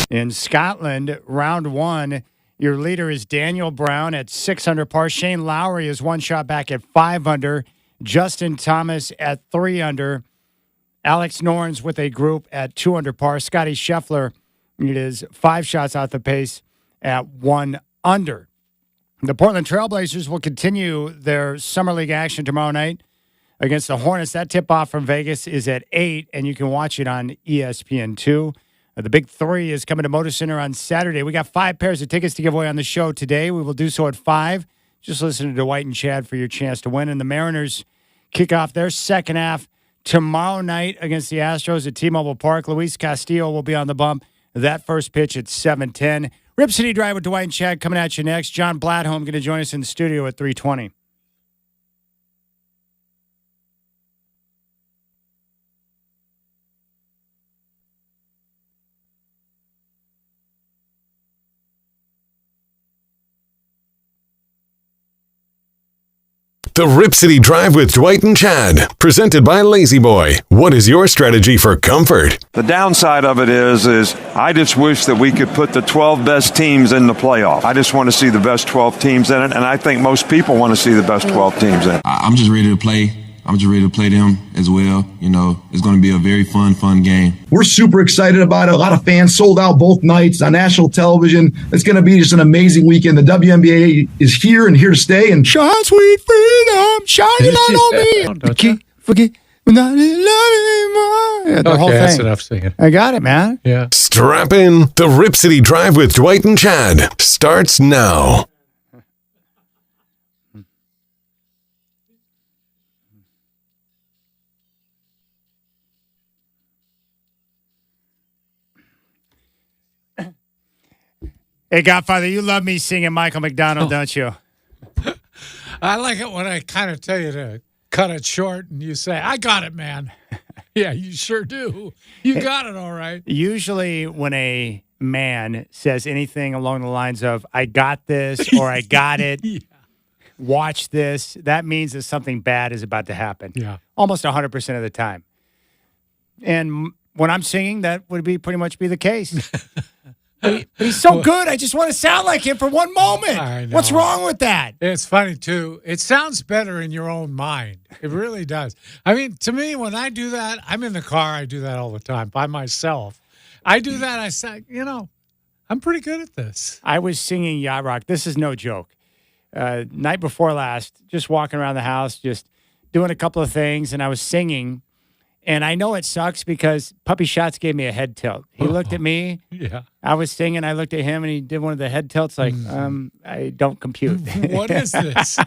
In Scotland, round one, your leader is Daniel Brown at 6 under par. Shane Lowry is one shot back at 5 under. Justin Thomas at 3 under. Alex Norns with a group at 2 under par. Scotty Scheffler, it is 5 shots out the pace at 1 under. The Portland Trailblazers will continue their Summer League action tomorrow night against the Hornets. That tip-off from Vegas is at 8, and you can watch it on ESPN2. The Big Three is coming to Motor Center on Saturday. We got 5 pairs of tickets to give away on the show today. We will do so at 5. Just listen to Dwight and Chad for your chance to win. And the Mariners kick off their second half tomorrow night against the Astros at T-Mobile Park. Luis Castillo will be on the bump. That first pitch at 7:10. Rip City Drive with Dwight and Chad coming at you next. John Bladholm going to join us in the studio at 3:20. The Rip City Drive with Dwight and Chad, presented by Lazy Boy. What is your strategy for comfort? The downside of it is I just wish that we could put the 12 best teams in the playoff. I just want to see the best 12 teams in it, and I think most people want to see the best 12 teams in it. I'm just ready to play. I'm just ready to play them as well. You know, it's going to be a very fun game. We're super excited about it. A lot of fans sold out both nights on national television. It's going to be just an amazing weekend. The WNBA is here and here to stay. And shine sweet freedom, shine your light on me. Can't forget we're not in love anymore. Yeah, the whole thing. That's enough singing. I got it, man. Yeah. Strap in. The Rip City Drive with Dwight and Chad starts now. Hey, Godfather, you love me singing Michael McDonald, don't you? I like it when I kind of tell you to cut it short and you say, I got it, man. Yeah, you sure do. You got it all right. Usually when a man says anything along the lines of, I got this or I got it, yeah. Watch this, that means that something bad is about to happen. Yeah. Almost 100% of the time. And when I'm singing, that would be pretty much be the case. But he's so good. I just want to sound like him for one moment. I know. What's wrong with that? It's funny, too. It sounds better in your own mind. It really does. I mean, to me, when I do that, I'm in the car. I do that all the time by myself. I do that. I say, I'm pretty good at this. I was singing Yacht Rock. This is no joke. Night before last, just walking around the house, just doing a couple of things, and I was singing. And I know it sucks because Puppy Shots gave me a head tilt. He looked at me. Yeah. I was singing. I looked at him, and he did one of the head tilts like, I don't compute. What is this?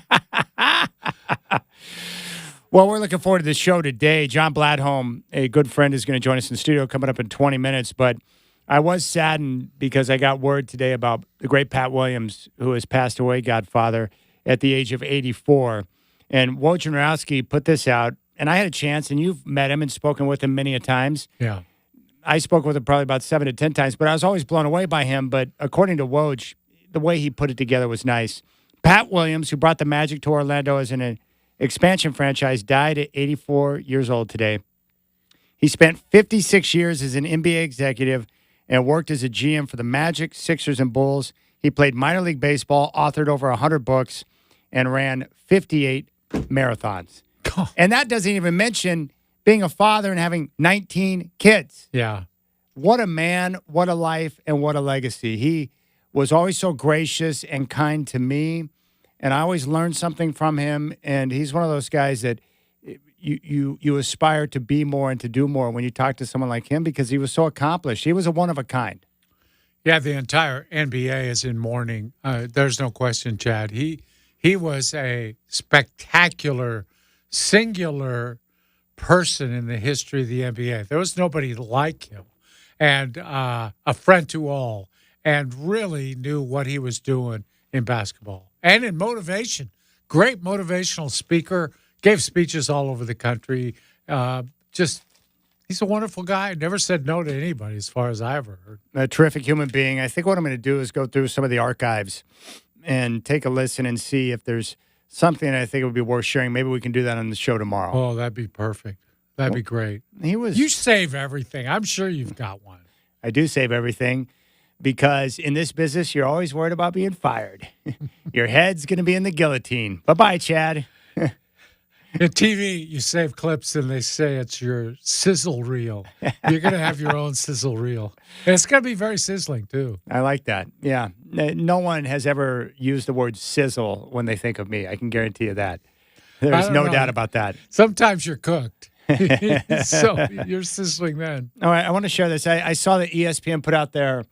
Well, we're looking forward to the show today. John Bladholm, a good friend, is going to join us in the studio coming up in 20 minutes. But I was saddened because I got word today about the great Pat Williams, who has passed away, Godfather, at the age of 84. And Wojnarowski put this out. And I had a chance, and you've met him and spoken with him many a times. Yeah. I spoke with him probably about 7 to 10 times, but I was always blown away by him. But according to Woj, the way he put it together was nice. Pat Williams, who brought the Magic to Orlando as an expansion franchise, died at 84 years old today. He spent 56 years as an NBA executive and worked as a GM for the Magic, Sixers, and Bulls. He played minor league baseball, authored over 100 books, and ran 58 marathons. And that doesn't even mention being a father and having 19 kids. Yeah. What a man, what a life, and what a legacy. He was always so gracious and kind to me, and I always learned something from him. And he's one of those guys that you aspire to be more and to do more when you talk to someone like him because he was so accomplished. He was a one of a kind. Yeah, the entire NBA is in mourning. There's no question, Chad. He was a spectacular singular person in the history of the NBA. There was nobody like him, and a friend to all, and really knew what he was doing in basketball and in motivation. Great motivational speaker, gave speeches all over the country. He's a wonderful guy. Never said no to anybody as far as I ever heard. A terrific human being. I think what I'm going to do is go through some of the archives and take a listen and see if there's something I think it would be worth sharing. Maybe we can do that on the show tomorrow. Oh, that'd be perfect. That'd be great. You save everything. I'm sure you've got one. I do save everything. because in this business, you're always worried about being fired. Your head's going to be in the guillotine. Bye-bye, Chad. In TV, you save clips and they say it's your sizzle reel. You're going to have your own sizzle reel. And it's going to be very sizzling, too. I like that. Yeah. No one has ever used the word sizzle when they think of me. I can guarantee you that. There's no doubt about that. Sometimes you're cooked. So you're sizzling then. All right. I want to share this. I saw that ESPN put out their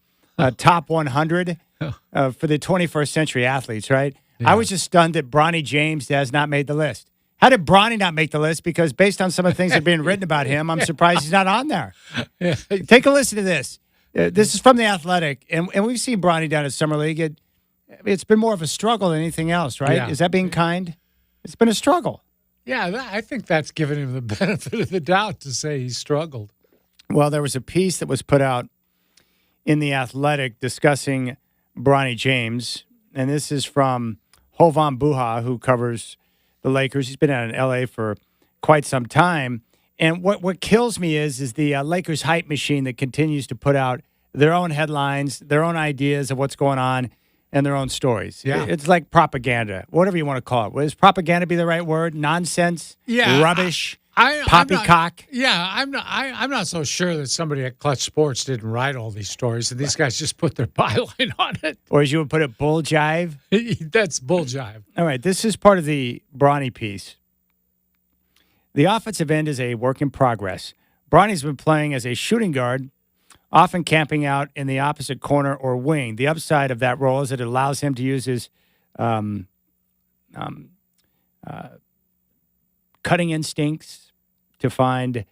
top 100 for the 21st century athletes, right? Yeah. I was just stunned that Bronny James has not made the list. How did Bronny not make the list? Because based on some of the things that are being written about him, I'm surprised he's not on there. Yeah. Take a listen to this. This is from The Athletic, and we've seen Bronny down at Summer League. It's been more of a struggle than anything else, right? Yeah. Is that being kind? It's been a struggle. Yeah, I think that's given him the benefit of the doubt to say he struggled. Well, there was a piece that was put out in The Athletic discussing Bronny James, and this is from Hovan Buha, who covers the Lakers. He's been out in L.A. for quite some time. And what kills me is the Lakers hype machine that continues to put out their own headlines, their own ideas of what's going on, and their own stories. Yeah. It's like propaganda, whatever you want to call it. Does propaganda be the right word? Nonsense? Yeah. Rubbish? Poppycock? I'm not so sure that somebody at Clutch Sports didn't write all these stories, and these guys just put their byline on it. Or as you would put it, bull jive? That's bull jive. All right, this is part of the Bronny piece. The offensive end is a work in progress. Bronny's been playing as a shooting guard, often camping out in the opposite corner or wing. The upside of that role is that it allows him to use his cutting instincts to find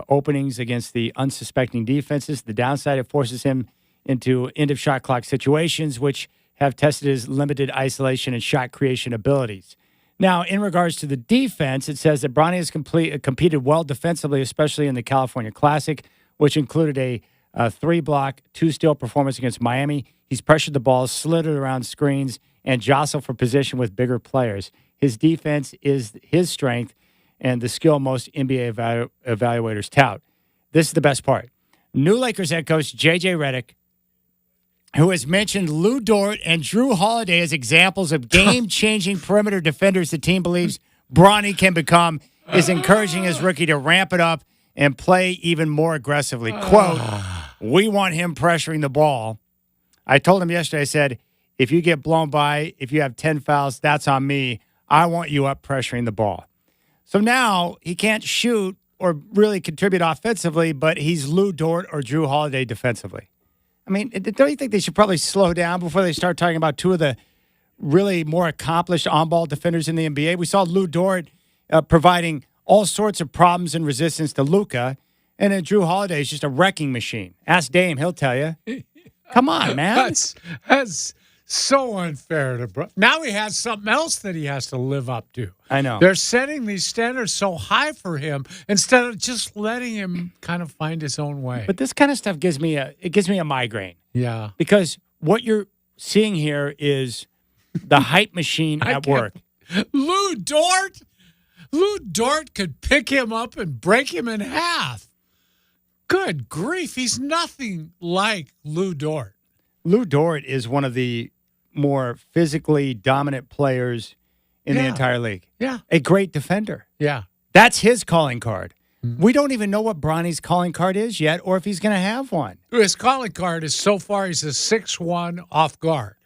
openings against the unsuspecting defenses. The downside, it forces him into end-of-shot clock situations, which have tested his limited isolation and shot creation abilities. Now, in regards to the defense, it says that Bronny has competed well defensively, especially in the California Classic, which included a 3-block, 2-steal performance against Miami. He's pressured the ball, slid it around screens, and jostled for position with bigger players. His defense is his strength and the skill most NBA evaluators tout. This is the best part. New Lakers head coach J.J. Redick, who has mentioned Lou Dort and Drew Holiday as examples of game-changing perimeter defenders the team believes Bronny can become, is encouraging his rookie to ramp it up and play even more aggressively. Quote, we want him pressuring the ball. I told him yesterday, I said, if you get blown by, if you have 10 fouls, that's on me. I want you up pressuring the ball. So now he can't shoot or really contribute offensively, but he's Lou Dort or Drew Holiday defensively. I mean, don't you think they should probably slow down before they start talking about two of the really more accomplished on-ball defenders in the NBA? We saw Lou Dort providing all sorts of problems and resistance to Luka, and then Drew Holiday is just a wrecking machine. Ask Dame, he'll tell you. Come on, man. That's so unfair to Bro. Now he has something else that he has to live up to. I know. They're setting these standards so high for him instead of just letting him kind of find his own way. But this kind of stuff gives me a migraine. Yeah. Because what you're seeing here is the hype machine at work. Lou Dort could pick him up and break him in half. Good grief. He's nothing like Lou Dort. Lou Dort is one of the more physically dominant players in the entire league. Yeah. A great defender. Yeah. That's his calling card. Mm-hmm. We don't even know what Bronny's calling card is yet or if he's going to have one. His calling card is so far he's a 6'1" off guard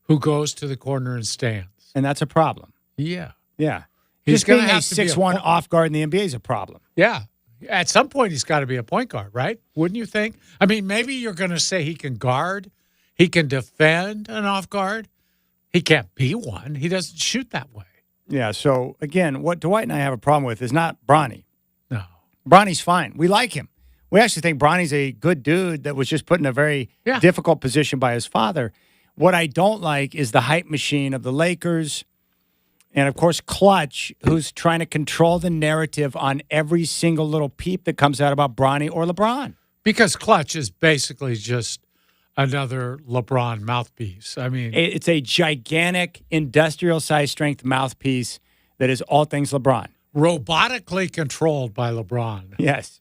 who goes to the corner and stands. And that's a problem. Yeah. Yeah. He's going to have a 6'1" off guard in the NBA is a problem. Yeah. At some point, he's got to be a point guard, right? Wouldn't you think? I mean, maybe you're going to say he can guard. He can defend an off guard. He can't be one. He doesn't shoot that way. Yeah, so, again, what Dwight and I have a problem with is not Bronny. No. Bronny's fine. We like him. We actually think Bronny's a good dude that was just put in a very difficult position by his father. What I don't like is the hype machine of the Lakers and, of course, Clutch, who's trying to control the narrative on every single little peep that comes out about Bronny or LeBron. Because Clutch is basically just another LeBron mouthpiece. I mean, it's a gigantic industrial-sized strength mouthpiece that is all things LeBron. Robotically controlled by LeBron. Yes.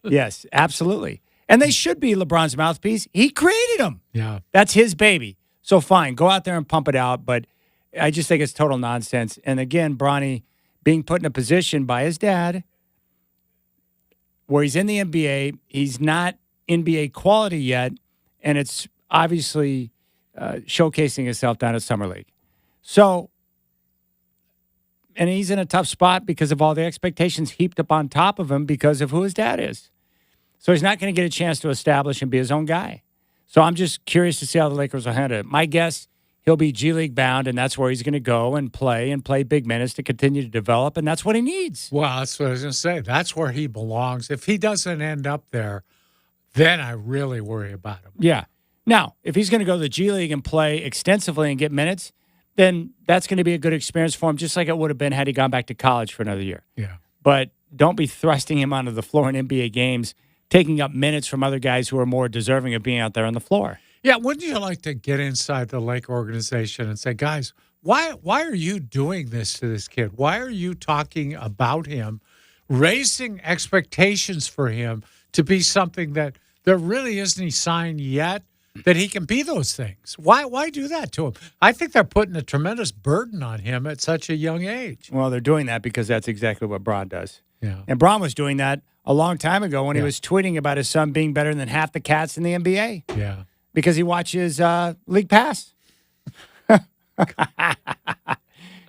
Yes, absolutely. And they should be LeBron's mouthpiece. He created them. Yeah. That's his baby. So fine, go out there and pump it out. But I just think it's total nonsense. And again, Bronny being put in a position by his dad where he's in the NBA. He's not NBA quality yet. And it's obviously showcasing himself down at Summer League. So, and he's in a tough spot because of all the expectations heaped up on top of him because of who his dad is. So he's not going to get a chance to establish and be his own guy. So I'm just curious to see how the Lakers will handle it. My guess, he'll be G League bound, and that's where he's going to go and play big minutes to continue to develop, and that's what he needs. Well, that's what I was going to say. That's where he belongs. If he doesn't end up there, then I really worry about him. Yeah. Now, if he's going to go to the G League and play extensively and get minutes, then that's going to be a good experience for him, just like it would have been had he gone back to college for another year. Yeah. But don't be thrusting him onto the floor in NBA games, taking up minutes from other guys who are more deserving of being out there on the floor. Yeah, wouldn't you like to get inside the Lake organization and say, guys, why are you doing this to this kid? Why are you talking about him, raising expectations for him to be something that there really isn't any sign yet that he can be those things? Why do that to him? I think they're putting a tremendous burden on him at such a young age. Well, they're doing that because that's exactly what Bron does. Yeah. And Bron was doing that a long time ago when he was tweeting about his son being better than half the cats in the NBA. Yeah. Because he watches League Pass.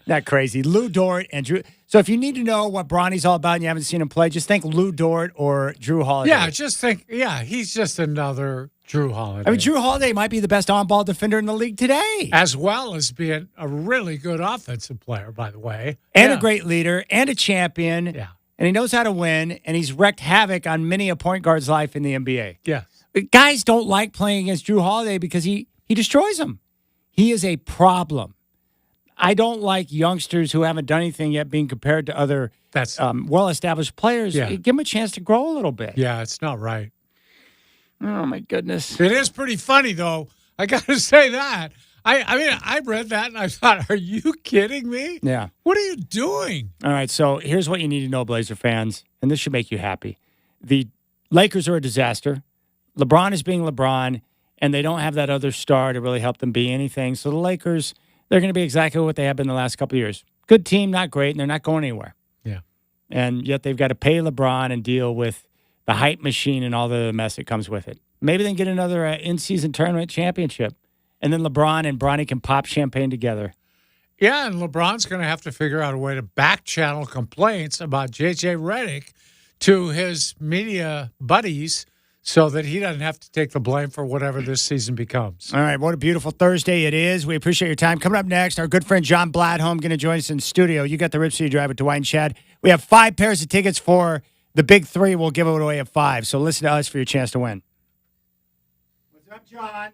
Not crazy. Lou Dort and Drew. So if you need to know what Bronny's all about and you haven't seen him play, just think Lou Dort or Drew Holiday. Yeah, just think, he's just another Drew Holiday. I mean, Drew Holiday might be the best on-ball defender in the league today. As well as being a really good offensive player, by the way. And a great leader and a champion. Yeah. And he knows how to win, and he's wreaked havoc on many a point guard's life in the NBA. Yes. But guys don't like playing against Drew Holiday because he destroys them. He is a problem. I don't like youngsters who haven't done anything yet being compared to other well-established players. Yeah. Give them a chance to grow a little bit. Yeah, it's not right. Oh, my goodness. It is pretty funny, though. I got to say that. I mean, I read that and I thought, are you kidding me? Yeah. What are you doing? All right, so here's what you need to know, Blazer fans, and this should make you happy. The Lakers are a disaster. LeBron is being LeBron, and they don't have that other star to really help them be anything. So the Lakers, they're going to be exactly what they have been the last couple of years. Good team, not great, and they're not going anywhere. Yeah. And yet they've got to pay LeBron and deal with the hype machine and all the mess that comes with it. Maybe they can get another in-season tournament championship, and then LeBron and Bronny can pop champagne together. Yeah, and LeBron's going to have to figure out a way to back-channel complaints about J.J. Redick to his media buddies so that he doesn't have to take the blame for whatever this season becomes. All right, what a beautiful Thursday it is. We appreciate your time. Coming up next, our good friend John Bladholm going to join us in studio. You got the Rip City Drive with Dwight and Chad. We have 5 pairs of tickets for the Big Three. We'll give it away at 5, so listen to us for your chance to win. What's up, John?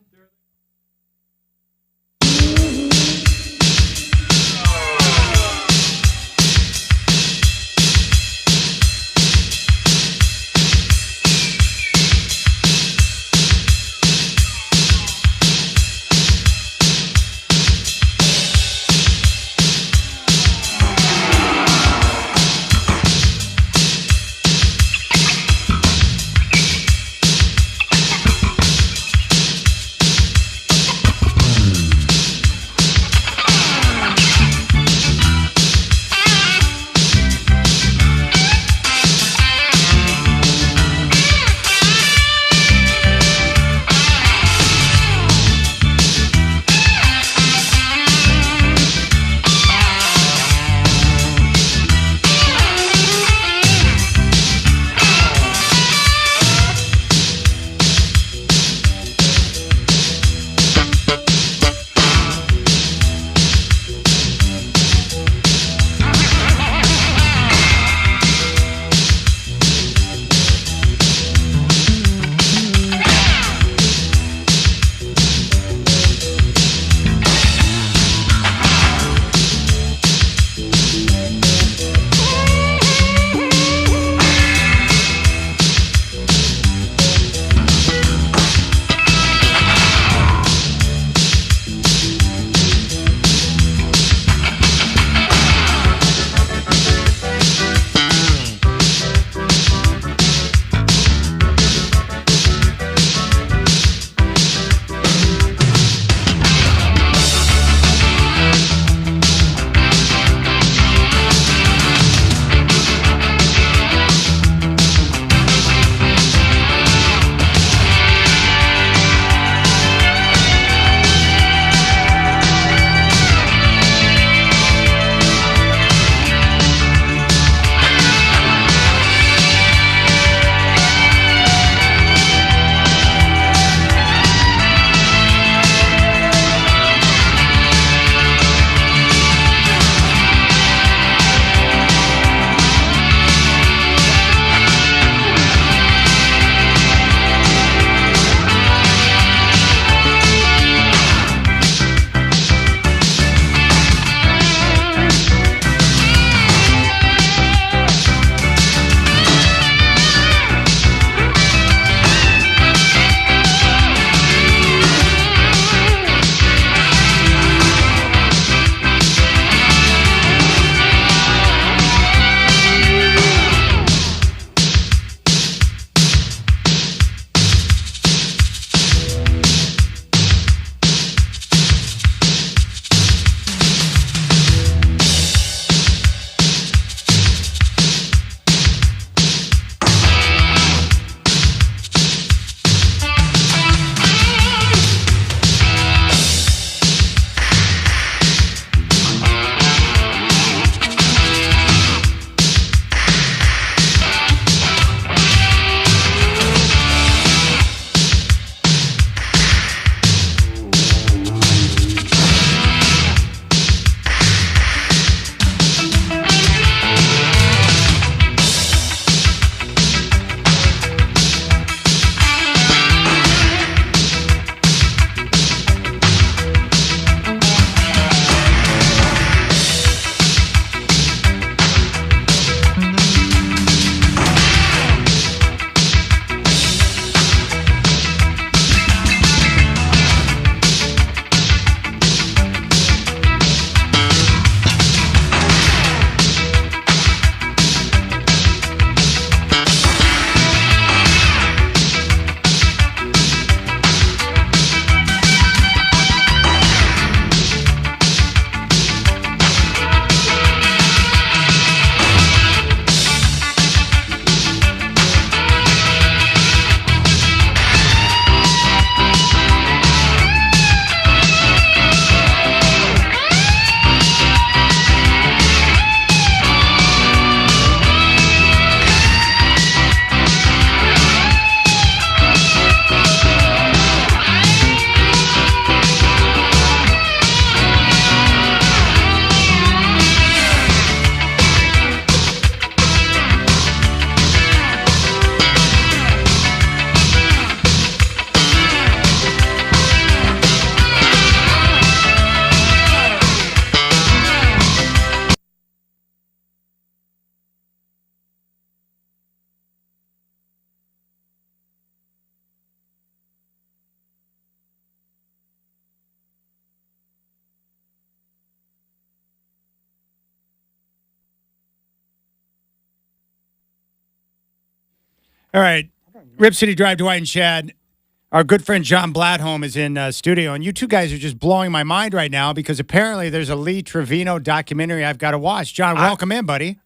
All right. Rip City Drive, Dwight and Chad. Our good friend John Bladholm is in studio, and you two guys are just blowing my mind right now because apparently there's a Lee Trevino documentary I've got to watch. John, welcome in, buddy.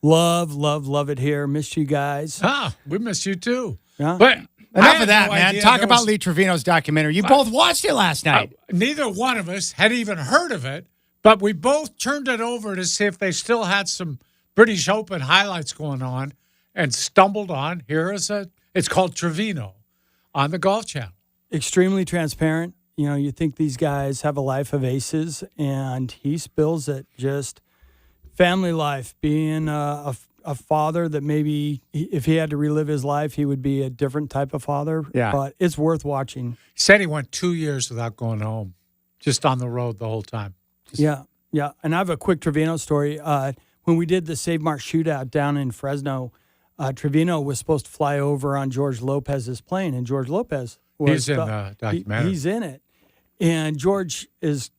Love it here. Missed you guys. We missed you too. Yeah. But I Enough had of that, no man. idea Talk there about was- Lee Trevino's documentary. You both watched it last night. Neither one of us had even heard of it, but we both turned it over to see if they still had some British Open highlights going on, and stumbled on it's called Trevino on the Golf Channel. Extremely transparent. You know, you think these guys have a life of aces, and he spills it. Just family life, being a father that maybe if he had to relive his life, he would be a different type of father. Yeah. But it's worth watching. He said he went 2 years without going home, just on the road the whole time. Yeah. And I have a quick Trevino story. When we did the Save Mark shootout down in Fresno, Trevino was supposed to fly over on George Lopez's plane, and George Lopez was He's in the documentary. he's in it. And George is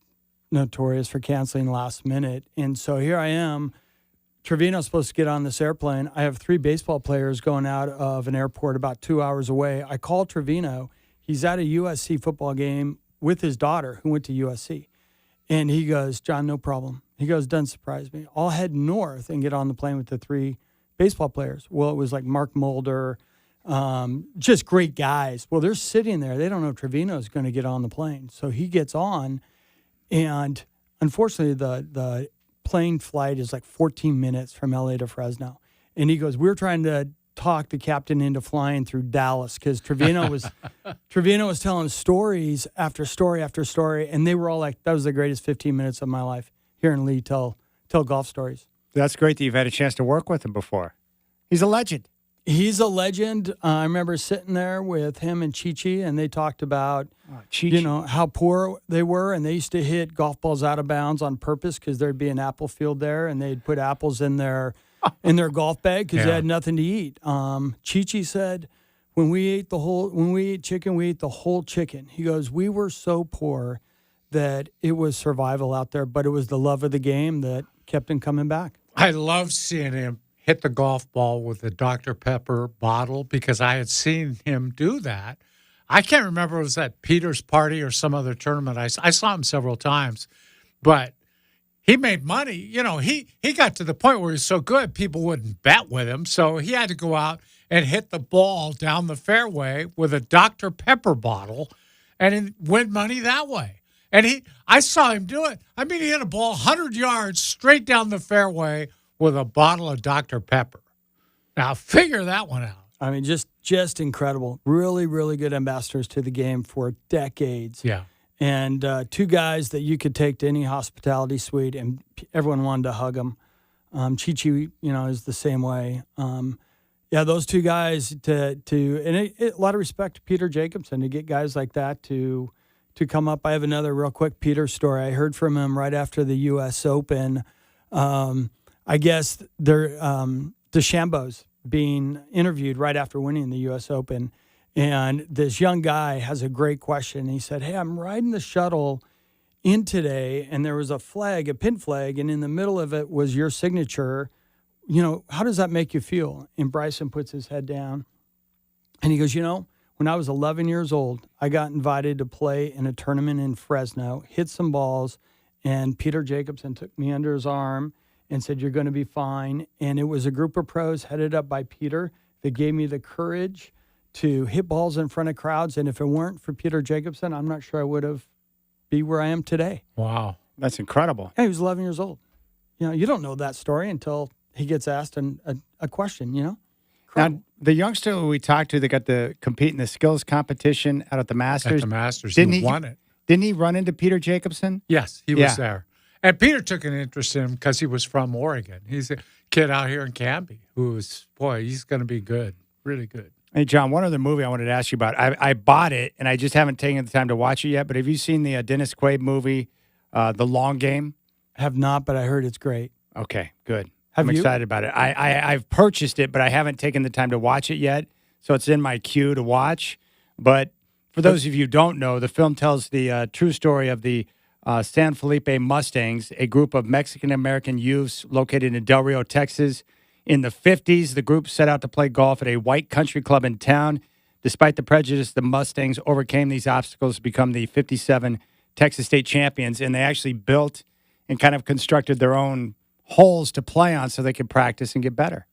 notorious for canceling last minute. And so here I am. Trevino's supposed to get on this airplane. I have 3 baseball players going out of an airport about 2 hours away. I call Trevino. He's at a USC football game with his daughter who went to USC. And he goes, John, no problem. He goes, doesn't surprise me. I'll head north and get on the plane with the 3 baseball players. Well, it was like Mark Mulder, just great guys. Well, they're sitting there. They don't know Trevino's going to get on the plane. So he gets on, and unfortunately, the plane flight is like 14 minutes from LA to Fresno. And he goes, we're trying to talk the captain into flying through Dallas because Trevino was telling stories after story after story, and they were all like, that was the greatest 15 minutes of my life, hearing Lee tell golf stories. That's great that you've had a chance to work with him before. He's a legend. He's a legend. I remember sitting there with him and Chi-Chi, and they talked about, you know, how poor they were, and they used to hit golf balls out of bounds on purpose because there'd be an apple field there, and they'd put apples in their golf bag because they had nothing to eat. Chi-Chi said, when we eat chicken, we eat the whole chicken. He goes, we were so poor that it was survival out there, but it was the love of the game that kept him coming back. I loved seeing him hit the golf ball with the Dr. Pepper bottle because I had seen him do that. I can't remember if it was at Peter's party or some other tournament. I saw him several times, but he made money. You know, he got to the point where he was so good, people wouldn't bet with him. So he had to go out and hit the ball down the fairway with a Dr. Pepper bottle and win money that way. And I saw him do it. I mean, he hit a ball 100 yards straight down the fairway with a bottle of Dr. Pepper. Now, figure that one out. I mean, just incredible. Really, really good ambassadors to the game for decades. Yeah. And 2 guys that you could take to any hospitality suite, and everyone wanted to hug them. Chi-Chi, you know, is the same way. Yeah, those 2 guys and a lot of respect to Peter Jacobsen to get guys like that to come up. I have another real quick Peter story. I heard from him right after the U.S. Open. I guess they're DeChambeau's being interviewed right after winning the U.S. Open. And this young guy has a great question. He said, hey, I'm riding the shuttle in today, and there was a pin flag, and in the middle of it was your signature. You know, how does that make you feel? And Bryson puts his head down, and he goes, you know, when I was 11 years old, I got invited to play in a tournament in Fresno, hit some balls, and Peter Jacobsen took me under his arm and said, you're going to be fine. And it was a group of pros headed up by Peter that gave me the courage to hit balls in front of crowds. And if it weren't for Peter Jacobsen, I'm not sure I would have be where I am today. Wow. That's incredible. Yeah, he was 11 years old. You know, you don't know that story until he gets asked a question, you know? Now, the youngster who we talked to that got to compete in the skills competition out at the Masters. At the Masters, didn't he won it. Didn't he run into Peter Jacobsen? Yes, he was there. And Peter took an interest in him because he was from Oregon. He's a kid out here in Canby who's, boy, he's going to be good, really good. Hey, John, one other movie I wanted to ask you about. I bought it, and I just haven't taken the time to watch it yet, but have you seen the Dennis Quaid movie, The Long Game? Have not, but I heard it's great. Okay, good. Have I'm you? excited about it. I've purchased it, but I haven't taken the time to watch it yet, so it's in my queue to watch. But for those of you who don't know, the film tells the true story of the San Felipe Mustangs, a group of Mexican-American youths located in Del Rio, Texas, In the 50s, the group set out to play golf at a white country club in town. Despite the prejudice, the Mustangs overcame these obstacles to become the 57 Texas State champions, and they actually built and kind of constructed their own holes to play on so they could practice and get better.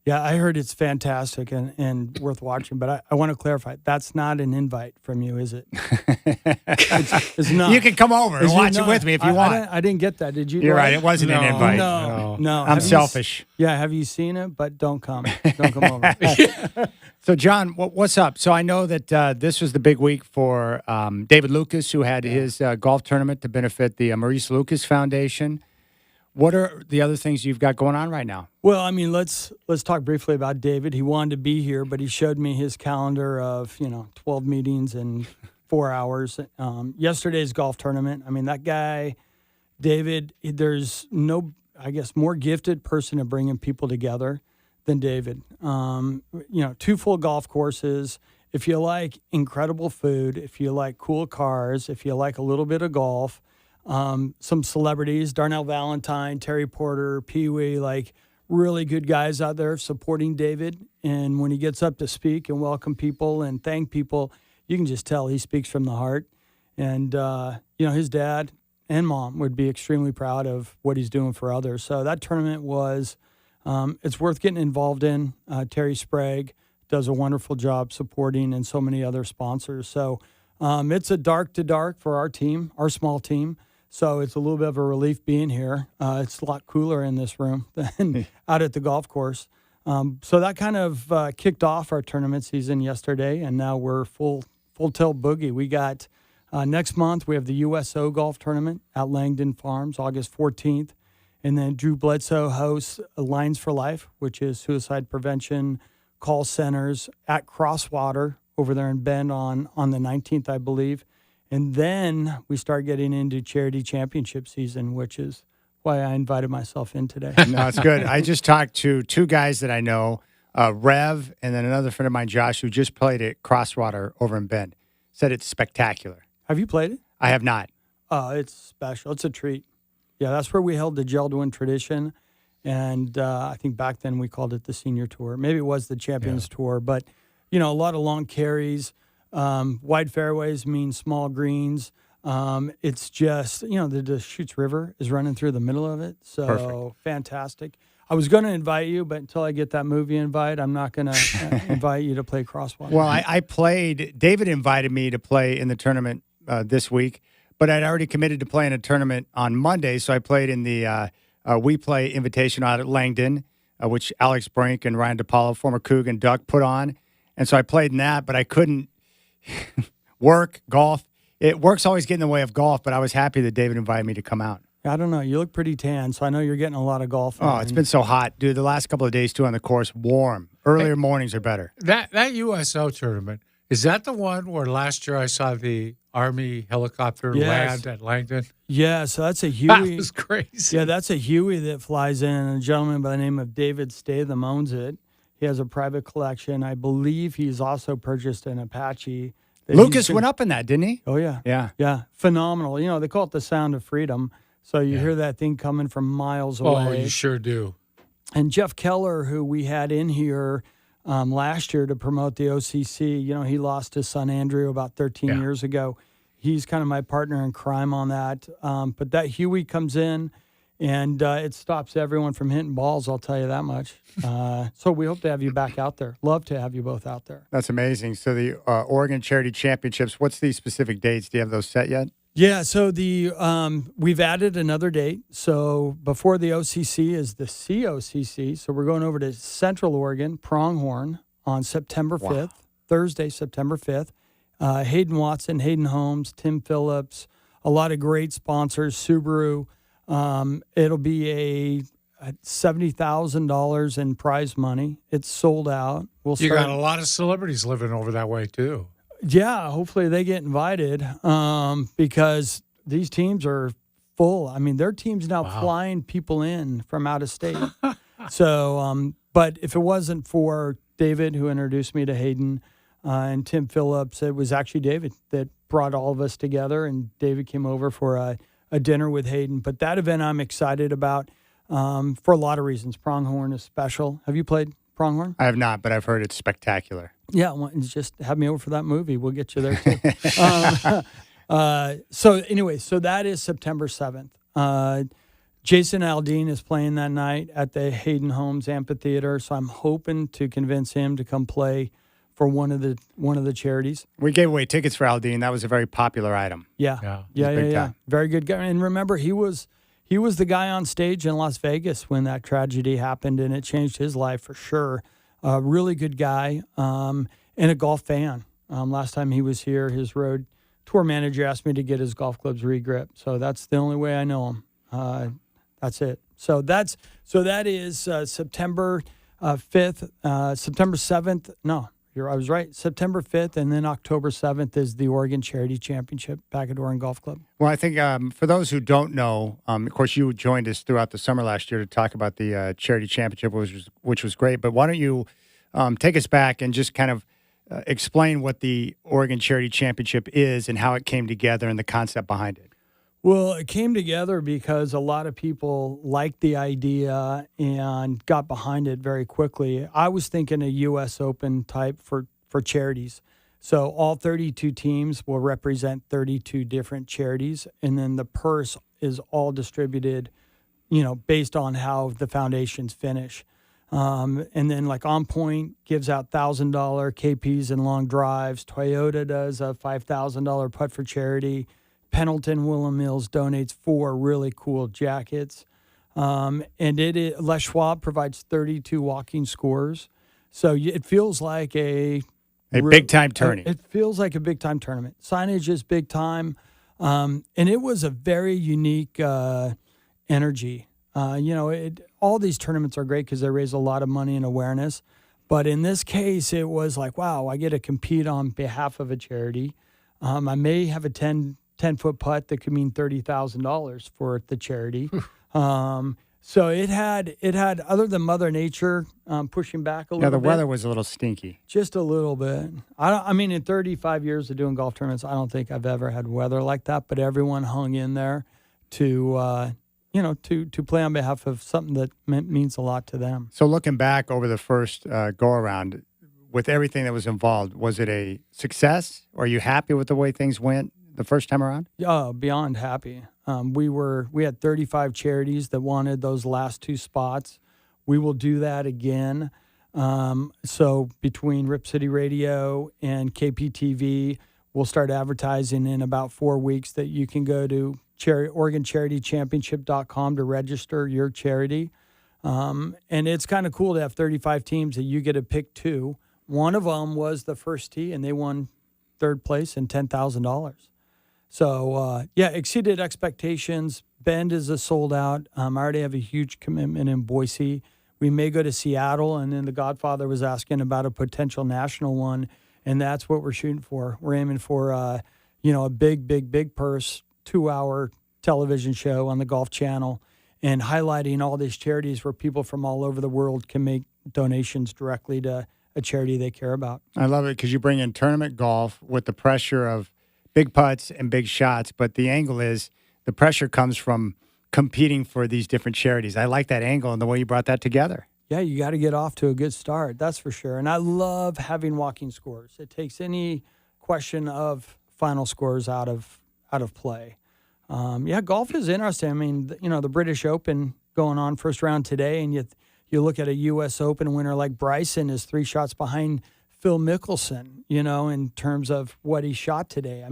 Yeah, I heard it's fantastic and worth watching, but I want to clarify. That's not an invite from you, is it? It's not. You can come over and watch it with me if you want. I didn't get that. Did you? You're right. It wasn't an invite. No. I'm selfish. Have you seen it? But don't come. Don't come over. So, John, what's up? So I know that this was the big week for David Lucas, who had his golf tournament to benefit the Maurice Lucas Foundation. What are the other things you've got going on right now? Well, I mean, let's talk briefly about David. He wanted to be here, but he showed me his calendar of 12 meetings in 4 hours. Yesterday's golf tournament. I mean, that guy, David. There's no, I guess, more gifted person at bringing people together than David. 2 full golf courses. If you like incredible food, if you like cool cars, if you like a little bit of golf. Some celebrities, Darnell Valentine, Terry Porter, Pee Wee, like really good guys out there supporting David. And when he gets up to speak and welcome people and thank people, you can just tell he speaks from the heart. And, his dad and mom would be extremely proud of what he's doing for others. So that tournament was, it's worth getting involved in. Terry Sprague does a wonderful job supporting and so many other sponsors. So it's a dark to dark for our team, our small team. So it's a little bit of a relief being here. It's a lot cooler in this room than out at the golf course. So that kind of kicked off our tournament season yesterday, and now we're full tilt boogie. We got next month we have the USO golf tournament at Langdon Farms, August 14th, and then Drew Bledsoe hosts Lines for Life, which is suicide prevention call centers at Crosswater over there in Bend on the 19th, I believe. And then we start getting into charity championship season, which is why I invited myself in today. No, it's good. I just talked to 2 guys that I know, Rev and then another friend of mine, Josh, who just played at Crosswater over in Bend. Said it's spectacular. Have you played it? I have not. It's special. It's a treat. Yeah, that's where we held the Geldwin tradition. And I think back then we called it the Senior Tour. Maybe it was the Champions Tour. But, a lot of long carries. Wide fairways mean small greens. It's just, the Deschutes River is running through the middle of it. So Perfect. Fantastic. I was going to invite you, but until I get that movie invite, I'm not going to invite you to play Crosswater. Well, I played, David invited me to play in the tournament this week, but I'd already committed to play in a tournament on Monday. So I played in the We Play Invitational out at Langdon, which Alex Brink and Ryan DePaulo, former Coug and Duck, put on. And so I played in that, but I couldn't work, golf. Work's always get in the way of golf, but I was happy that David invited me to come out. I don't know. You look pretty tan, so I know you're getting a lot of golf. Oh, it's been so hot. Dude, the last couple of days, too, on the course, warm. Earlier mornings are better. That USO tournament, is that the one where last year I saw the Army helicopter land at Langdon? Yeah, so that's a Huey. That was crazy. Yeah, that's a Huey that flies in, and a gentleman by the name of David Statham owns it. He has a private collection. I believe he's also purchased an Apache. Lucas went up in that, didn't he? Oh, yeah. Yeah. Yeah, phenomenal. They call it the sound of freedom. So you hear that thing coming from miles away. Oh, you sure do. And Jeff Keller, who we had in here last year to promote the OCC, he lost his son Andrew about 13 years ago. He's kind of my partner in crime on that. But that Huey comes in, and it stops everyone from hitting balls, I'll tell you that much. So we hope to have you back out there. Love to have you both out there. That's amazing. So the Oregon Charity Championships, what's the specific dates? Do you have those set yet? Yeah, so we've added another date. So before the OCC is the COCC. So we're going over to Central Oregon, Pronghorn, on September 5th, Thursday, September 5th. Hayden Watson, Hayden Holmes, Tim Phillips, a lot of great sponsors, Subaru. It'll be a $70,000 in prize money. It's sold out. You got a lot of celebrities living over that way, too. Yeah, hopefully they get invited because these teams are full. I mean, their team's now flying people in from out of state. So, but if it wasn't for David, who introduced me to Hayden, and Tim Phillips, it was actually David that brought all of us together, and David came over for a dinner with Hayden. But that event I'm excited about. for a lot of reasons. Pronghorn is special. Have you played Pronghorn? I have not, but I've heard it's spectacular. Yeah, well, just have me over for that movie. We'll get you there too. So anyway, so that is September 7th. Jason Aldean is playing that night at the Hayden Homes Amphitheater, so I'm hoping to convince him to come play for one of the charities. We gave away tickets for Aldean. That was a very popular item. Yeah. big time. Very good guy. And remember, he was the guy on stage in Las Vegas when that tragedy happened, and it changed his life for sure. Really good guy, and a golf fan. Last time he was here, his road tour manager asked me to get his golf clubs re-grip. So that's the only way I know him. That's it. So that is September 5th, September 7th. No, I was right. September 5th, and then October 7th is the Oregon Charity Championship back at Oregon Golf Club. Well, I think for those who don't know, of course, you joined us throughout the summer last year to talk about the Charity Championship, which was great. But why don't you take us back and just kind of explain what the Oregon Charity Championship is and how it came together and the concept behind it? Well, it came together because a lot of people liked the idea and got behind it very quickly. I was thinking a U.S. Open type for charities. So all 32 teams will represent 32 different charities, and then the purse is all distributed, based on how the foundations finish. And then like On Point gives out $1,000 KPs and long drives. Toyota does a $5,000 putt for charity. Pendleton Willem Mills donates 4 really cool jackets. And Les Schwab provides 32 walking scores. So it feels like a big-time tourney. It feels like a big-time tournament. Signage is big time. And it was a very unique energy. All these tournaments are great because they raise a lot of money and awareness. But in this case, it was like, wow, I get to compete on behalf of a charity. I may have a 10-foot putt that could mean $30,000 for the charity. So it had other than Mother Nature pushing back a little bit. Yeah, the weather was a little stinky. Just a little bit. In 35 years of doing golf tournaments, I don't think I've ever had weather like that, but everyone hung in there to play on behalf of something that means a lot to them. So looking back over the first go-around, with everything that was involved, was it a success? Are you happy with the way things went the first time around? Beyond happy. We had 35 charities that wanted those last 2 spots. We will do that again. So between Rip City Radio and KPTV, we'll start advertising in about 4 weeks that you can go to OregonCharityChampionship.com to register your charity. And it's kind of cool to have 35 teams that you get to pick 2. One of them was the first tee, and they won 3rd place and $10,000. So, exceeded expectations. Bend is a sold out. I already have a huge commitment in Boise. We may go to Seattle, and then the Godfather was asking about a potential national one, and that's what we're shooting for. We're aiming for, a big purse, 2-hour television show on the Golf Channel and highlighting all these charities where people from all over the world can make donations directly to a charity they care about. I love it because you bring in tournament golf with the pressure of big putts and big shots, but the angle is the pressure comes from competing for these different charities. I like that angle and the way you brought that together. Yeah, you got to get off to a good start, that's for sure. And I love having walking scores. It takes any question of final scores out of play. Golf is interesting. The British Open going on first round today, and you look at a U.S. Open winner like Bryson is 3 shots behind Phil Mickelson, in terms of what he shot today.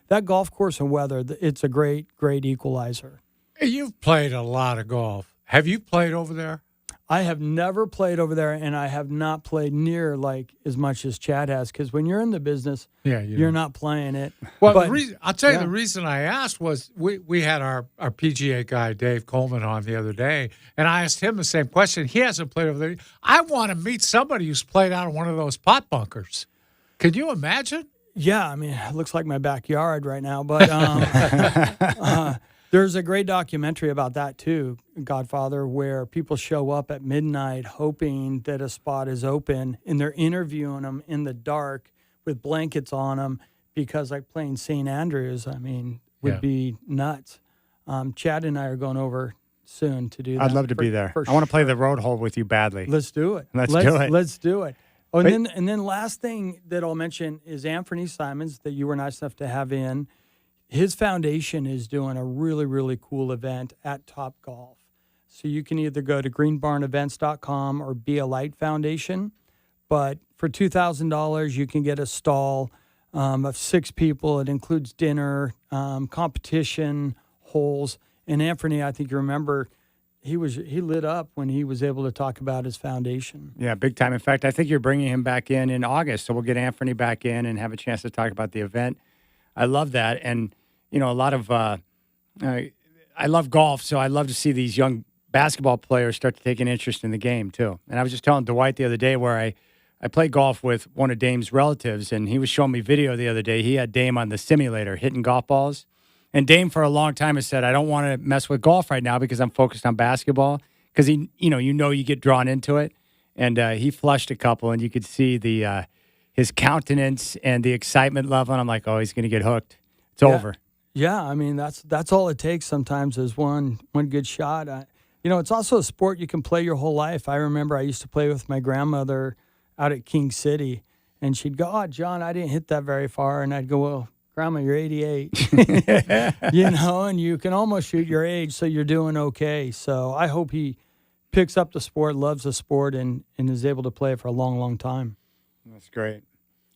That golf course and weather, it's a great equalizer. You've played a lot of golf. Have you played over there? I have never played over there, and I have not played near as much as Chad has, because when you're in the business, you're not playing it. Well, I'll tell you the reason I asked was we had our PGA guy, Dave Coleman, on the other day, and I asked him the same question. He hasn't played over there. I want to meet somebody who's played out of one of those pot bunkers. Can you imagine? Yeah, it looks like my backyard right now, but there's a great documentary about that too, Godfather, where people show up at midnight hoping that a spot is open, and they're interviewing them in the dark with blankets on them because, like, playing St. Andrews, would be nuts. Chad and I are going over soon to do that. I'd love to be there. I want to play the road hole with you badly. Let's do it. Let's do it. Let's do it. Oh, and then last thing that I'll mention is Anthony Simons that you were nice enough to have in. His foundation is doing a really, really cool event at Top Golf. So you can either go to greenbarnevents.com or Be a Light Foundation. But for $2,000, you can get a stall of 6 people. It includes dinner, competition, holes. And Anthony, I think you remember, he lit up when he was able to talk about his foundation. Yeah, big time. In fact, I think you're bringing him back in August, so we'll get Anthony back in and have a chance to talk about the event. I love that, and a lot of I love golf, so I love to see these young basketball players start to take an interest in the game too. And I was just telling Dwight the other day where I played golf with one of Dame's relatives, and he was showing me video the other day. He had Dame on the simulator hitting golf balls. And Dame for a long time has said, I don't want to mess with golf right now because I'm focused on basketball. Because you get drawn into it. And he flushed a couple, and you could see his countenance and the excitement level. And I'm like, oh, he's going to get hooked. It's over. Yeah, I mean that's all it takes sometimes is one good shot. It's also a sport you can play your whole life. I remember I used to play with my grandmother out at King City, and she'd go, "Oh, John, I didn't hit that very far," and I'd go, "Well, Grandma, you're 88, and you can almost shoot your age, so you're doing okay." So I hope he picks up the sport, loves the sport, and is able to play it for a long, long time. That's great.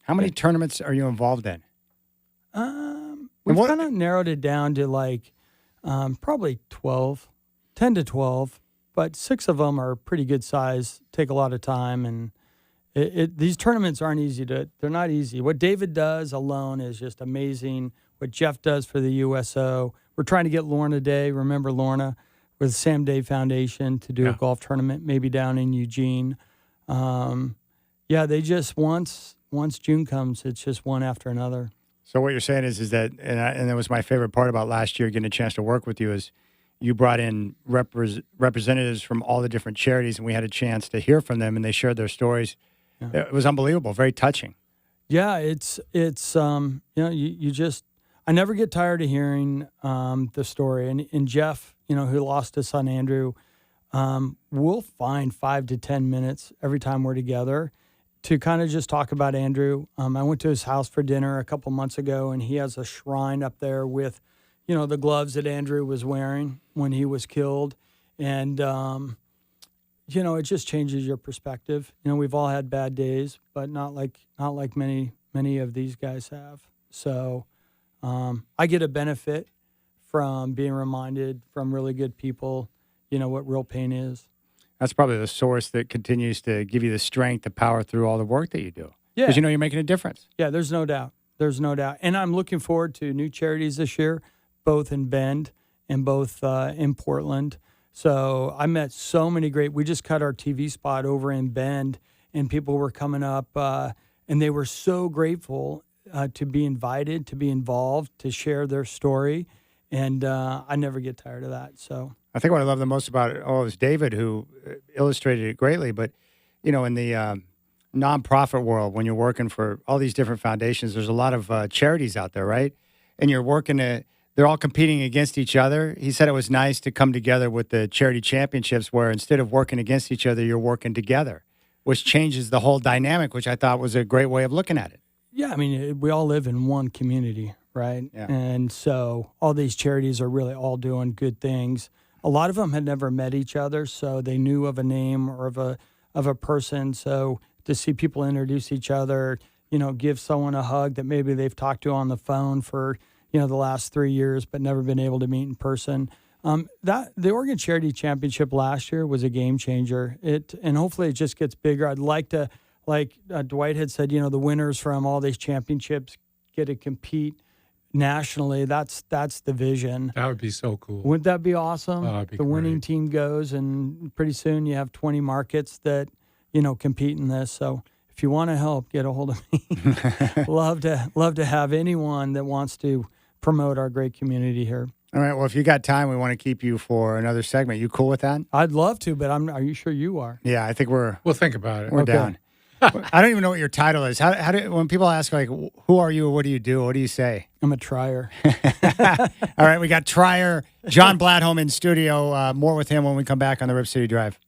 How many tournaments are you involved in? We've kind of narrowed it down to probably 10 to 12, but 6 of them are pretty good size, take a lot of time, and these tournaments aren't easy they're not easy. What David does alone is just amazing. What Jeff does for the USO. We're trying to get Lorna Day, remember Lorna, with Sam Day Foundation to do a golf tournament, maybe down in Eugene. They just, once June comes, it's just one after another. So what you're saying is that, and that was my favorite part about last year, getting a chance to work with you, is you brought in representatives from all the different charities, and we had a chance to hear from them, and they shared their stories. Yeah. It was unbelievable, very touching. Yeah, it's you just, I never get tired of hearing the story. And Jeff, who lost his son Andrew, we'll find 5 to 10 minutes every time we're together to kind of just talk about Andrew. I went to his house for dinner a couple months ago, and he has a shrine up there with, the gloves that Andrew was wearing when he was killed. And, it just changes your perspective. We've all had bad days, but not like many of these guys have. So I get a benefit from being reminded from really good people, what real pain is. That's probably the source that continues to give you the strength to power through all the work that you do. Yeah. Because you're making a difference. Yeah, there's no doubt. And I'm looking forward to new charities this year, both in Bend and both in Portland. So I met so many we just cut our TV spot over in Bend, and people were coming up, and they were so grateful to be invited, to be involved, to share their story. And I never get tired of that. So I think what I love the most about it is David, who illustrated it greatly. But, in the nonprofit world, when you're working for all these different foundations, there's a lot of charities out there, right? And you're working they're all competing against each other. He said it was nice to come together with the charity championships where instead of working against each other, you're working together, which changes the whole dynamic, which I thought was a great way of looking at it. Yeah, I mean, we all live in one community, right? Yeah. And so all these charities are really all doing good things. A lot of them had never met each other, so they knew of a name or of a person. So to see people introduce each other, give someone a hug that maybe they've talked to on the phone for the last 3 years, but never been able to meet in person. That the Oregon Charity Championship last year was a game changer. And hopefully it just gets bigger. I'd like to, Dwight had said, the winners from all these championships get to compete nationally. That's the vision. That would be so cool. Wouldn't that be awesome? Oh, that'd be the winning great. team goes, and pretty soon you have 20 markets that compete in this. So if you want to help, get a hold of me. Love to have anyone that wants to promote our great community here. All right. Well, if you got time, we want to keep you for another segment. You cool with that? I'd love to, but are you sure you are? Yeah, I think We'll think about it. we're Okay. down. I don't even know what your title is. How do when people ask like, who are you or what do you do? What do you say? I'm a trier. All right, we got Trier John Bladholm in studio. More with him when we come back on the Rip City Drive.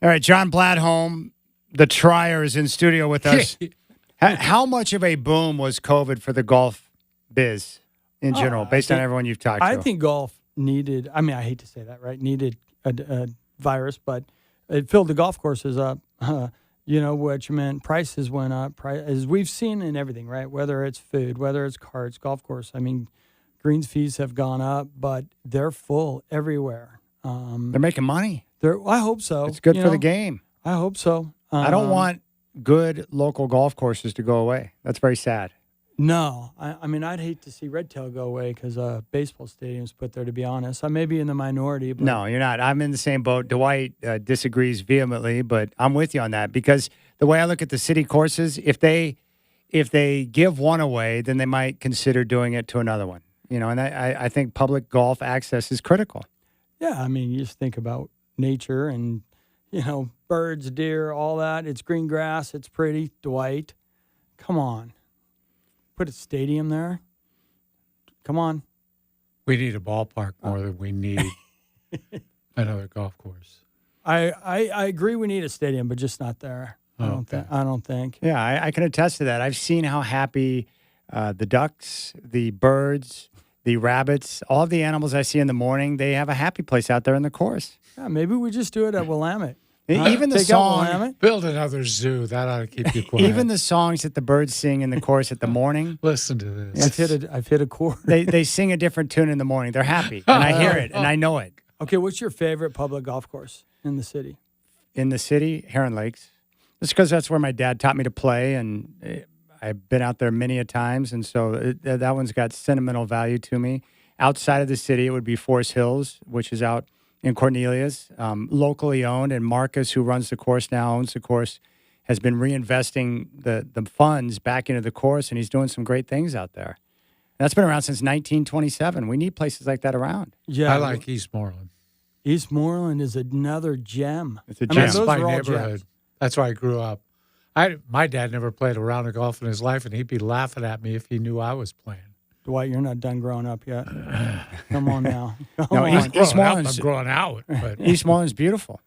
All right, John Bladholm, the trier, is in studio with us. How much of a boom was COVID for the golf biz in general, based on everyone you've talked to? I think golf needed, I mean, I hate to say that, right? Needed a virus, but it filled the golf courses up, which meant prices went up, as we've seen in everything, right? Whether it's food, whether it's carts, golf course. I mean, greens fees have gone up, but they're full everywhere. They're making money. I hope so. It's good for the game. I hope so. I don't want good local golf courses to go away. That's very sad. No. I mean, I'd hate to see Red Tail go away because baseball stadiums put there, to be honest. I may be in the minority. But No, you're not. I'm in the same boat. Dwight disagrees vehemently, but I'm with you on that because the way I look at the city courses, if they give one away, then they might consider doing it to another one. And I think public golf access is critical. Yeah, I mean, you just think about nature and, birds, deer, all that. It's green grass. It's pretty. Dwight, come on. Put a stadium there. Come on. We need a ballpark more than we need another golf course. I agree we need a stadium, but just not there. I don't think. Yeah, I can attest to that. I've seen how happy the ducks, the birds, the rabbits, all of the animals I see in the morning, they have a happy place out there in the course. Yeah, maybe we just do it at Willamette. Even the Take out song, Willamette. Build another zoo. That ought to keep you quiet. even the songs that the birds sing in the chorus at the morning, Listen to this. I've hit a chord. they sing a different tune in the morning. They're happy, and I hear it, and I know it. Okay, what's your favorite public golf course in the city? In the city, Heron Lakes. Just because that's where my dad taught me to play, and I've been out there many a times, and so that one's got sentimental value to me. Outside of the city, it would be Forest Hills, which is out in Cornelius, locally owned, and Marcus, who runs the course now, owns the course, has been reinvesting the funds back into the course, and he's doing some great things out there. And that's been around since 1927. We need places like that around. Yeah, I like Eastmoreland. Eastmoreland is another gem. It's a I mean, gem. That's those my are all neighborhood. gems. That's where I grew up. My dad never played a round of golf in his life, and he'd be laughing at me if he knew I was playing. Dwight, you're not done growing up yet. Come on now. Come No, on. Eastmoreland's I'm growing out. But Eastmoreland's beautiful.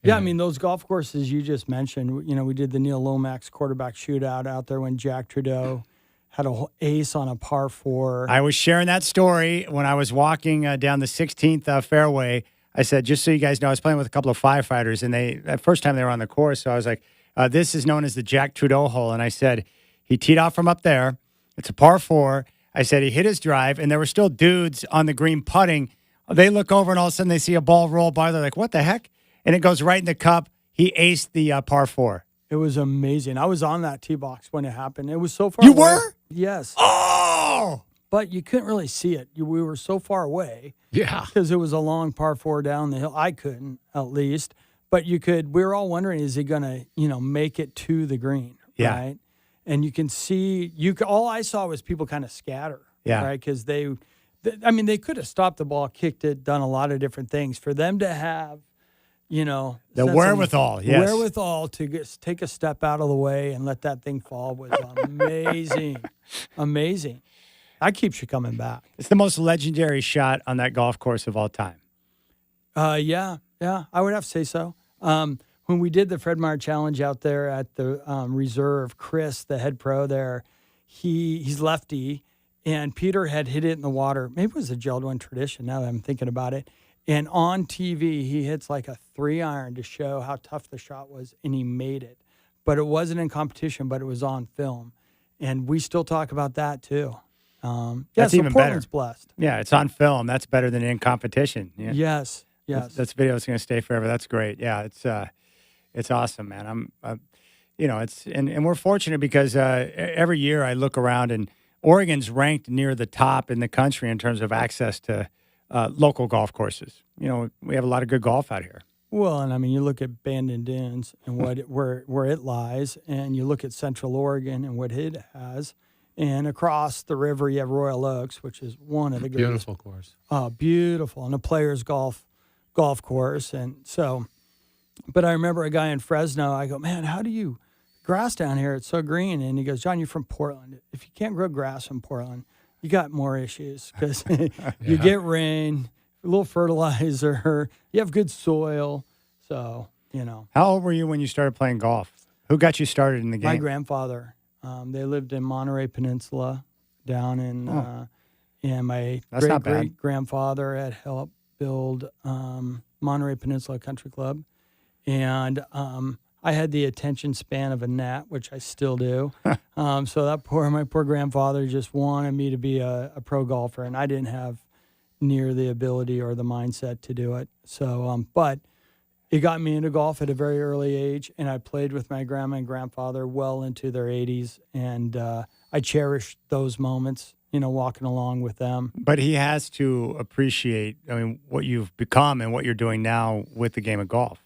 Yeah, I mean, those golf courses you just mentioned, we did the Neil Lomax quarterback shootout out there when Jack Trudeau had a ace on a par 4. I was sharing that story when I was walking down the 16th fairway. I said, just so you guys know, I was playing with a couple of firefighters, and that first time they were on the course, so I was like, this is known as the Jack Trudeau hole. And I said, he teed off from up there. It's a par 4. I said, he hit his drive, and there were still dudes on the green putting. They look over, and all of a sudden they see a ball roll by. They're like, what the heck? And it goes right in the cup. He aced the par 4. It was amazing. I was on that tee box when it happened. It was so far You away. were? Yes. Oh! But you couldn't really see it. We were so far away yeah. because it was a long par 4 down the hill. I couldn't, at least. But you could. We were all wondering, is he going to, make it to the green? Yeah. Right? And you can see, all I saw was people kind of scatter. Yeah. Right? Because they could have stopped the ball, kicked it, done a lot of different things. For them to have, The sense of wherewithal, yes. wherewithal to take a step out of the way and let that thing fall was amazing. Amazing. That keeps you coming back. It's the most legendary shot on that golf course of all time. Yeah, I would have to say so. When we did the Fred Meyer Challenge out there at the reserve, Chris, the head pro there, he's lefty, and Peter had hit it in the water. Maybe it was a gelled one tradition now that I'm thinking about it. And on TV, he hits like a 3-iron to show how tough the shot was, and he made it. But it wasn't in competition, but it was on film. And we still talk about that, too. That's so even Portland's better. blessed. Yeah, it's on film. That's better than in competition. Yeah. Yes. That's video that's going to stay forever. That's great. Yeah, it's awesome, man. And we're fortunate because every year I look around and Oregon's ranked near the top in the country in terms of access to local golf courses. We have a lot of good golf out here. Well, and I mean, you look at Bandon Dunes and where it lies, and you look at Central Oregon and what it has, and across the river you have Royal Oaks, which is one of the greatest. Beautiful course. Beautiful, and a players' golf course, and so. But I remember a guy in Fresno. I go, man, how do you grass down here? It's so green, and he goes, John, you're from Portland. If you can't grow grass in Portland, you got more issues because you get rain, a little fertilizer, you have good soil. So you know. How old were you when you started playing golf? Who got you started in the game? My grandfather. They lived in Monterey Peninsula down in, and my That's not bad. great-grandfather had helped build Monterey Peninsula Country Club. And I had the attention span of a gnat, which I still do. So my poor grandfather just wanted me to be a pro golfer, and I didn't have near the ability or the mindset to do it. So, but it got me into golf at a very early age, and I played with my grandma and grandfather well into their 80s, and I cherish those moments, walking along with them. But he has to appreciate, what you've become and what you're doing now with the game of golf.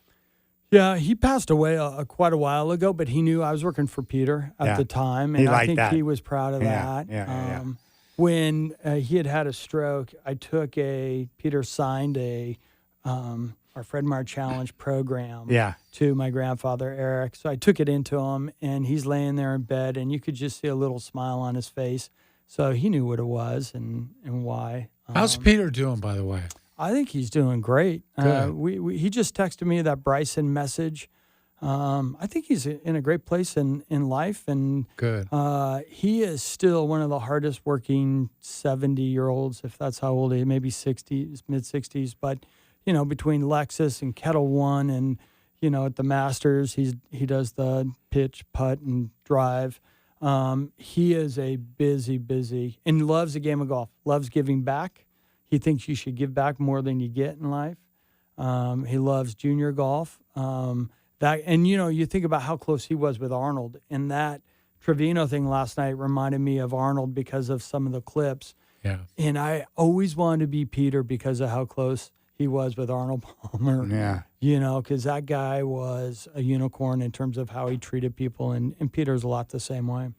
Yeah, he passed away quite a while ago, but he knew I was working for Peter at the time, and He I liked think that. he was proud of that. Yeah. When he had a stroke, I took Peter signed our Fred Meyer Challenge program to my grandfather, Eric. So I took it into him, and he's laying there in bed, and you could just see a little smile on his face. So he knew what it was and why. How's Peter doing, by the way? I think he's doing great. Good. He just texted me that Bryson message. I think he's in a great place in life, and Good. he is still one of the hardest working 70-year-olds, if that's how old he is, maybe 60s, mid-60s. But, between Lexus and Kettle One and, at the Masters, he does the pitch, putt, and drive. He is a busy, and loves the game of golf, loves giving back. He thinks you should give back more than you get in life. He loves junior golf. You think about how close he was with Arnold, and that Trevino thing last night reminded me of Arnold because of some of the clips. Yeah. And I always wanted to be Peter because of how close he was with Arnold Palmer. Yeah. Because that guy was a unicorn in terms of how he treated people, and Peter's a lot the same way.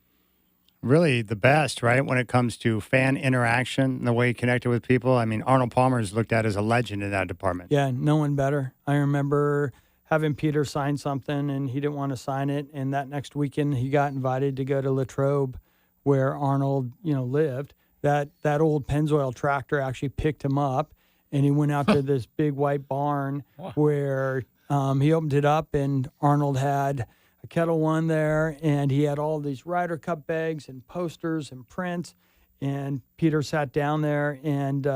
Really the best, right, when it comes to fan interaction and the way he connected with people. Arnold Palmer is looked at as a legend in that department. Yeah, no one better. I remember having Peter sign something, and he didn't want to sign it. And that next weekend, he got invited to go to Latrobe, where Arnold, lived. That old Pennzoil tractor actually picked him up, and he went out to this big white barn where he opened it up, and Arnold had a Kettle One there, and he had all these Ryder Cup bags and posters and prints. And Peter sat down there, and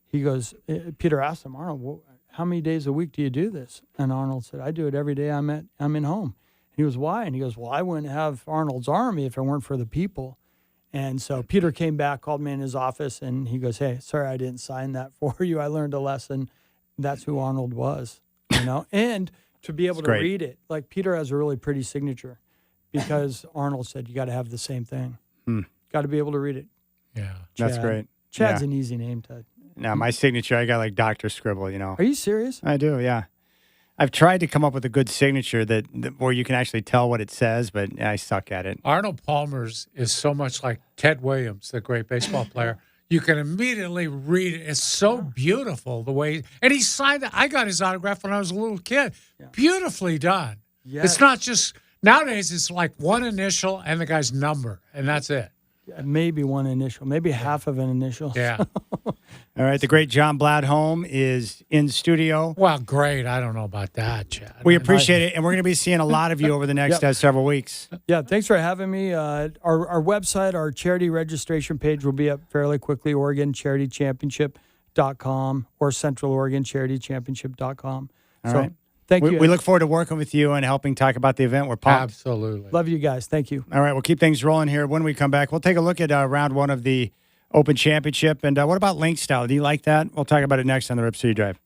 he goes, Peter asked him, Arnold, how many days a week do you do this? And Arnold said, I do it every day I'm in home. And he goes, why? And he goes, well, I wouldn't have Arnold's Army if it weren't for the people. And so Peter came back, called me in his office, and he goes, hey, sorry I didn't sign that for you. I learned a lesson. That's who Arnold was, and to be able to read it. Like, Peter has a really pretty signature because Arnold said you got to have the same thing. Got to be able to read it. Yeah. That's great. Chad's an easy name to. Now, my signature, I got like Dr. Scribble, Are you serious? I do, yeah. I've tried to come up with a good signature that where you can actually tell what it says, but I suck at it. Arnold Palmer's is so much like Ted Williams, the great baseball player. You can immediately read it. It's so beautiful the way, and he signed it. I got his autograph when I was a little kid. Yeah. Beautifully done. Yes. It's not just, nowadays it's like one initial and the guy's number, and that's it. Maybe one initial, maybe half of an initial. Yeah. All right, the great John Bladholm is in studio. Well, great. I don't know about that, Chad. We appreciate it, and we're going to be seeing a lot of you over the next several weeks. Yeah, thanks for having me. Our website, our charity registration page will be up fairly quickly, OregonCharityChampionship.com or CentralOregonCharityChampionship.com. All right. Thank you. We look forward to working with you and helping talk about the event. We're pumped. Absolutely. Love you guys. Thank you. All right, we'll keep things rolling here. When we come back, we'll take a look at round one of the Open Championship. And what about link style? Do you like that? We'll talk about it next on the Rip City Drive.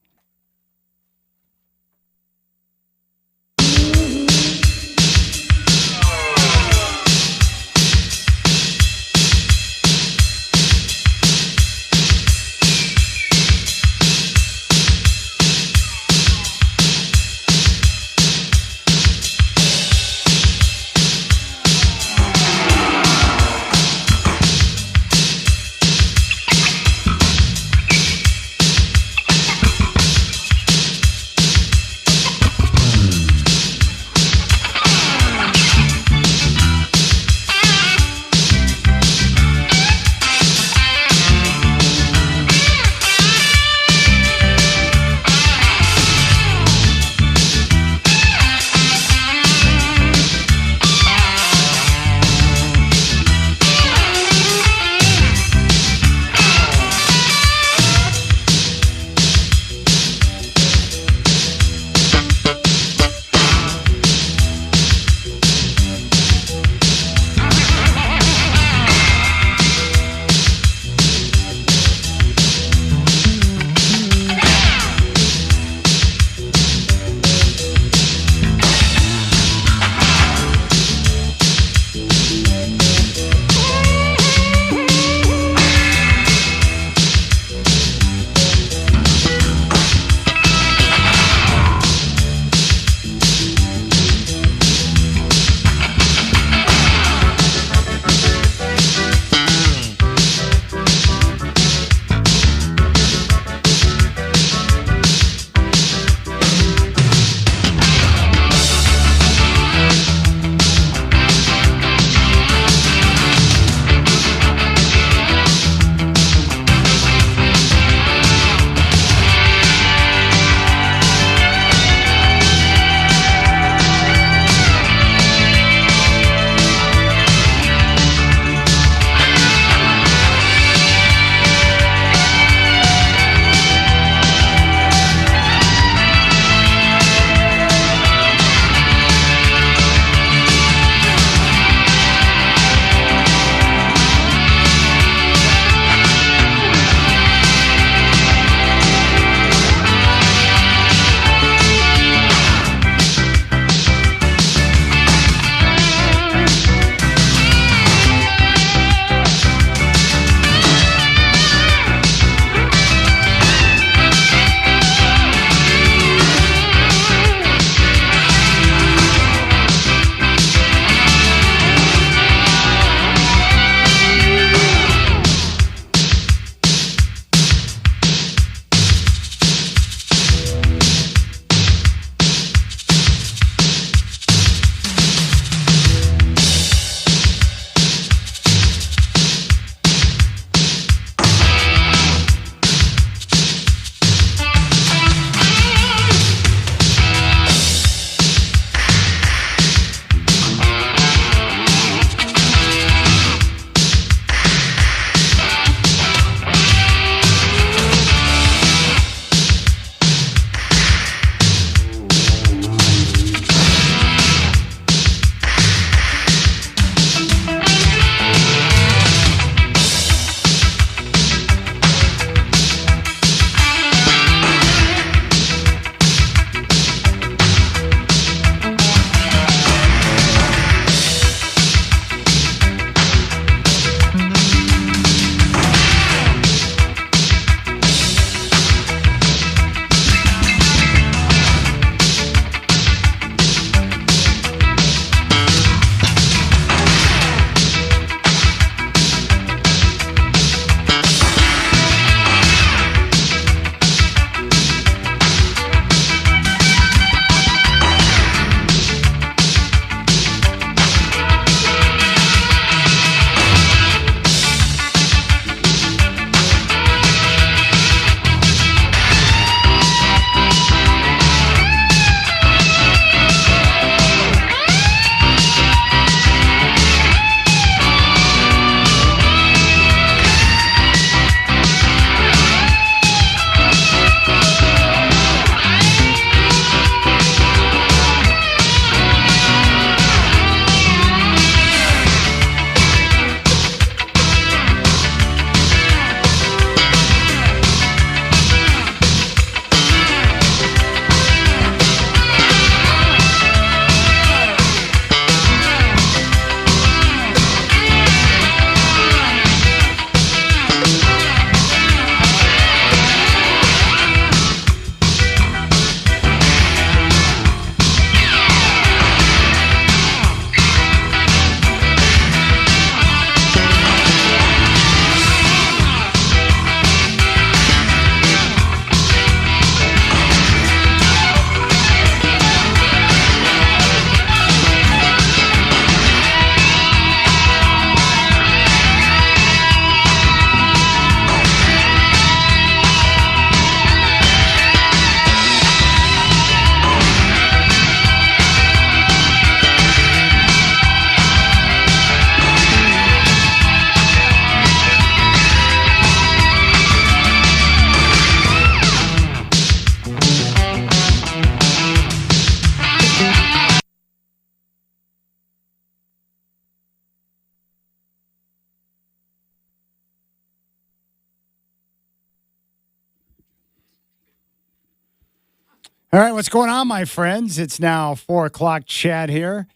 All right, what's going on, my friends? It's now 4 o'clock. Chad here.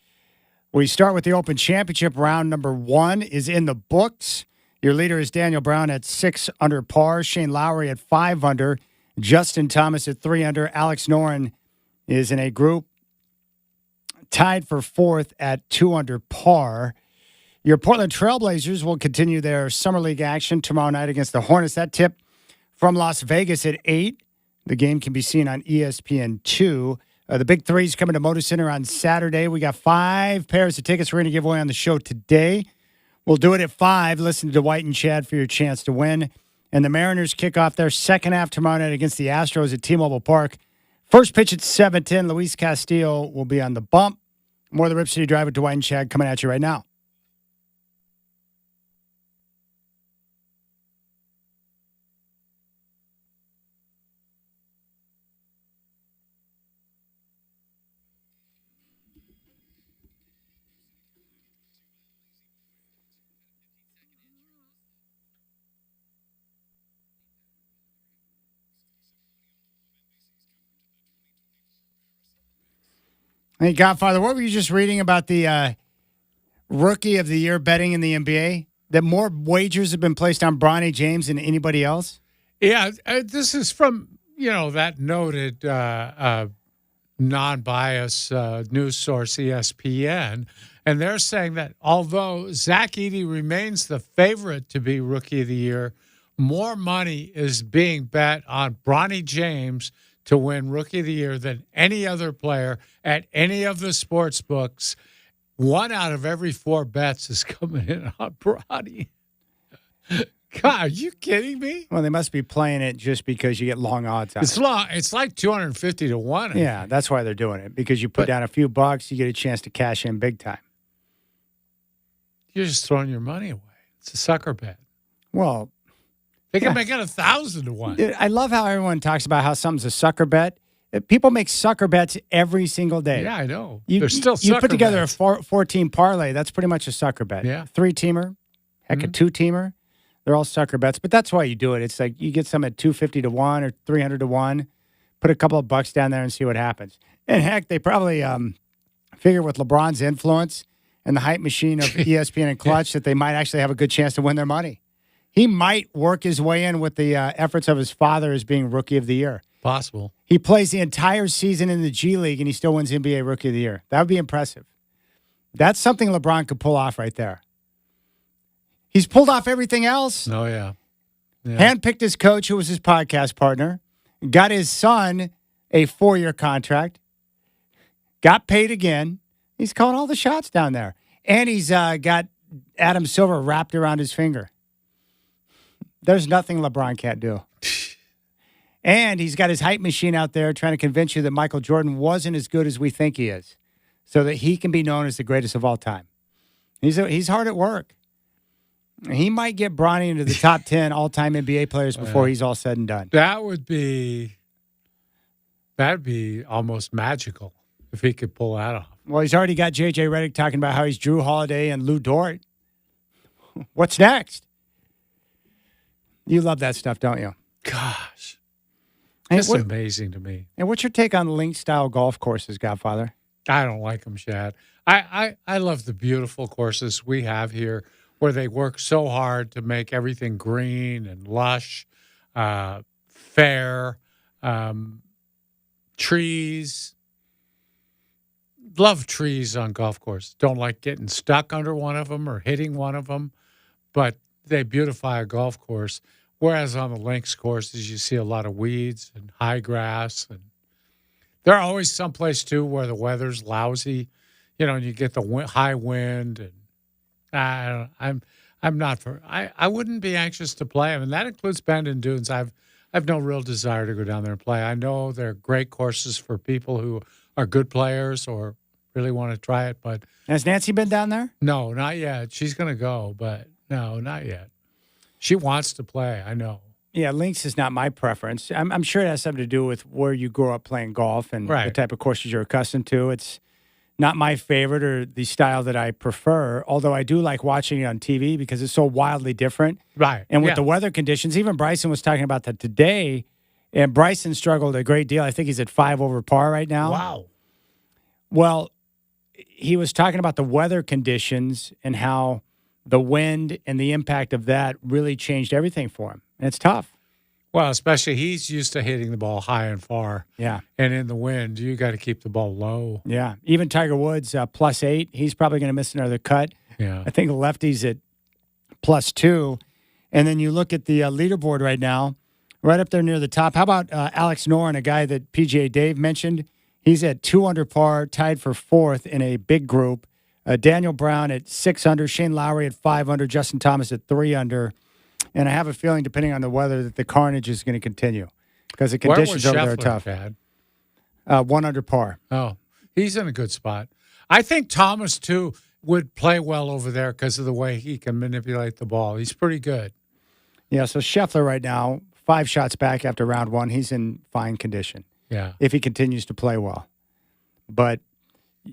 We start with the Open Championship. Round number 1 is in the books. Your leader is Daniel Brown at 6 under par. Shane Lowry at 5 under. Justin Thomas at 3 under. Alex Noren is in a group tied for 4th at 2 under par. Your Portland Trailblazers will continue their Summer League action tomorrow night against the Hornets. That tip from Las Vegas at 8. The game can be seen on ESPN2. The Big Three is coming to Moda Center on Saturday. We got 5 pairs of tickets we're going to give away on the show today. We'll do it at 5. Listen to Dwight and Chad for your chance to win. And the Mariners kick off their second half tomorrow night against the Astros at T-Mobile Park. First pitch at 7:10. Luis Castillo will be on the bump. More of the Rip City Drive with Dwight and Chad coming at you right now. Hey, Godfather, what were you just reading about the Rookie of the Year betting in the NBA? That more wagers have been placed on Bronny James than anybody else? Yeah, this is from, that noted non-biased news source, ESPN. And they're saying that although Zach Edey remains the favorite to be Rookie of the Year, more money is being bet on Bronny James to win Rookie of the Year than any other player at any of the sports books. 1 out of every 4 bets is coming in on Bronny. God, are you kidding me? Well, they must be playing it just because you get long odds on It's it. long. It's like 250 to 1. Yeah, that's why they're doing it. Because you put down a few bucks, you get a chance to cash in big time. You're just throwing your money away. It's a sucker bet. Well, They can make it 1,000 to 1. I love how everyone talks about how something's a sucker bet. People make sucker bets every single day. Yeah, I know. You, They're still you sucker put together bets. a 4-team parlay. That's pretty much a sucker bet. Yeah. 3-teamer, heck, a 2-teamer. They're all sucker bets. But that's why you do it. It's like you get some at 250 to 1 or 300 to 1. Put a couple of bucks down there and see what happens. And heck, they probably figure with LeBron's influence and the hype machine of ESPN and Clutch that they might actually have a good chance to win their money. He might work his way in with the efforts of his father as being Rookie of the Year. Possible. He plays the entire season in the G League, and he still wins NBA Rookie of the Year. That would be impressive. That's something LeBron could pull off right there. He's pulled off everything else. Oh, yeah. Handpicked his coach, who was his podcast partner. Got his son a 4-year contract. Got paid again. He's calling all the shots down there. And he's got Adam Silver wrapped around his finger. There's nothing LeBron can't do. And he's got his hype machine out there trying to convince you that Michael Jordan wasn't as good as we think he is, so that he can be known as the greatest of all time. He's hard at work. He might get Bronny into the top 10 all-time NBA players before he's all said and done. That'd be almost magical if he could pull that off. Well, he's already got J.J. Redick talking about how he's Drew Holiday and Lou Dort. What's next? You love that stuff, don't you? Gosh. Hey, It's amazing to me. And what's your take on link-style golf courses, Godfather? I don't like them, Shad. I love the beautiful courses we have here where they work so hard to make everything green and lush, fair, trees. Love trees on golf course. Don't like getting stuck under one of them or hitting one of them, but they beautify a golf course. Whereas on the links courses, you see a lot of weeds and high grass, and there are always someplace too where the weather's lousy, and you get the high wind. And I'm not for. I wouldn't be anxious to play them, and that includes Bend and Dunes. I've no real desire to go down there and play. I know they're great courses for people who are good players or really want to try it, but Has Nancy been down there? no, not yet. She's going to go, but no, not yet. She wants to play, I know. Yeah, links is not my preference. I'm sure it has something to do with where you grew up playing golf and the Right. type of courses you're accustomed to. It's not my favorite or the style that I prefer, although I do like watching it on TV because it's so wildly different. Right. And with yeah. the weather conditions, even Bryson was talking about that today. And Bryson struggled a great deal. I think he's at 5 over par right now. Wow. Well, he was talking about the weather conditions and how the wind and the impact of that really changed everything for him. And it's tough. Well, especially he's used to hitting the ball high and far. Yeah. And in the wind, you got to keep the ball low. Yeah. Even Tiger Woods, +8. He's probably going to miss another cut. Yeah. I think lefty's at +2. And then you look at the leaderboard right now, right up there near the top. How about Alex Noren, a guy that PGA Dave mentioned? He's at 2 under par, tied for 4th in a big group. Daniel Brown at 6 under, Shane Lowry at 5 under, Justin Thomas at 3 under. And I have a feeling, depending on the weather, that the carnage is going to continue because the conditions over there are tough. Chad? 1 under par. Oh, he's in a good spot. I think Thomas, too, would play well over there because of the way he can manipulate the ball. He's pretty good. Yeah, so Scheffler right now, 5 shots back after round 1. He's in fine condition. Yeah. If he continues to play well. But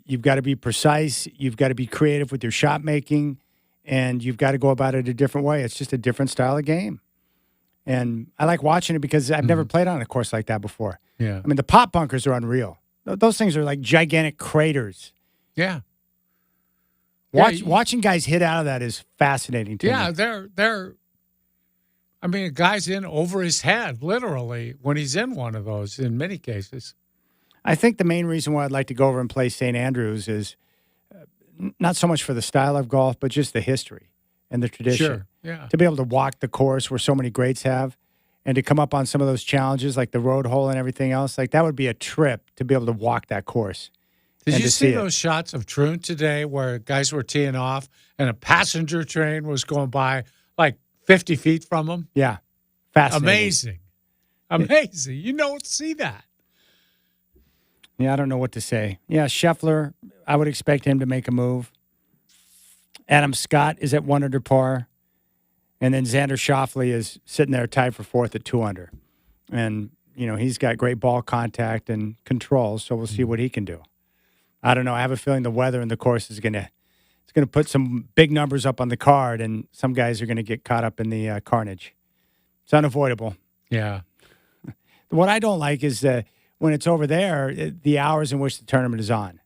you've got to be precise. You've got to be creative with your shot making, and you've got to go about it a different way. It's just a different style of game. And I like watching it because I've never played on a course like that before. Yeah. I mean, the pop bunkers are unreal. Those things are like gigantic craters. Yeah. Watching guys hit out of that is fascinating to me. Yeah, they're I mean, a guy's in over his head, literally, when he's in one of those in many cases. I think the main reason why I'd like to go over and play St. Andrews is not so much for the style of golf, but just the history and the tradition. Sure, yeah. To be able to walk the course where so many greats have and to come up on some of those challenges like the road hole and everything else, like that would be a trip to be able to walk that course. Did you see those shots of Troon today where guys were teeing off and a passenger train was going by like 50 feet from them? Yeah. Fascinating. Amazing. You don't see that. Yeah, I don't know what to say. Yeah, Scheffler, I would expect him to make a move. Adam Scott is at 1 under par. And then Xander Schauffele is sitting there tied for 4th at 2 under. And, you know, he's got great ball contact and control, so we'll see what he can do. I don't know. I have a feeling the weather in the course is going to put some big numbers up on the card, and some guys are going to get caught up in the carnage. It's unavoidable. Yeah. What I don't like is when it's over there, the hours in which the tournament is on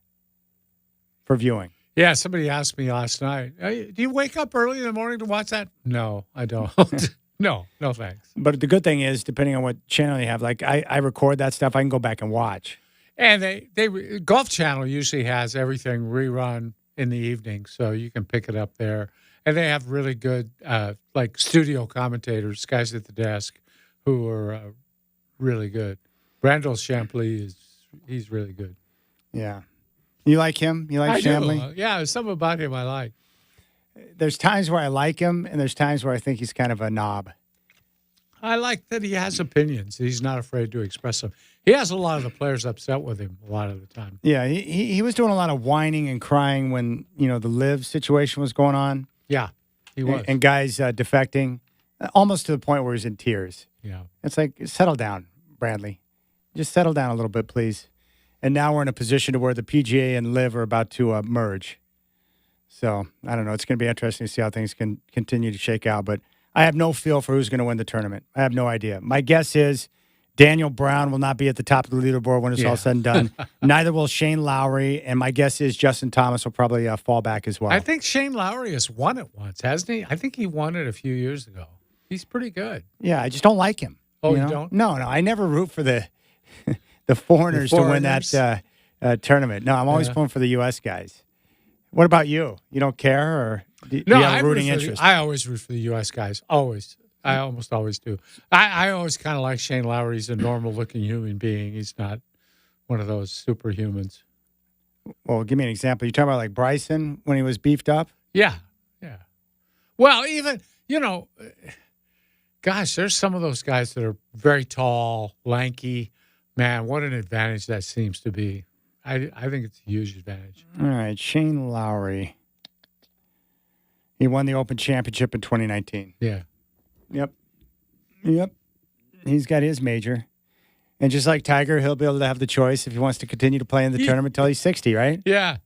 for viewing. Yeah, somebody asked me last night, do you wake up early in the morning to watch that? No, I don't. No thanks. But the good thing is, depending on what channel you have, like I record that stuff, I can go back and watch. And they Golf Channel usually has everything rerun in the evening, so you can pick it up there. And they have really good, like studio commentators, guys at the desk who are really good. Brandel Chambly he's really good. Yeah. You like him? You like Chambly? Yeah, there's something about him I like. There's times where I like him, and there's times where I think he's kind of a knob. I like that he has opinions. He's not afraid to express them. He has a lot of the players upset with him a lot of the time. Yeah, he was doing a lot of whining and crying when, you know, the live situation was going on. Yeah, he was. And guys defecting, almost to the point where he's in tears. Yeah. It's like, settle down, Bradley. Just settle down a little bit, please. And now we're in a position to where the PGA and live are about to merge. So, I don't know. It's going to be interesting to see how things can continue to shake out. But I have no feel for who's going to win the tournament. I have no idea. My guess is Daniel Brown will not be at the top of the leaderboard when it's all said and done. Neither will Shane Lowry. And my guess is Justin Thomas will probably fall back as well. I think Shane Lowry has won it once, hasn't he? I think he won it a few years ago. He's pretty good. Yeah, I just don't like him. Oh, you you know? don't? No. I never root for the foreigners to win that tournament. No, I'm always pulling for the U.S. guys. What about you? You don't care, or do you have a rooting interest? I always root for the U.S. guys. Always. I almost always do. I always kind of like Shane Lowry. He's a normal-looking human being. He's not one of those superhumans. Well, give me an example. You talking about like Bryson when he was beefed up? Yeah. Well, even, gosh, there's some of those guys that are very tall, lanky. Man, what an advantage that seems to be. I think it's a huge advantage. All right, Shane Lowry. He won the Open Championship in 2019. Yeah. Yep. He's got his major. And just like Tiger, he'll be able to have the choice if he wants to continue to play in the tournament until he's 60, right? Yeah.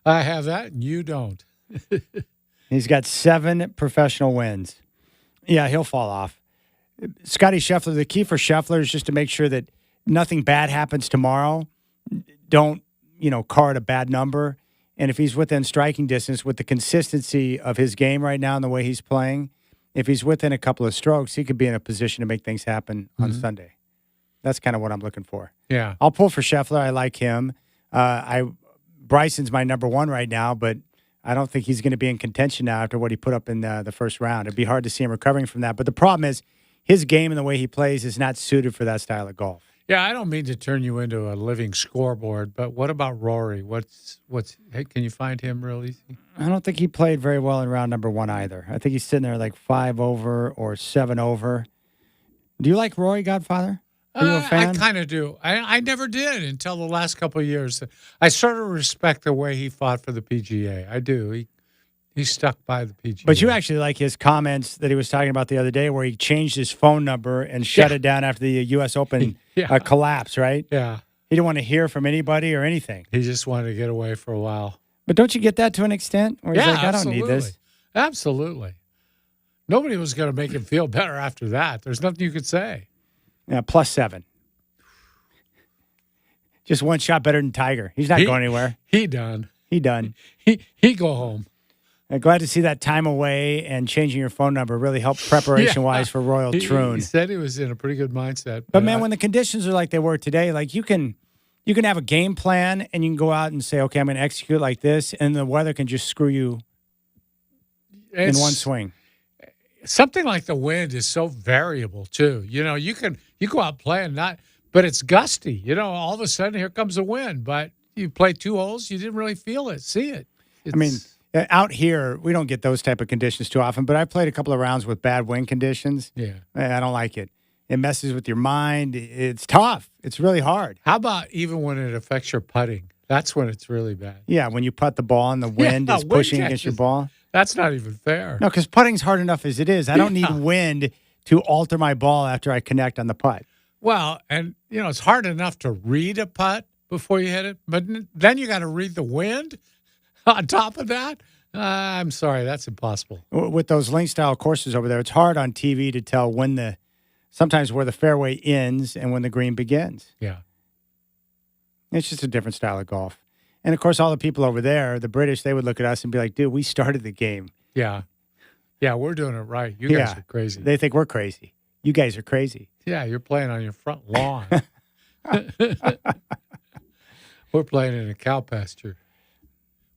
I have that, and you don't. He's got 7 professional wins. Yeah, he'll fall off. Scotty Scheffler, the key for Scheffler is just to make sure that nothing bad happens tomorrow. Don't, card a bad number. And if he's within striking distance with the consistency of his game right now and the way he's playing, if he's within a couple of strokes, he could be in a position to make things happen on Sunday. That's kind of what I'm looking for. Yeah. I'll pull for Scheffler. I like him. Bryson's my number one right now, but I don't think he's going to be in contention now after what he put up in the first round. It'd be hard to see him recovering from that. But the problem is his game and the way he plays is not suited for that style of golf. Yeah, I don't mean to turn you into a living scoreboard, but what about Rory? Hey, can you find him real easy? I don't think he played very well in round number one either. I think he's sitting there like 5 over or 7 over. Do you like Rory, Godfather? Are you a fan? I kind of do. I never did until the last couple of years. I sort of respect the way he fought for the PGA. I do. He stuck by the PGA. But you actually like his comments that he was talking about the other day where he changed his phone number and shut it down after the U.S. Open collapse, right? Yeah. He didn't want to hear from anybody or anything. He just wanted to get away for a while. But don't you get that to an extent? Where he's like, I don't need this. Absolutely. Nobody was going to make him feel better after that. There's nothing you could say. Yeah, +7. Just one shot better than Tiger. He's not going anywhere. He done. He done. He go home. I'm glad to see that time away and changing your phone number really helped preparation-wise for Royal Troon. He said he was in a pretty good mindset. But man, when the conditions are like they were today, like you can have a game plan and you can go out and say, okay, I'm going to execute like this, and the weather can just screw you in one swing. Something like the wind is so variable too. You go out playing but it's gusty. All of a sudden here comes the wind. But you play 2 holes, you didn't really feel it, see it. Out here, we don't get those type of conditions too often, but I played a couple of rounds with bad wind conditions. Yeah. I don't like it. It messes with your mind. It's tough. It's really hard. How about even when it affects your putting? That's when it's really bad. Yeah, when you putt the ball and the wind is pushing against your ball. That's not even fair. No, because putting's hard enough as it is. I don't need wind to alter my ball after I connect on the putt. Well, and, it's hard enough to read a putt before you hit it, but then you got to read the wind on top of that. I'm sorry, that's impossible. With those link-style courses over there, it's hard on TV to tell sometimes where the fairway ends and when the green begins. Yeah. It's just a different style of golf. And, of course, all the people over there, the British, they would look at us and be like, dude, we started the game. Yeah. Yeah, we're doing it right. You guys are crazy. They think we're crazy. You guys are crazy. Yeah, you're playing on your front lawn. We're playing in a cow pasture,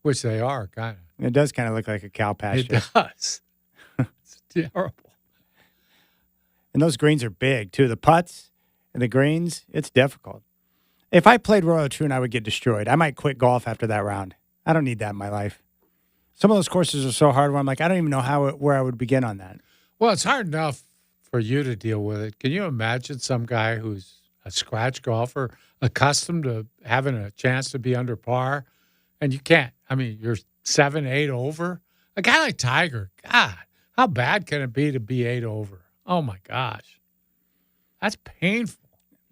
which they are, kind of. It does kind of look like a cow pasture. It does. It's terrible. And those greens are big, too. The putts and the greens, it's difficult. If I played Royal Troon, I would get destroyed. I might quit golf after that round. I don't need that in my life. Some of those courses are so hard where I'm like, I don't even know where I would begin on that. Well, it's hard enough for you to deal with it. Can you imagine some guy who's a scratch golfer, accustomed to having a chance to be under par, and you can't? I mean, you're 7, 8 over. A guy like Tiger, God, how bad can it be to be 8 over? Oh, my gosh. That's painful.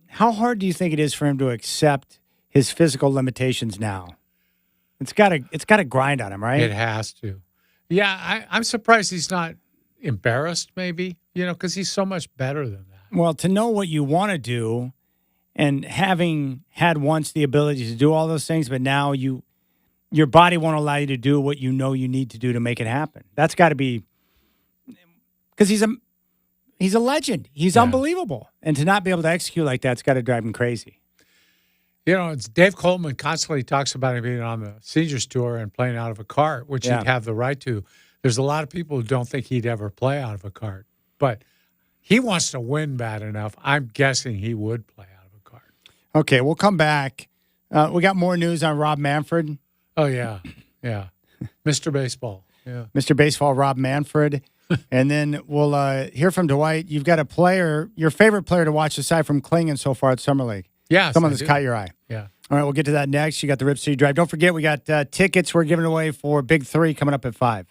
How hard do you think it is for him to accept his physical limitations now? It's got to grind on him, right? It has to. Yeah, I'm surprised he's not embarrassed, maybe, because he's so much better than that. Well, to know what you want to do and having had once the ability to do all those things, but now your body won't allow you to do what you know you need to do to make it happen. That's got to be – because he's a legend. He's unbelievable. And to not be able to execute like that's got to drive him crazy. It's Dave Coleman constantly talks about him being on the Seniors Tour and playing out of a cart, which he'd have the right to. There's a lot of people who don't think he'd ever play out of a cart. But he wants to win bad enough. I'm guessing he would play out of a cart. Okay, we'll come back. We got more news on Rob Manfred. Oh, yeah. Yeah. Mr. Baseball. Yeah. Mr. Baseball, Rob Manfred. And then we'll hear from Dwight. You've got a player, your favorite player to watch aside from Klingon so far at Summer League. Yeah. Someone that's caught your eye. Yeah. All right, we'll get to that next. You got the Rip City Drive. Don't forget, we got tickets we're giving away for Big 3 coming up at 5.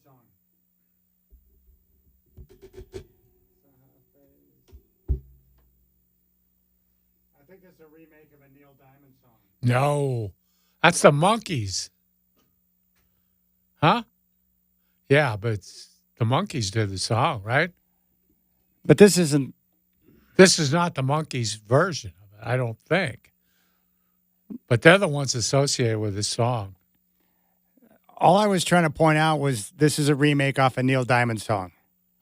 song. I think it's a remake of a Neil Diamond song. No, that's the Monkees. Huh? Yeah, but the Monkees did the song, right? But this isn't. This is not the Monkees version of it, I don't think. But they're the ones associated with this song. All I was trying to point out was this is a remake off a Neil Diamond song.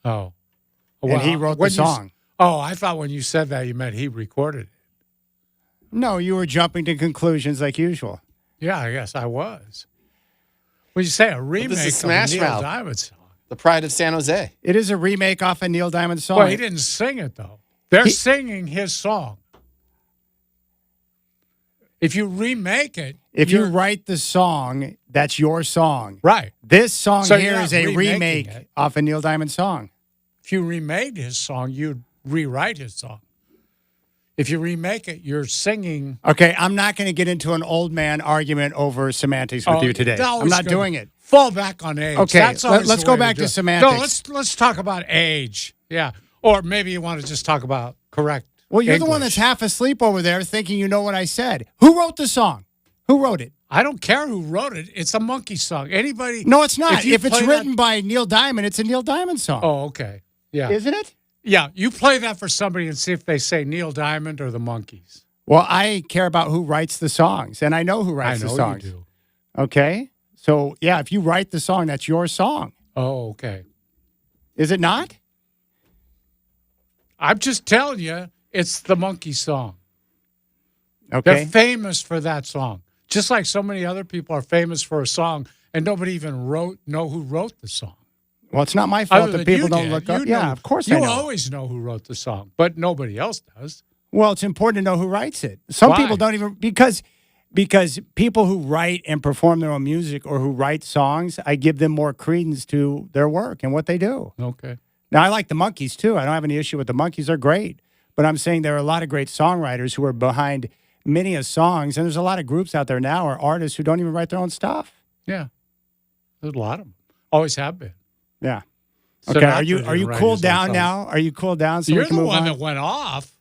Oh. And he wrote the when you s- song. Oh, I thought when you said that you meant he recorded it. No, you were jumping to conclusions like usual. Yeah, I guess I was. When you say a remake is of a Smash Neil Mouth. Diamond song. The Pride of San Jose. It is a remake off a Neil Diamond song. Well, he didn't sing it, though. They're singing his song. If you remake it, If you you're- write the song, that's your song. right. This song So you're here not is a remaking remake it. off a Neil Diamond song. If you remade his song, you'd rewrite his song. If you remake it, you're singing. Okay, I'm not going to get into an old man argument over semantics with you today. you're I'm always not gonna doing it. Fall back on age. Okay, That's always let's the go way back do to it. semantics. No, let's talk about age. Yeah, or maybe you want to just talk about correct. Well, you're the one that's English. half asleep over there thinking you know what I said. Who wrote the song? Who wrote it? I don't care who wrote it. It's a monkey song. Anybody? No, it's not. you If it's play written that- by Neil Diamond, it's a Neil Diamond song. Oh, okay. Yeah. Isn't it? Yeah, you play that for somebody and see if they say Neil Diamond or the Monkees. Well, I care about who writes the songs, and I know who I writes know the songs. you do. Okay? So, yeah, if you write the song, that's your song. Oh, okay. Is it not? I'm just telling you, it's the monkey song. Okay. They're famous for that song. Just like so many other people are famous for a song and nobody even know who wrote the song. Well, it's not my fault Other that than people you don't did. look up. You Yeah, know- of course you I know. always know who wrote the song, but nobody else does. Well, it's important to know who writes it. Some Why? people don't even because people who write and perform their own music or who write songs, I give them more credence to their work and what they do. Okay. Now, I like the Monkees too. I don't have any issue with the Monkees. They're great. But I'm saying there are a lot of great songwriters who are behind many of songs, and there's a lot of groups out there now or artists who don't even write their own stuff. Yeah. There's a lot of them. Always have been. Yeah. Okay. Are Sinatra you didn't write cooled his own down songs. now? Are you cooled down so we You're can the move one on? that went off.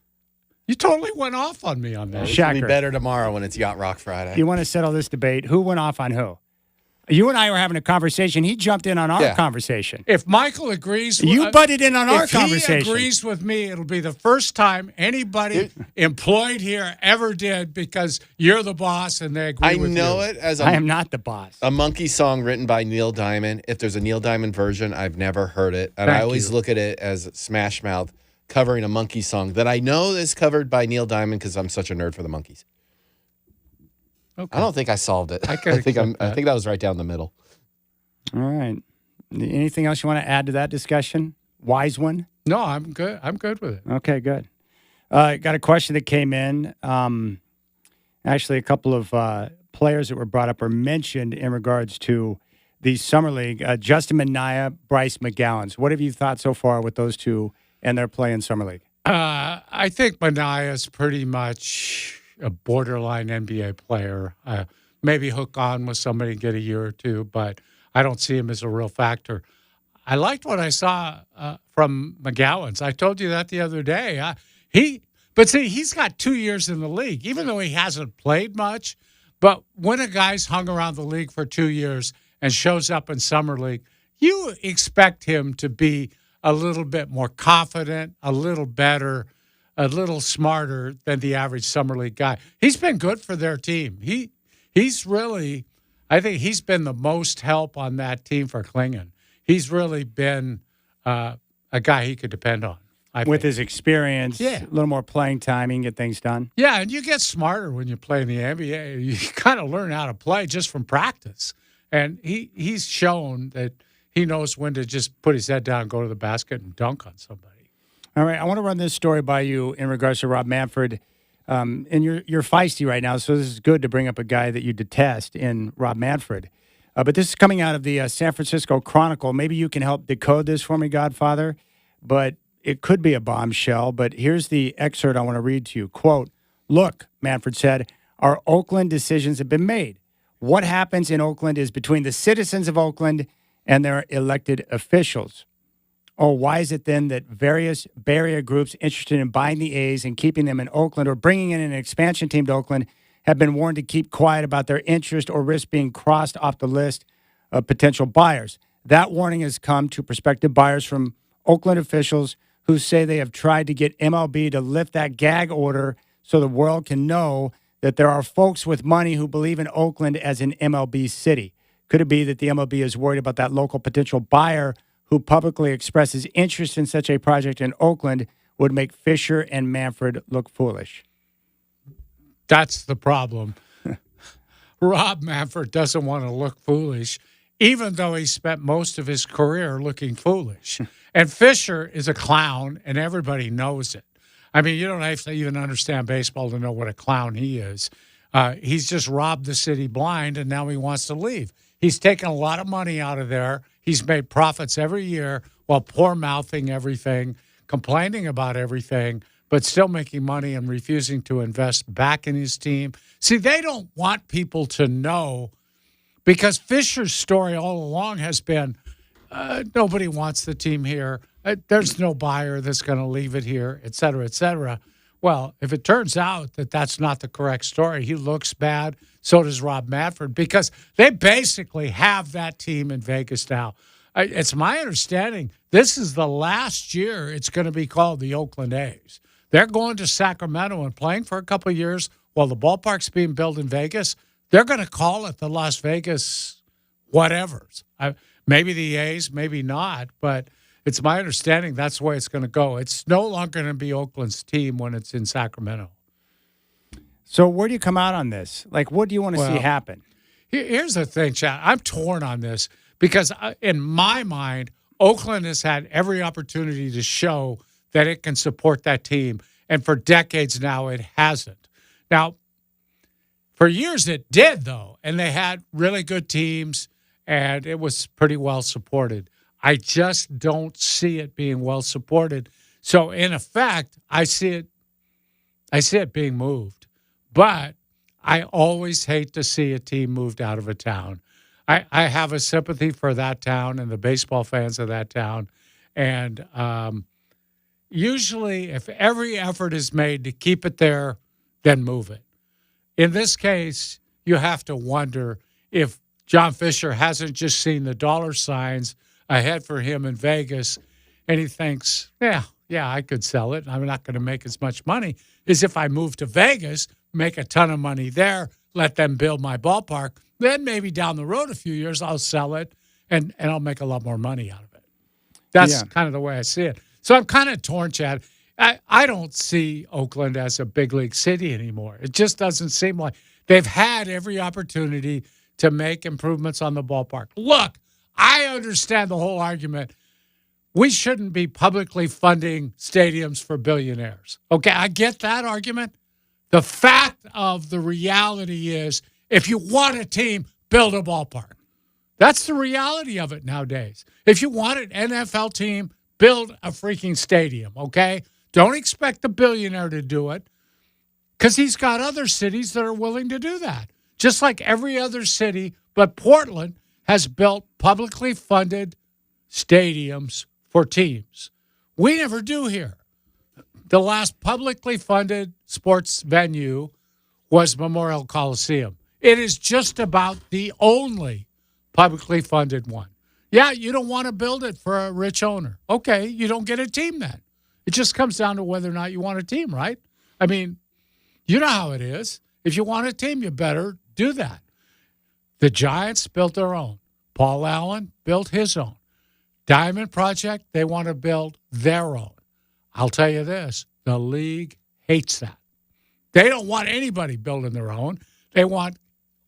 You totally went off on me on that. It's gonna be Shacker. better tomorrow when it's Yacht Rock Friday. You want to settle this debate? Who went off on who? You and I were having a conversation. He jumped in on our Yeah. conversation. If Michael agrees, You butted in on our if conversation. he agrees with me, it'll be the first time anybody employed here ever did because you're the boss and they agree I with know you. it as I a, am not the boss. a monkey song written by Neil Diamond. If there's a Neil Diamond version, I've never heard it. And I Thank always you. look at it as Smash Mouth covering a monkey song that I know is covered by Neil Diamond because I'm such a nerd for the Monkees. Okay. I don't think I solved it. I I, can think accept I that. think that was right down the middle. All right. Anything else you want to add to that discussion? Wise one? No, I'm good. I'm good with it. Okay, good. Got a question that came in. Actually, a couple of players that were brought up or mentioned in regards to the Summer League. Justin Minaya, Bryce McGowan. What have you thought so far with those two and their play in Summer League? I think Manaya's pretty much a borderline NBA player. Maybe hook on with somebody and get a year or two, but I don't see him as a real factor. I liked what I saw from McGowan's. I told you that the other day. But see, he's got 2 years in the league, even though he hasn't played much. But when a guy's hung around the league for 2 years and shows up in Summer League, you expect him to be a little bit more confident, a little better, a little smarter than the average Summer League guy. He's been good for their team. He's really, I think he's been the most help on that team for Klingon. He's really been a guy he could depend on. With his experience, Yeah. a little more playing time, he can get things done. Yeah, and you get smarter when you play in the NBA. You kind of learn how to play just from practice. And he's shown that he knows when to just put his head down, go to the basket, and dunk on somebody. All right, I want to run this story by you in regards to Rob Manfred. And you're feisty right now, so this is good to bring up a guy that you detest in Rob Manfred. But this is coming out of the San Francisco Chronicle. Maybe you can help decode this for me, Godfather. But it could be a bombshell. But here's the excerpt I want to read to you. Quote, "Look," Manfred said, "our Oakland decisions have been made. What happens in Oakland is between the citizens of Oakland and their elected officials. Oh, why is it then that various Bay Area groups interested in buying the A's and keeping them in Oakland or bringing in an expansion team to Oakland have been warned to keep quiet about their interest or risk being crossed off the list of potential buyers? That warning has come to prospective buyers from Oakland officials who say they have tried to get MLB to lift that gag order so the world can know that there are folks with money who believe in Oakland as an MLB city. Could it be that the MLB is worried about that local potential buyer who publicly expresses interest in such a project in Oakland would make Fisher and Manfred look foolish? That's the problem. Rob Manfred doesn't want to look foolish, even though he spent most of his career looking foolish. And Fisher is a clown, and everybody knows it. I mean, you don't have to even understand baseball to know what a clown he is. He's just robbed the city blind, and now he wants to leave. He's taken a lot of money out of there. He's made profits every year while poor-mouthing everything, complaining about everything, but still making money and refusing to invest back in his team. See, they don't want people to know, because Fisher's story all along has been nobody wants the team here. There's no buyer that's going to leave it here, et cetera, et cetera. Well, if it turns out that that's not the correct story, he looks bad, so does Rob Manfred, because they basically have that team in Vegas now. It's my understanding this is the last year it's going to be called the Oakland A's. They're going to Sacramento and playing for a couple of years while the ballpark's being built in Vegas. They're going to call it the Las Vegas whatevers. Maybe the A's, maybe not, but it's my understanding that's the way it's going to go. It's no longer going to be Oakland's team when it's in Sacramento. So where do you come out on this? Like, what do you want to see happen? Here's the thing, Chad. I'm torn on this because in my mind, Oakland has had every opportunity to show that it can support that team. And for decades now, it hasn't. Now, for years it did, though, and they had really good teams, and it was pretty well supported. I just don't see it being well supported. So, in effect, I see it being moved. But I always hate to see a team moved out of a town. I have a sympathy for that town and the baseball fans of that town. And usually, if every effort is made to keep it there, then move it. In this case, you have to wonder if John Fisher hasn't just seen the dollar signs ahead for him in Vegas, and he thinks, yeah, I could sell it. I'm not going to make as much money as if I move to Vegas, make a ton of money there, let them build my ballpark. Then maybe down the road a few years, I'll sell it, and I'll make a lot more money out of it. That's kind of the way I see it. So I'm kind of torn, Chad. I don't see Oakland as a big league city anymore. It just doesn't seem like they've had every opportunity to make improvements on the ballpark. Look, I understand the whole argument. We shouldn't be publicly funding stadiums for billionaires. Okay, I get that argument. The fact of the reality is, if you want a team, build a ballpark. That's the reality of it nowadays. If you want an NFL team, build a freaking stadium, okay? Don't expect the billionaire to do it, because he's got other cities that are willing to do that. Just like every other city, but Portland has built publicly funded stadiums for teams. We never do here. The last publicly funded sports venue was Memorial Coliseum. It is just about the only publicly funded one. Yeah, you don't want to build it for a rich owner. Okay, you don't get a team then. It just comes down to whether or not you want a team, right? I mean, you know how it is. If you want a team, you better do that. The Giants built their own. Paul Allen built his own. Diamond Project, they want to build their own. I'll tell you this, the league hates that. They don't want anybody building their own. They want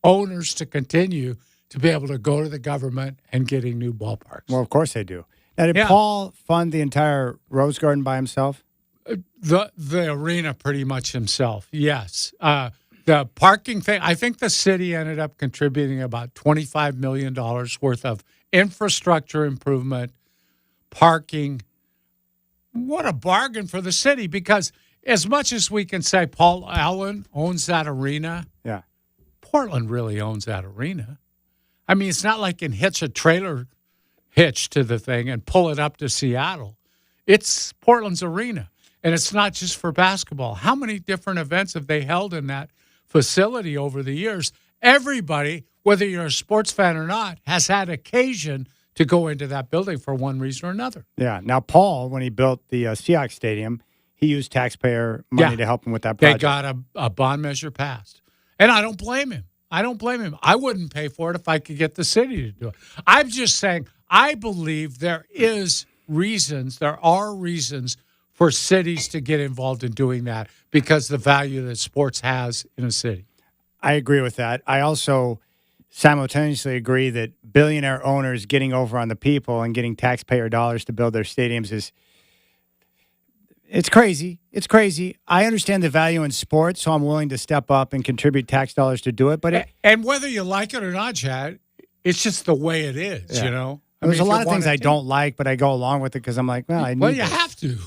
owners to continue to be able to go to the government and getting new ballparks. Well, of course they do. Now, did Paul fund the entire Rose Garden by himself? The arena pretty much himself, yes. The parking thing, I think the city ended up contributing about $25 million worth of infrastructure improvement, parking. What a bargain for the city, because as much as we can say Paul Allen owns that arena, Portland really owns that arena. I mean, it's not like it hits a trailer pitch to the thing and pull it up to Seattle. It's Portland's arena, and it's not just for basketball. How many different events have they held in that facility over the years? Everybody, whether you're a sports fan or not, has had occasion to go into that building for one reason or another. Yeah. Now, Paul, when he built the Seahawks Stadium, he used taxpayer money to help him with that project. They got a bond measure passed. And I don't blame him. I wouldn't pay for it if I could get the city to do it. I'm just saying, I believe there are reasons for cities to get involved in doing that because the value that sports has in a city. I agree with that. I also simultaneously agree that billionaire owners getting over on the people and getting taxpayer dollars to build their stadiums it's crazy. It's crazy. I understand the value in sports, so I'm willing to step up and contribute tax dollars to do it. But and whether you like it or not, Chad, it's just the way it is, you know? There's a lot of things I don't like, but I go along with it because I'm like, well, you have to.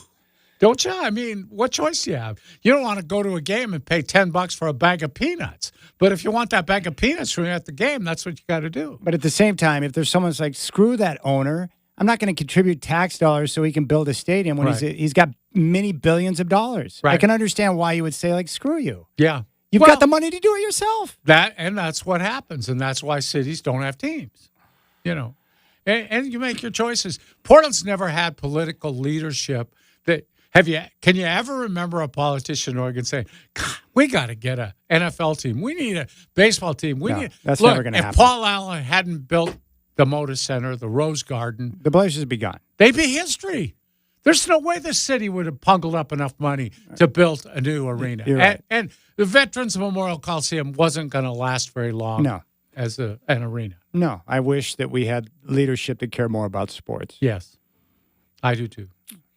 Don't you? I mean, what choice do you have? You don't want to go to a game and pay $10 for a bag of peanuts. But if you want that bag of peanuts when you're at the game, that's what you got to do. But at the same time, if there's someone that's like, screw that owner, I'm not going to contribute tax dollars so he can build a stadium when he's got many billions of dollars. Right. I can understand why you would say, like, screw you. Yeah. You've got the money to do it yourself. That's what happens, and that's why cities don't have teams, you know. And you make your choices. Portland's never had political leadership that can you ever remember a politician in Oregon saying, God, we got to get an NFL team. We need a baseball team. That's never going to happen. If Paul Allen hadn't built the Moda Center, the Rose Garden, the Blazers would be gone. They'd be history. There's no way the city would have pungled up enough money to build a new arena. Right. And the Veterans Memorial Coliseum wasn't going to last very long as an arena. No, I wish that we had leadership that cared more about sports. Yes, I do too.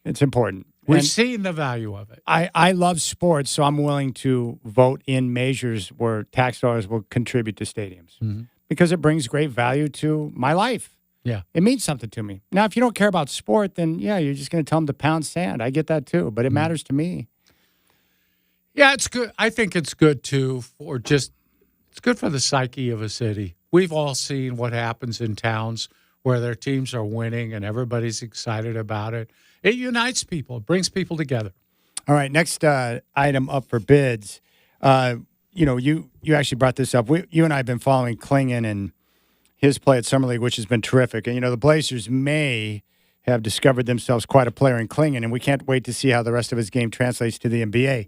It's important. We've seen the value of it. I love sports, so I'm willing to vote in measures where tax dollars will contribute to stadiums because it brings great value to my life. Yeah. It means something to me. Now, if you don't care about sport, then, you're just going to tell them to pound sand. I get that, too, but it matters to me. Yeah, it's good. I think it's good, too, it's good for the psyche of a city. We've all seen what happens in towns where their teams are winning and everybody's excited about it. It unites people. It brings people together. All right, next item up for bids. You actually brought this up. You and I have been following Klingon and his play at Summer League, which has been terrific. And, the Blazers may have discovered themselves quite a player in Klingon, and we can't wait to see how the rest of his game translates to the NBA.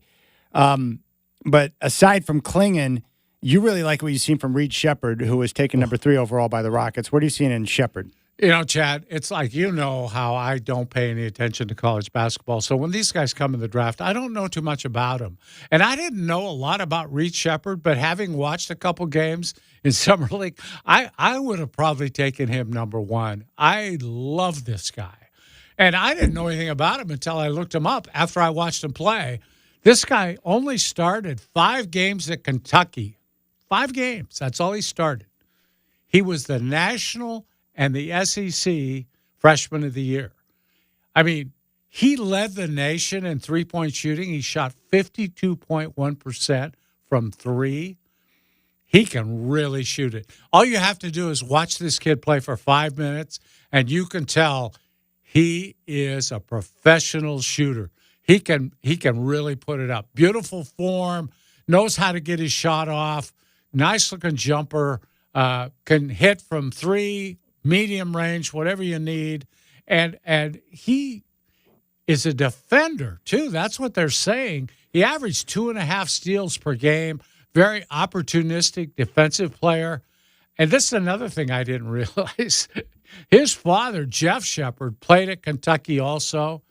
But aside from Klingon, you really like what you've seen from Reed Shepherd, who was taken number 3 overall by the Rockets. What are you seeing in Shepherd? Chad, it's like, how I don't pay any attention to college basketball. So when these guys come in the draft, I don't know too much about them. And I didn't know a lot about Reed Shepherd, but having watched a couple games in Summer League, I would have probably taken him number 1. I love this guy. And I didn't know anything about him until I looked him up after I watched him play. This guy only started 5 games at Kentucky. 5 games. That's all he started. He was the national and the SEC Freshman of the Year. I mean, he led the nation in three-point shooting. He shot 52.1% from 3. He can really shoot it. All you have to do is watch this kid play for 5 minutes, and you can tell he is a professional shooter. He can really put it up. Beautiful form, knows how to get his shot off, nice-looking jumper, can hit from 3, medium range, whatever you need. And he is a defender, too. That's what they're saying. He averaged 2.5 steals per game, very opportunistic defensive player. And this is another thing I didn't realize. His father, Jeff Shepherd, played at Kentucky also.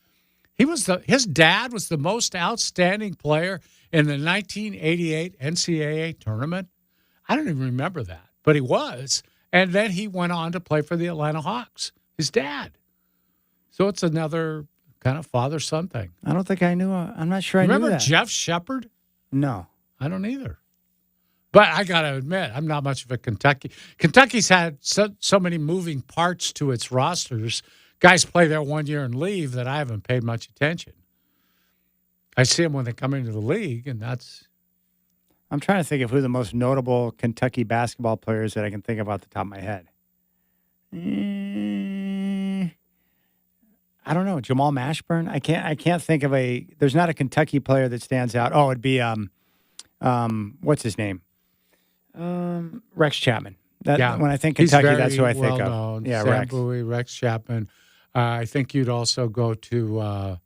His dad was the most outstanding player in the 1988 NCAA tournament. I don't even remember that, but he was. And then he went on to play for the Atlanta Hawks, his dad. So it's another kind of father-son thing. I don't think I knew. I'm not sure I knew that. Remember Jeff Shepherd? No. I don't either. But I got to admit, I'm not much of a Kentucky. Kentucky's had so many moving parts to its rosters. Guys play there 1 year and leave that I haven't paid much attention. I see them when they come into the league, and that's... I'm trying to think of who the most notable Kentucky basketball players that I can think of off the top of my head. I don't know, Jamal Mashburn. I can't think of a. There's not a Kentucky player that stands out. Oh, it'd be what's his name? Rex Chapman. When I think Kentucky, that's who I think well-known. of. Yeah, Sam Rex. Bowie, Rex Chapman. I think you'd also go to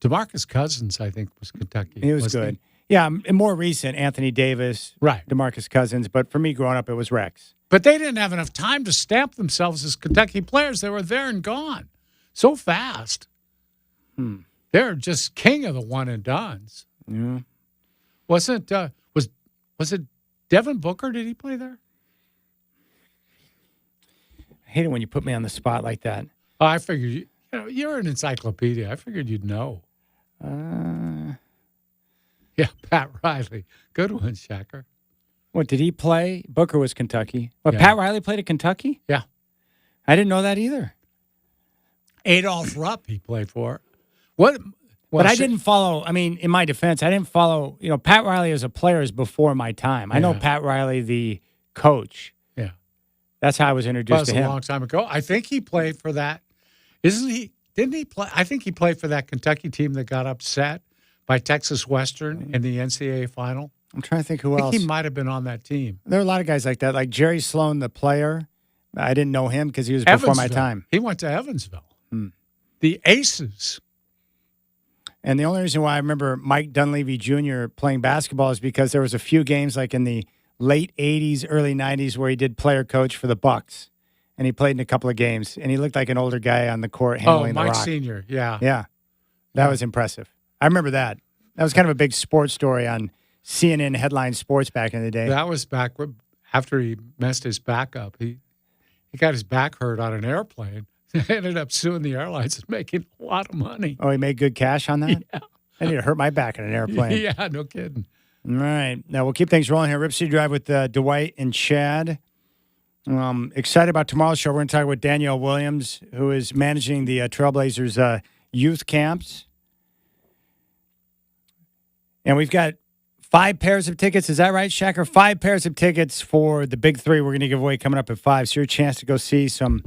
DeMarcus Cousins. I think was Kentucky. He was good. Yeah, and more recent, Anthony Davis, Right. DeMarcus Cousins. But for me, growing up, it was Rex. But they didn't have enough time to stamp themselves as Kentucky players. They were there and gone so fast. They're just king of the one and dones. Yeah. Wasn't was it Devin Booker? Did he play there? I hate it when you put me on the spot like that. Oh, I figured you're an encyclopedia. I figured you'd know. Yeah, Pat Riley. Good one, Shacker. What did he play? Booker was Kentucky. What, Yeah. Pat Riley played at Kentucky? Yeah. I didn't know that either. Adolph Rupp he played for. What? But I didn't follow. I mean, in my defense, I didn't follow. Pat Riley as a player is before my time. I know Yeah. Pat Riley, the coach. Yeah. That's how I was That introduced was to a him. long time ago. I think he played for that. Isn't he? Didn't he play? I think he played for that Kentucky team that got upset by Texas Western in the NCAA final. I'm trying to think who I else. think he might have been on that team. There are a lot of guys like that, like Jerry Sloan, the player. I didn't know him because he was before my Evansville. time. He went to Evansville. The Aces. And the only reason why I remember Mike Dunleavy Jr. playing basketball is because there was a few games like in the late 80s, early 90s where he did player coach for the Bucks. And he played in a couple of games. And he looked like an older guy on the court handling the Mike rock. Sr. Yeah. Yeah. That was impressive. I remember that. That was kind of a big sports story on CNN headline sports back in the day. That was back after he messed his back up. He got his back hurt on an airplane. Ended up suing the airlines and making a lot of money. Oh, he made good cash on that? Yeah. I need to hurt my back in an airplane. Yeah, no kidding. All right. Now, we'll keep things rolling here. Rip City Drive with Dwight and Chad. Excited about tomorrow's show. We're going to talk with Danielle Williams, who is managing the Trailblazers youth camps. And we've got 5 pairs of tickets. Is that right, Shacker? 5 pairs of tickets for the Big Three we're going to give away coming up at 5. So your chance to go see some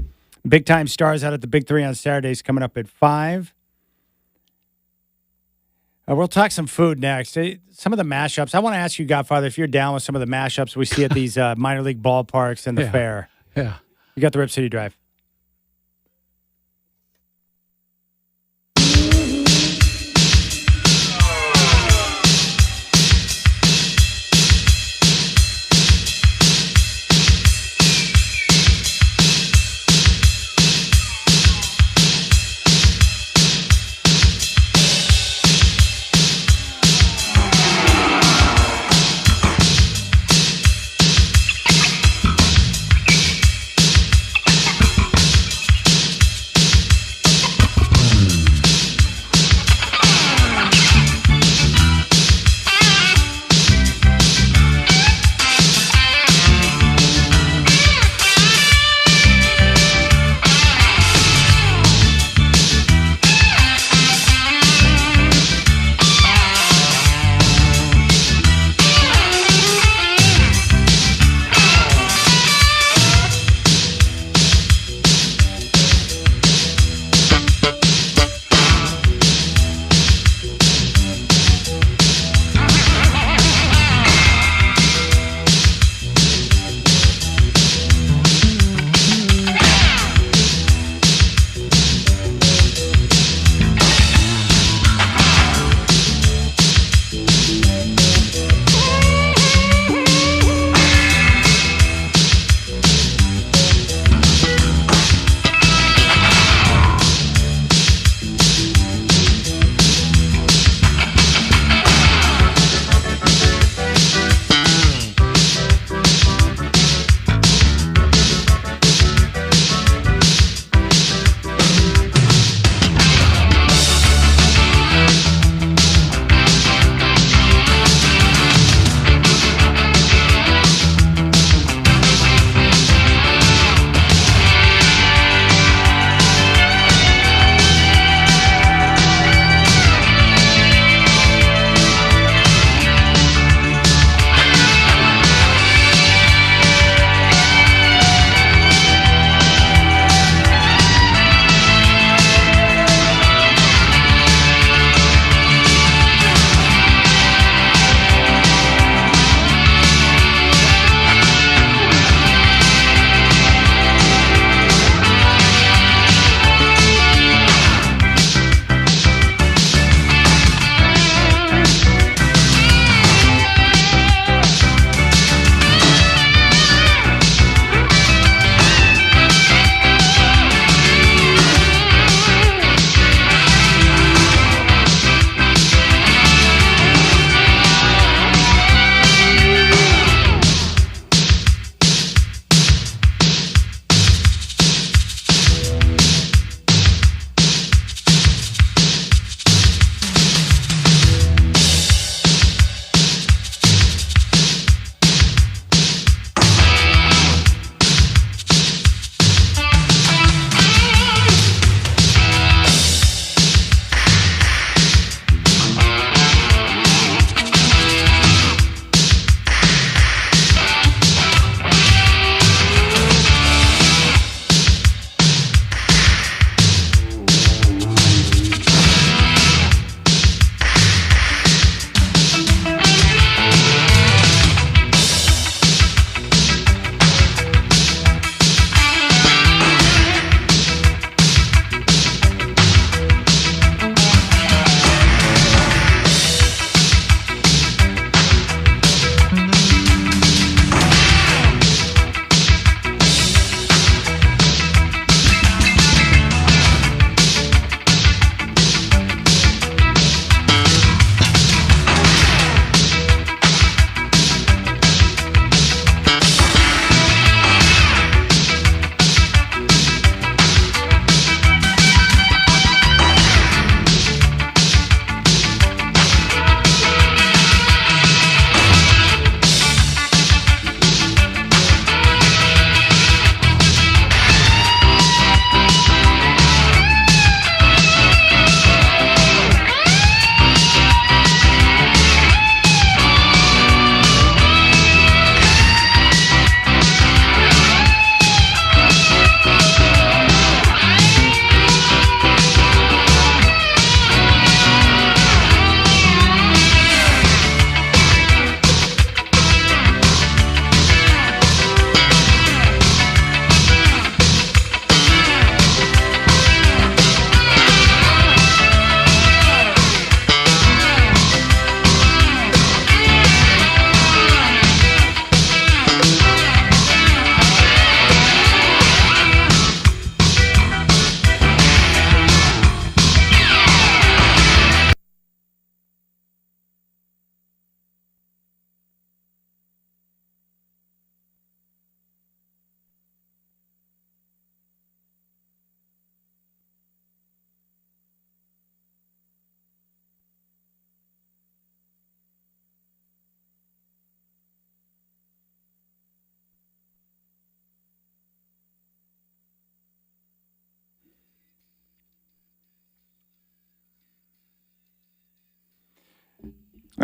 big-time stars out at the Big Three on Saturdays coming up at 5. We'll talk some food next. Some of the mashups. I want to ask you, Godfather, if you're down with some of the mashups we see at these minor league ballparks and the fair. Yeah. You got the Rip City Drive.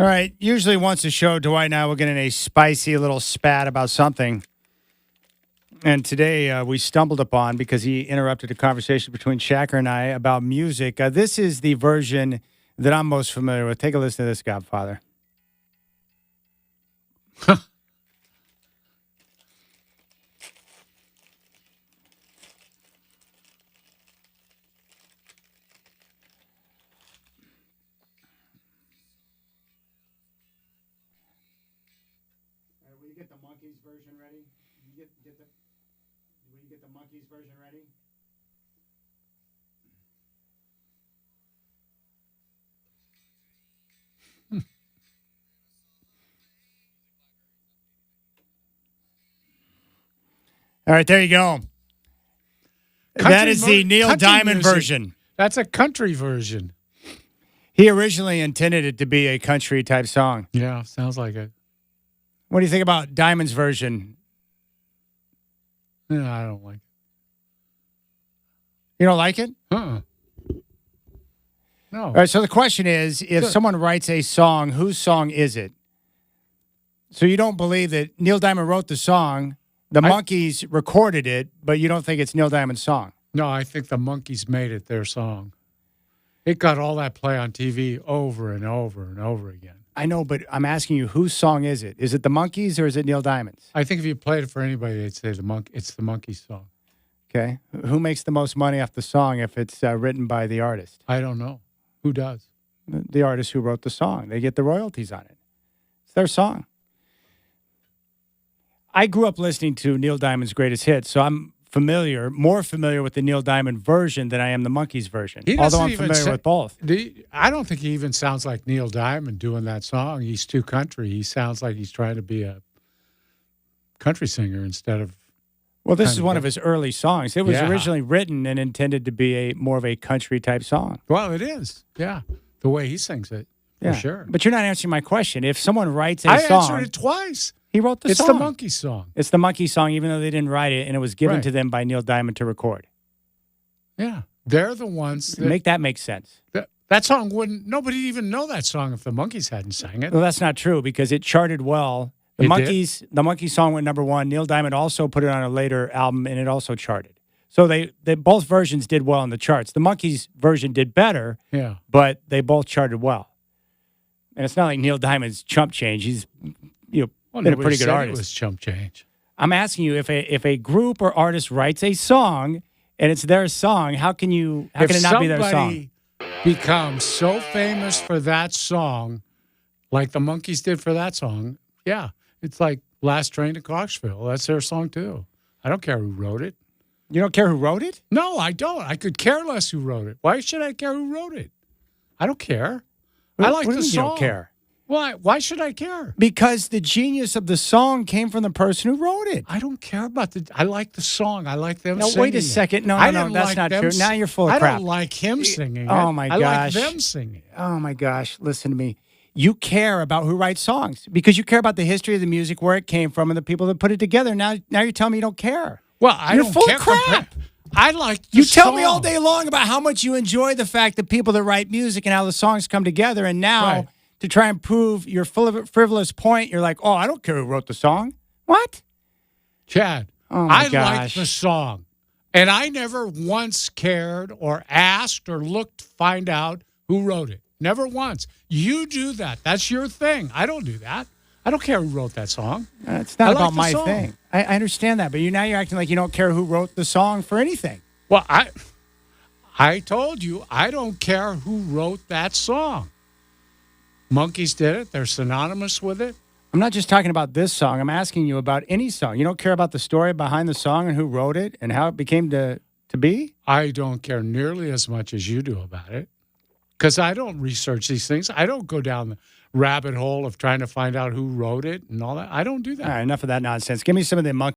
All right. Usually once a show, Dwight and I will get in a spicy little spat about something. And today we stumbled upon, because he interrupted a conversation between Shacker and I about music. This is the version that I'm most familiar with. Take a listen to this, Godfather. Will you get the Monkees version ready? Will you get the Monkees version ready? All right, there you go. That is the Neil Diamond version. That's a country version. He originally intended it to be a country type song. Yeah, sounds like it. What do you think about Diamond's version? Yeah, I don't like it. You don't like it? No. All right, so the question is, if someone writes a song, whose song is it? So you don't believe that Neil Diamond wrote the song, the Monkees recorded it, but you don't think it's Neil Diamond's song? No, I think the Monkees made it their song. It got all that play on TV over and over and over again. I know, but I'm asking you, whose song is it? Is it the Monkees or is it Neil Diamond's? I think if you played it for anybody, they'd say it's the Monkees song. Okay. Who makes the most money off the song if it's written by the artist? I don't know. Who does? The artist who wrote the song. They get the royalties on it. It's their song. I grew up listening to Neil Diamond's greatest hits, so I'm more familiar with the Neil Diamond version than I am the Monkees version, although I'm familiar with both. I don't think he even sounds like Neil Diamond doing that song. He's too country. He sounds like he's trying to be a country singer instead of... Well, this is one of his early songs. It was originally written and intended to be more of a country type song. Well, it is. Yeah. The way he sings it. For sure. But you're not answering my question. If someone writes a song... I answered it twice. He wrote the song. It's the Monkees song. It's the Monkees song, even though they didn't write it, and it was given to them by Neil Diamond to record. Yeah. They're the ones that make sense. That song nobody even know that song if the Monkees hadn't sang it. Well, that's not true because it charted well. The Monkees song went #1. Neil Diamond also put it on a later album, and it also charted. So they both versions did well in the charts. The Monkees version did better, but they both charted well. And it's not like Neil Diamond's chump change. He's been a pretty good artist. It was chump change. I'm asking you, if a group or artist writes a song and it's their song, how can it not be their song? If somebody becomes so famous for that song, like the Monkees did for that song, it's like Last Train to Clarksville. That's their song too. I don't care who wrote it. You don't care who wrote it? No, I don't. I could care less who wrote it. Why should I care who wrote it? I don't care. I like the song. You don't care? Why should I care? Because the genius of the song came from the person who wrote it. I don't care about I like the song. I like them singing. No, wait a second. No, that's not true. Now you're full of crap. I don't like him singing. Oh, my gosh. I like them singing. Oh, my gosh. Listen to me. You care about who writes songs because you care about the history of the music, where it came from, and the people that put it together. Now you're telling me you don't care. Well, you're full of crap. I like the You tell song. me all day long about how much you enjoy the fact that people that write music and how the songs come together, and now to try and prove your frivolous point, you're like, oh, I don't care who wrote the song. What? Chad, oh my I gosh. like the song, and I never once cared or asked or looked to find out who wrote it. Never once. You do that. That's your thing. I don't do that. I don't care who wrote that song. It's not about my thing. I understand that, but you're acting like you don't care who wrote the song for anything. Well, I told you I don't care who wrote that song. Monkees did it. They're synonymous with it. I'm not just talking about this song. I'm asking you about any song. You don't care about the story behind the song and who wrote it and how it became to be? I don't care nearly as much as you do about it because I don't research these things. I don't go down the rabbit hole of trying to find out who wrote it and all that. I don't do that. All right, enough of that nonsense. Give me some of the Monkees.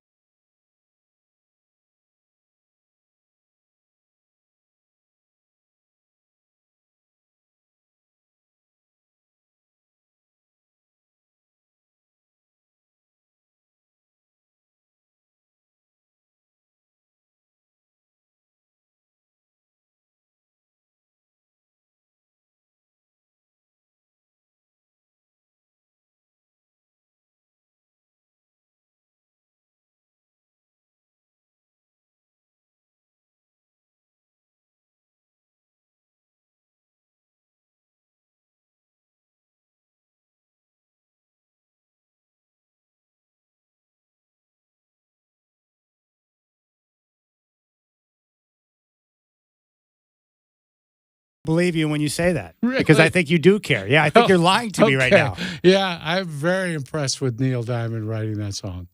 believe you when you say that Really? because I think you do care. Yeah, I think you're lying to me right Okay. now. Yeah, I'm very impressed with Neil Diamond writing that song.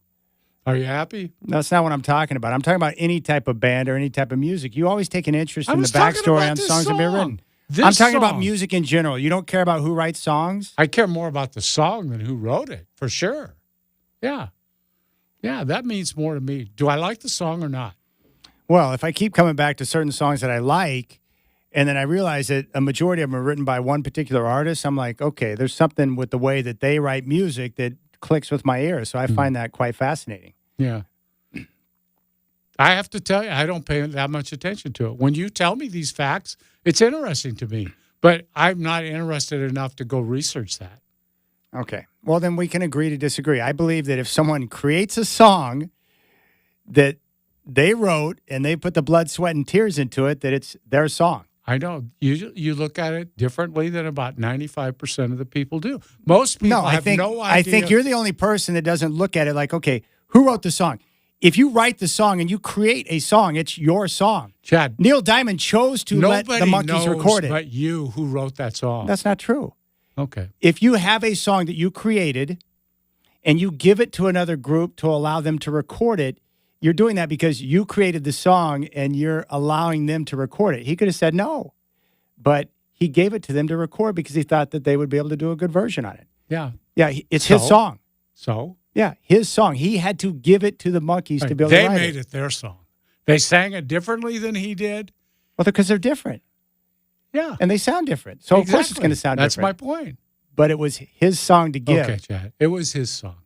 Are you happy? No, that's not what I'm talking about. I'm talking about any type of band or any type of music. You always take an interest I in the was talking backstory about on this songs that have been song. written. This I'm talking about song. music in general. You don't care about who writes songs? I care more about the song than who wrote it, for sure. Yeah. Yeah, that means more to me. Do I like the song or not? Well, if I keep coming back to certain songs that I like, and then I realize that a majority of them are written by one particular artist, I'm like, okay, there's something with the way that they write music that clicks with my ears. So I find that quite fascinating. Yeah. I have to tell you, I don't pay that much attention to it. When you tell me these facts, it's interesting to me, but I'm not interested enough to go research that. Okay. Well, then we can agree to disagree. I believe that if someone creates a song that they wrote and they put the blood, sweat, and tears into it, that it's their song. I know you look at it differently than about 95% of the people do. Most people No, I have think no idea. I think you're the only person that doesn't look at it like, okay, who wrote the song? If you write the song and you create a song, it's your song. Chad, Neil Diamond chose to let nobody the Monkees knows record it. but you who wrote that song. That's not true. Okay. If you have a song that you created and you give it to another group to allow them to record it, you're doing that because you created the song and you're allowing them to record it. He could have said no, but he gave it to them to record because he thought that they would be able to do a good version on it. Yeah. Yeah, it's his So? song. So Yeah, his song. He had to give it to the Monkees to be able they to write made it their song. They sang it differently than he did. Well, because they're different Yeah. and they sound different. So, of course, it's Exactly. going to sound That's different. my point. But it was his song to give. Okay, Chad. It was his song.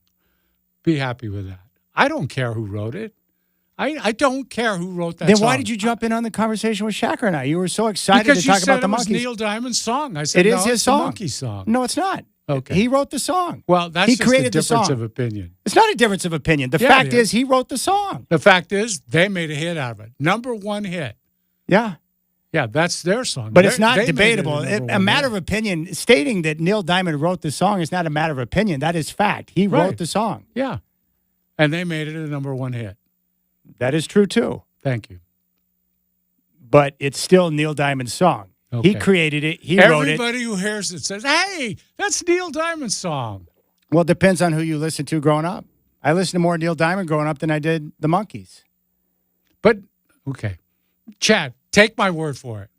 Be happy with that. I don't care who wrote it. I don't care who wrote that Then song. why did you jump in on the conversation with Shaker and I? You were so excited Because to you talk said about the it was Monkees. Neil Diamond's song. I said, It is no, his it's song. the Monkees song. No, it's not. Okay. He wrote the song. Well, that's he just created a the difference song. of opinion. It's not a difference of opinion. The Yeah, fact it is, is. he wrote the song. The fact is, they made a hit out of it. Number one hit. Yeah. Yeah, that's their song. But it's They not made it debatable. number A one matter hit. of opinion, stating that Neil Diamond wrote the song is not a matter of opinion. That is fact. He Right. wrote the song. Yeah. And they made it a number one hit. That is true, too. Thank you. But it's still Neil Diamond's song. Okay. He created it. He wrote it. Everybody who hears it says, hey, that's Neil Diamond's song. Well, it depends on who you listen to growing up. I listened to more Neil Diamond growing up than I did the Monkees. But, okay. Chad, take my word for it.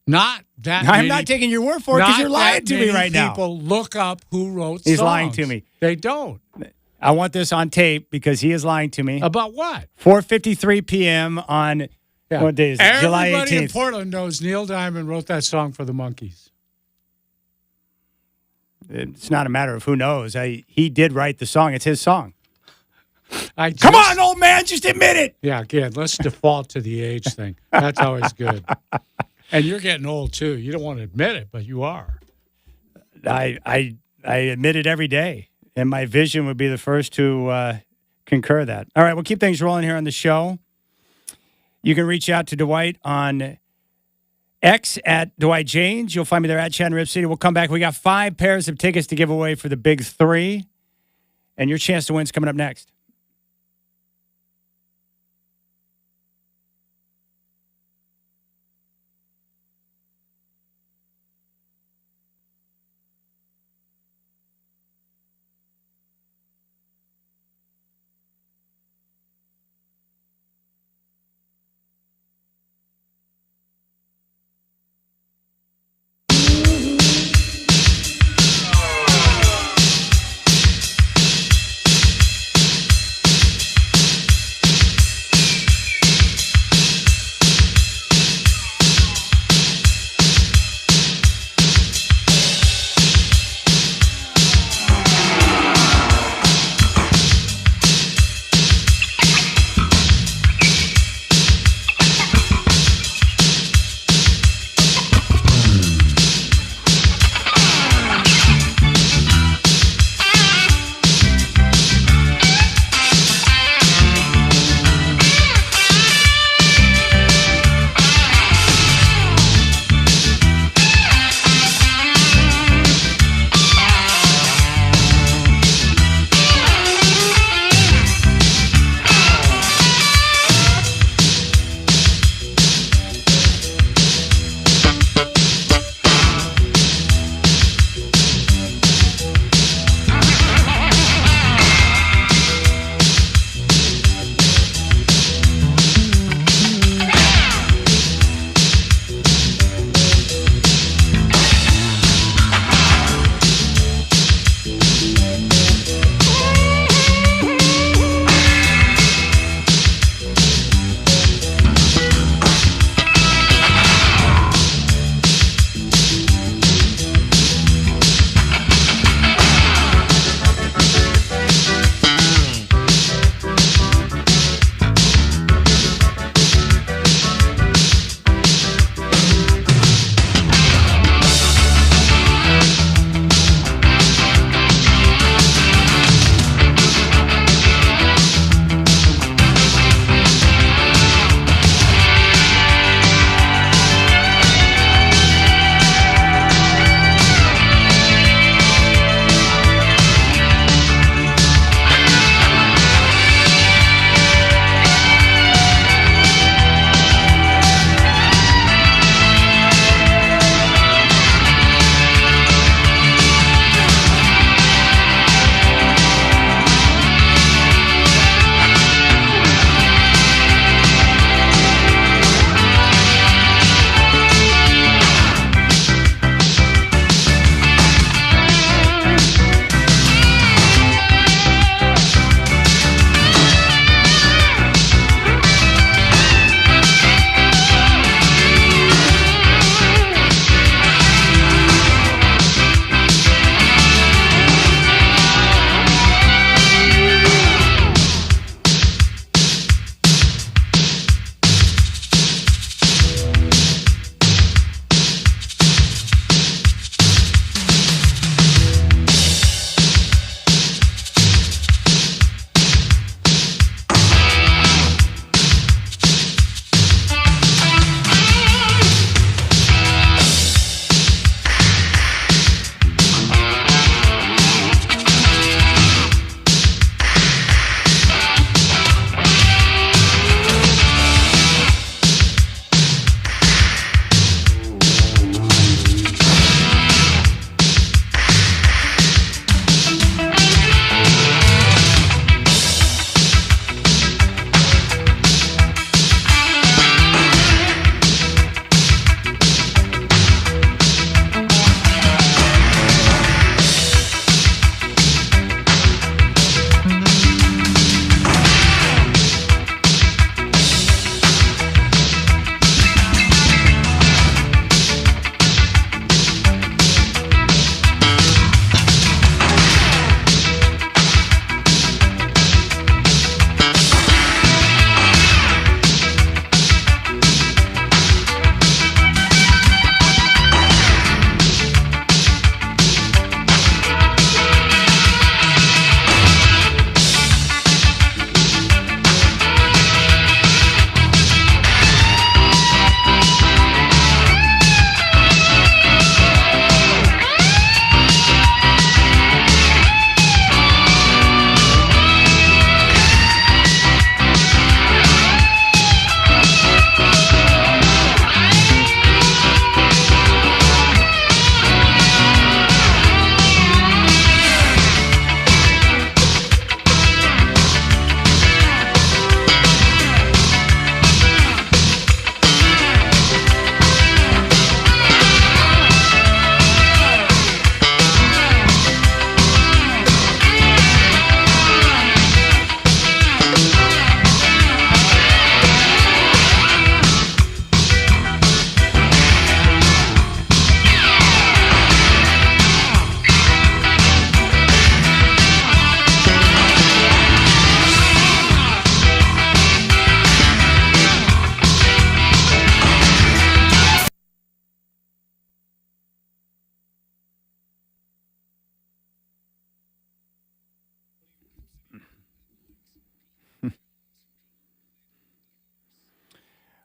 Not that I'm many, not taking your word for it because not you're lying that to me many right now. People look up who wrote He's songs. lying to me. They don't. I want this on tape because he is lying to me. About what? 4:53 p.m. on what day is it? July Everybody in 18th. Portland knows Neil Diamond wrote that song for the Monkees. It's not a matter of who knows. He did write the song. It's his song. Come Come on, old man, just admit it. Yeah, again, let's default to the age thing. That's always good. And you're getting old too. You don't want to admit it, but you are. I admit it every day, and my vision would be the first to concur that. All right, we'll keep things rolling here on the show. You can reach out to Dwight on X at Dwight James. You'll find me there at Chad in Rip City. We'll come back. We got 5 pairs of tickets to give away for the Big 3, and your chance to win is coming up next.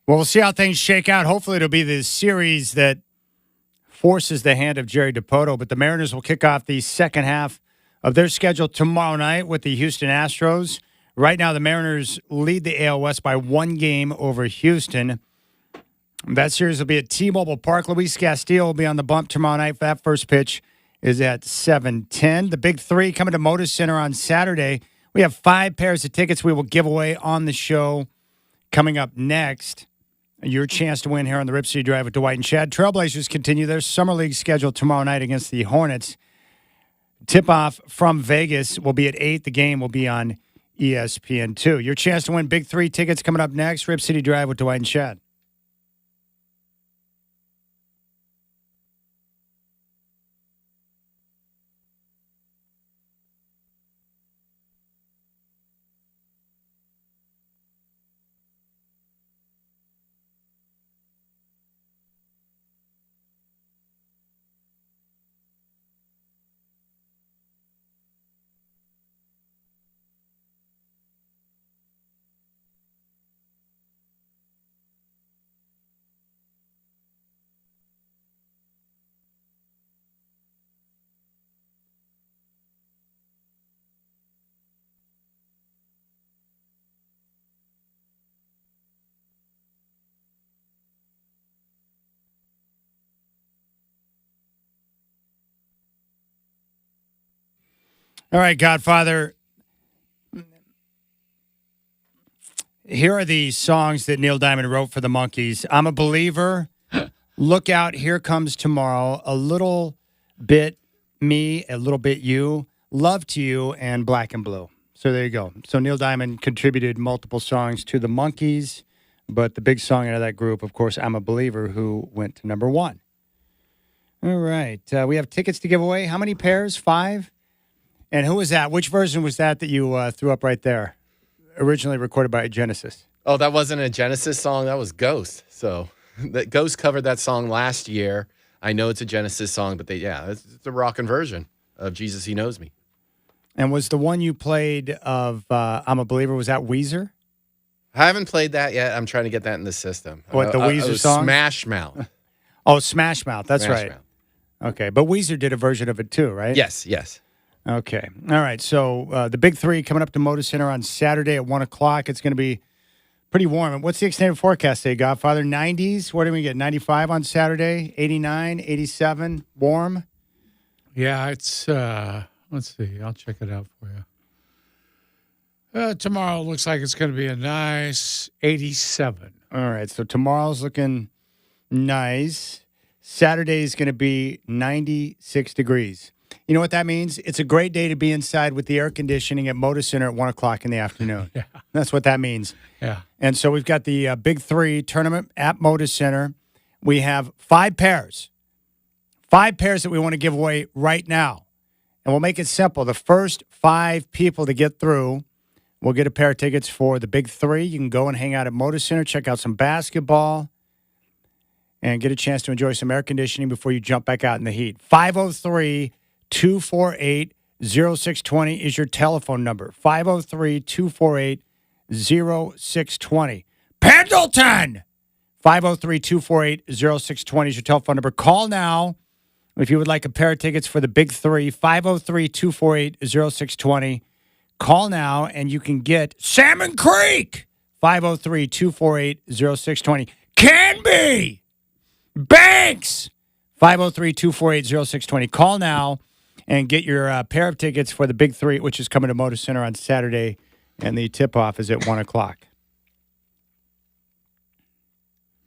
Well, we'll see how things shake out. Hopefully, it'll be the series that forces the hand of Jerry Dipoto. But the Mariners will kick off the second half of their schedule tomorrow night with the Houston Astros. Right now, the Mariners lead the AL West by 1 game over Houston. That series will be at T-Mobile Park. Luis Castillo will be on the bump tomorrow night. That first pitch is at 7:10. The Big Three coming to Moda Center on Saturday. We have 5 pairs of tickets we will give away on the show coming up next. Your chance to win here on the Rip City Drive with Dwight and Chad. Trailblazers continue their Summer League schedule tomorrow night against the Hornets. Tip-off from Vegas will be at 8. The game will be on ESPN2. Your chance to win Big Three tickets coming up next. Rip City Drive with Dwight and Chad. All right, Godfather. Here are the songs that Neil Diamond wrote for the Monkees. I'm a Believer, Look Out, Here Comes Tomorrow, A Little Bit Me, A Little Bit You, Love to You, and Black and Blue. So there you go. So Neil Diamond contributed multiple songs to the Monkees, but the big song out of that group, of course, I'm a Believer, who went to number 1. All right. We have tickets to give away. How many pairs? 5? And who was that? Which version was that you threw up right there? Originally recorded by Genesis. Oh, that wasn't a Genesis song. That was Ghost. So Ghost covered that song last year. I know it's a Genesis song, but it's a rockin' version of Jesus, He Knows Me. And was the one you played of I'm a Believer, was that Weezer? I haven't played that yet. I'm trying to get that in the system. What, the Weezer song? Smash Mouth. Oh, Smash Mouth. That's Smash right. Mouth. Okay, but Weezer did a version of it too, right? Yes. Okay. All right. So the Big Three coming up to Moda Center on Saturday at 1 o'clock. It's going to be pretty warm. What's the extended forecast say, Godfather? 90s? What do we get? 95 on Saturday? 89, 87? Warm? Yeah, it's, let's see. I'll check it out for you. Tomorrow looks like it's going to be a nice 87. All right. So tomorrow's looking nice. Saturday's going to be 96 degrees. You know what that means? It's a great day to be inside with the air conditioning at Moda Center at 1 o'clock in the afternoon. Yeah. That's what that means. Yeah. And so we've got the Big Three tournament at Moda Center. We have 5 pairs. 5 pairs that we want to give away right now. And we'll make it simple. The first 5 people to get through will get a pair of tickets for the Big Three. You can go and hang out at Moda Center, check out some basketball, and get a chance to enjoy some air conditioning before you jump back out in the heat. 503-248-0620 is your telephone number. 503-248-0620. Pendleton! 503-248-0620 is your telephone number. Call now if you would like a pair of tickets for the Big Three. 503-248-0620. Call now and you can get Salmon Creek. 503-248-0620. Canby! Banks! 503-248-0620. Call now and get your pair of tickets for the Big Three, which is coming to Moda Center on Saturday, and the tip-off is at 1 o'clock.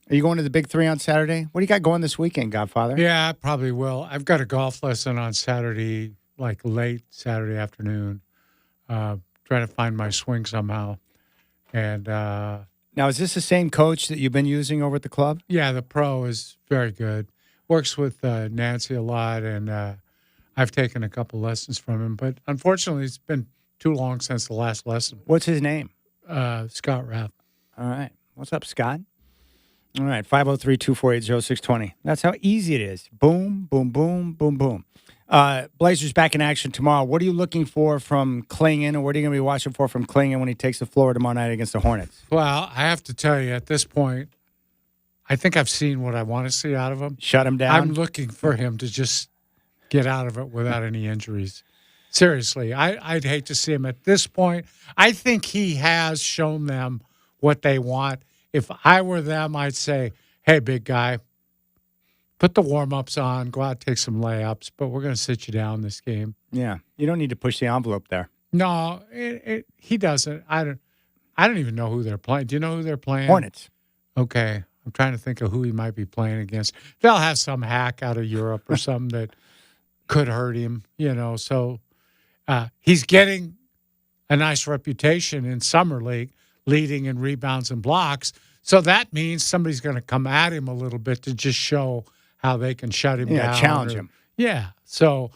Are you going to the Big Three on Saturday? What do you got going this weekend, Godfather? Yeah, I probably will. I've got a golf lesson on Saturday, like late Saturday afternoon. Trying to find my swing somehow. And now, is this the same coach that you've been using over at the club? yeah, the pro is very good. Works with Nancy a lot, and I've taken a couple lessons from him. But unfortunately, it's been too long since the last lesson. What's his name? Scott Rapp. All right. What's up, Scott? All right, 503-248-0620. That's how easy it is. Boom, boom, boom, boom, boom. Blazers back in action tomorrow. What are you looking for from Klingon, or what are you going to be watching for from Klingon when he takes the floor tomorrow night against the Hornets? Well, I have to tell you, at this point, I think I've seen what I want to see out of him. Shut him down. I'm looking for him to just get out of it without any injuries. Seriously, I'd hate to see him at this point. I think he has shown them what they want. If I were them, I'd say, hey, big guy, put the warm-ups on, go out, take some layups, but we're going to sit you down this game. Yeah, you don't need to push the envelope there. No, he doesn't. I don't even know who they're playing. Do you know who they're playing? Hornets. Okay. I'm trying to think of who he might be playing against. They'll have some hack out of Europe or something that could hurt him, So he's getting a nice reputation in Summer League, leading in rebounds and blocks. So that means somebody's going to come at him a little bit to just show how they can shut him down. Yeah, challenge him. Yeah. So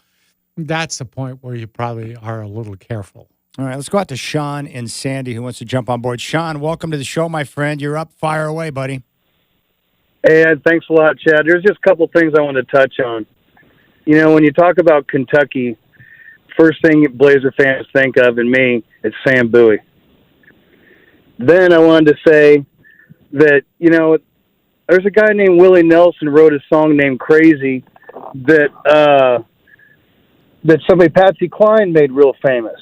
that's the point where you probably are a little careful. All right, let's go out to Sean and Sandy, who wants to jump on board. Sean, welcome to the show, my friend. You're up. Fire away, buddy. Hey, Ed, thanks a lot, Chad. There's just a couple things I want to touch on. When you talk about Kentucky, first thing Blazer fans think of in me is Sam Bowie. Then I wanted to say that, there's a guy named Willie Nelson wrote a song named Crazy that somebody, Patsy Cline, made real famous.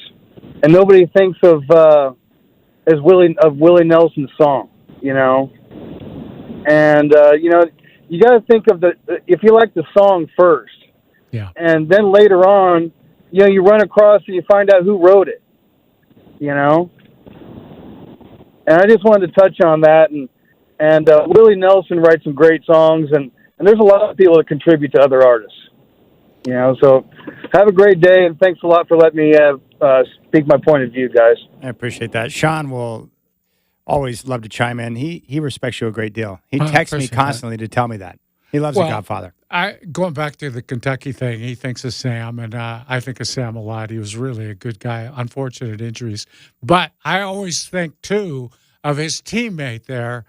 And nobody thinks of Willie Nelson's song, And, you got to think of if you like the song first. Yeah. And then later on, you run across and you find out who wrote it, And I just wanted to touch on that. And Willie Nelson writes some great songs, and there's a lot of people that contribute to other artists. So have a great day, and thanks a lot for letting me speak my point of view, guys. I appreciate that. Sean will always love to chime in. He respects you a great deal. He texts me constantly to tell me that. He loves the Godfather. Going back to the Kentucky thing, he thinks of Sam, and I think of Sam a lot. He was really a good guy. Unfortunate injuries. But I always think, too, of his teammate there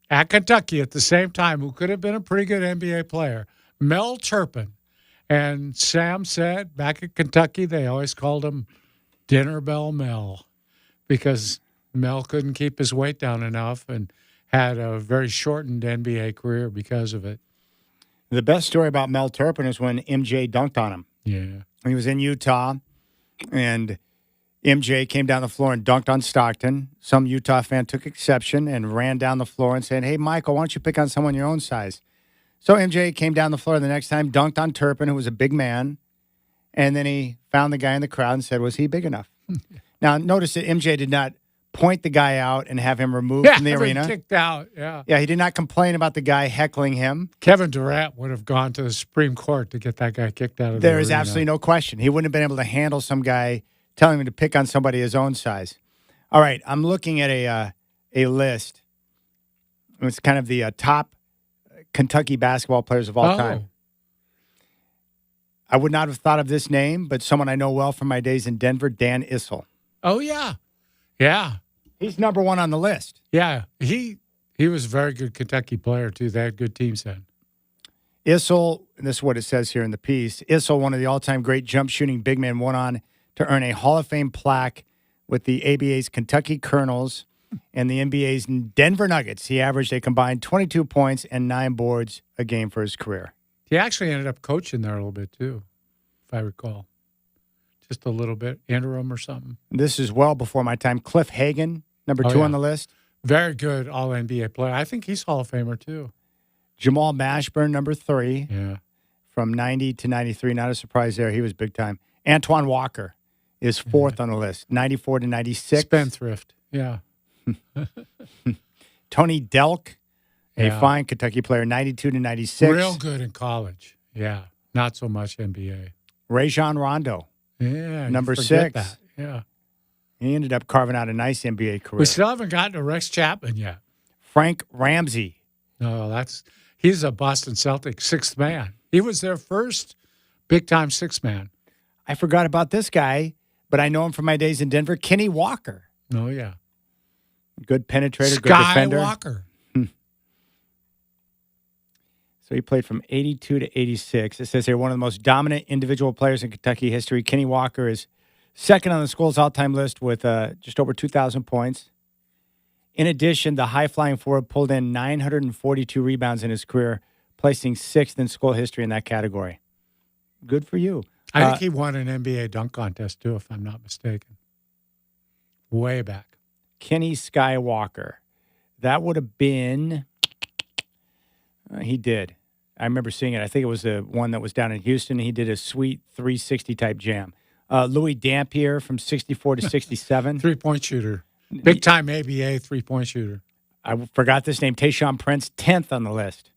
at Kentucky at the same time, who could have been a pretty good NBA player, Mel Turpin. And Sam said back at Kentucky, they always called him Dinner Bell Mel because Mel couldn't keep his weight down enough and had a very shortened NBA career because of it. The best story about Mel Turpin is when MJ dunked on him. Yeah. He was in Utah, and MJ came down the floor and dunked on Stockton. Some Utah fan took exception and ran down the floor and said, hey, Michael, why don't you pick on someone your own size? So MJ came down the floor the next time, dunked on Turpin, who was a big man, and then he found the guy in the crowd and said, was he big enough? Now, notice that MJ did not point the guy out and have him removed from the arena. Kicked out, yeah. Yeah, he did not complain about the guy heckling him. Kevin Durant would have gone to the Supreme Court to get that guy kicked out of the arena. There is absolutely no question. He wouldn't have been able to handle some guy telling him to pick on somebody his own size. All right, I'm looking at a list. It's kind of the top Kentucky basketball players of all time. I would not have thought of this name, but someone I know well from my days in Denver, Dan Issel. Oh, yeah. Yeah. He's number one on the list. Yeah. He was a very good Kentucky player, too. They had good teams then. Issel, and this is what it says here in the piece, Issel, one of the all-time great jump-shooting big men, went on to earn a Hall of Fame plaque with the ABA's Kentucky Colonels and the NBA's Denver Nuggets. He averaged a combined 22 points and 9 boards a game for his career. He actually ended up coaching there a little bit, too, if I recall. Just a little bit, interim or something. This is well before my time. Cliff Hagan, number 2 on the list. Very good All-NBA player. I think he's Hall of Famer, too. Jamal Mashburn, number 3. Yeah. From 90 to 93. Not a surprise there. He was big time. Antoine Walker is 4th on the list. 94 to 96. Spendthrift. Yeah. Tony Delk, a fine Kentucky player, 92 to 96. Real good in college. Yeah. Not so much NBA. Rajon Rondo. Yeah. Number 6. That. Yeah. He ended up carving out a nice NBA career. We still haven't gotten to Rex Chapman yet. Frank Ramsey. No, he's a Boston Celtics 6th man. He was their first big-time 6th man. I forgot about this guy, but I know him from my days in Denver. Kenny Walker. Oh, yeah. Good penetrator, good defender. Walker. So he played from 82 to 86. It says here, one of the most dominant individual players in Kentucky history. Kenny Walker is second on the school's all-time list with just over 2,000 points. In addition, the high-flying forward pulled in 942 rebounds in his career, placing 6th in school history in that category. Good for you. I think he won an NBA dunk contest, too, if I'm not mistaken. Way back. Kenny Skywalker. That would have been he did. I remember seeing it. I think it was the one that was down in Houston. He did a sweet 360 type jam. Louis Dampier from 64 to 67. Three-point shooter. Big-time ABA three-point shooter. I forgot this name. Tayshaun Prince, 10th on the list.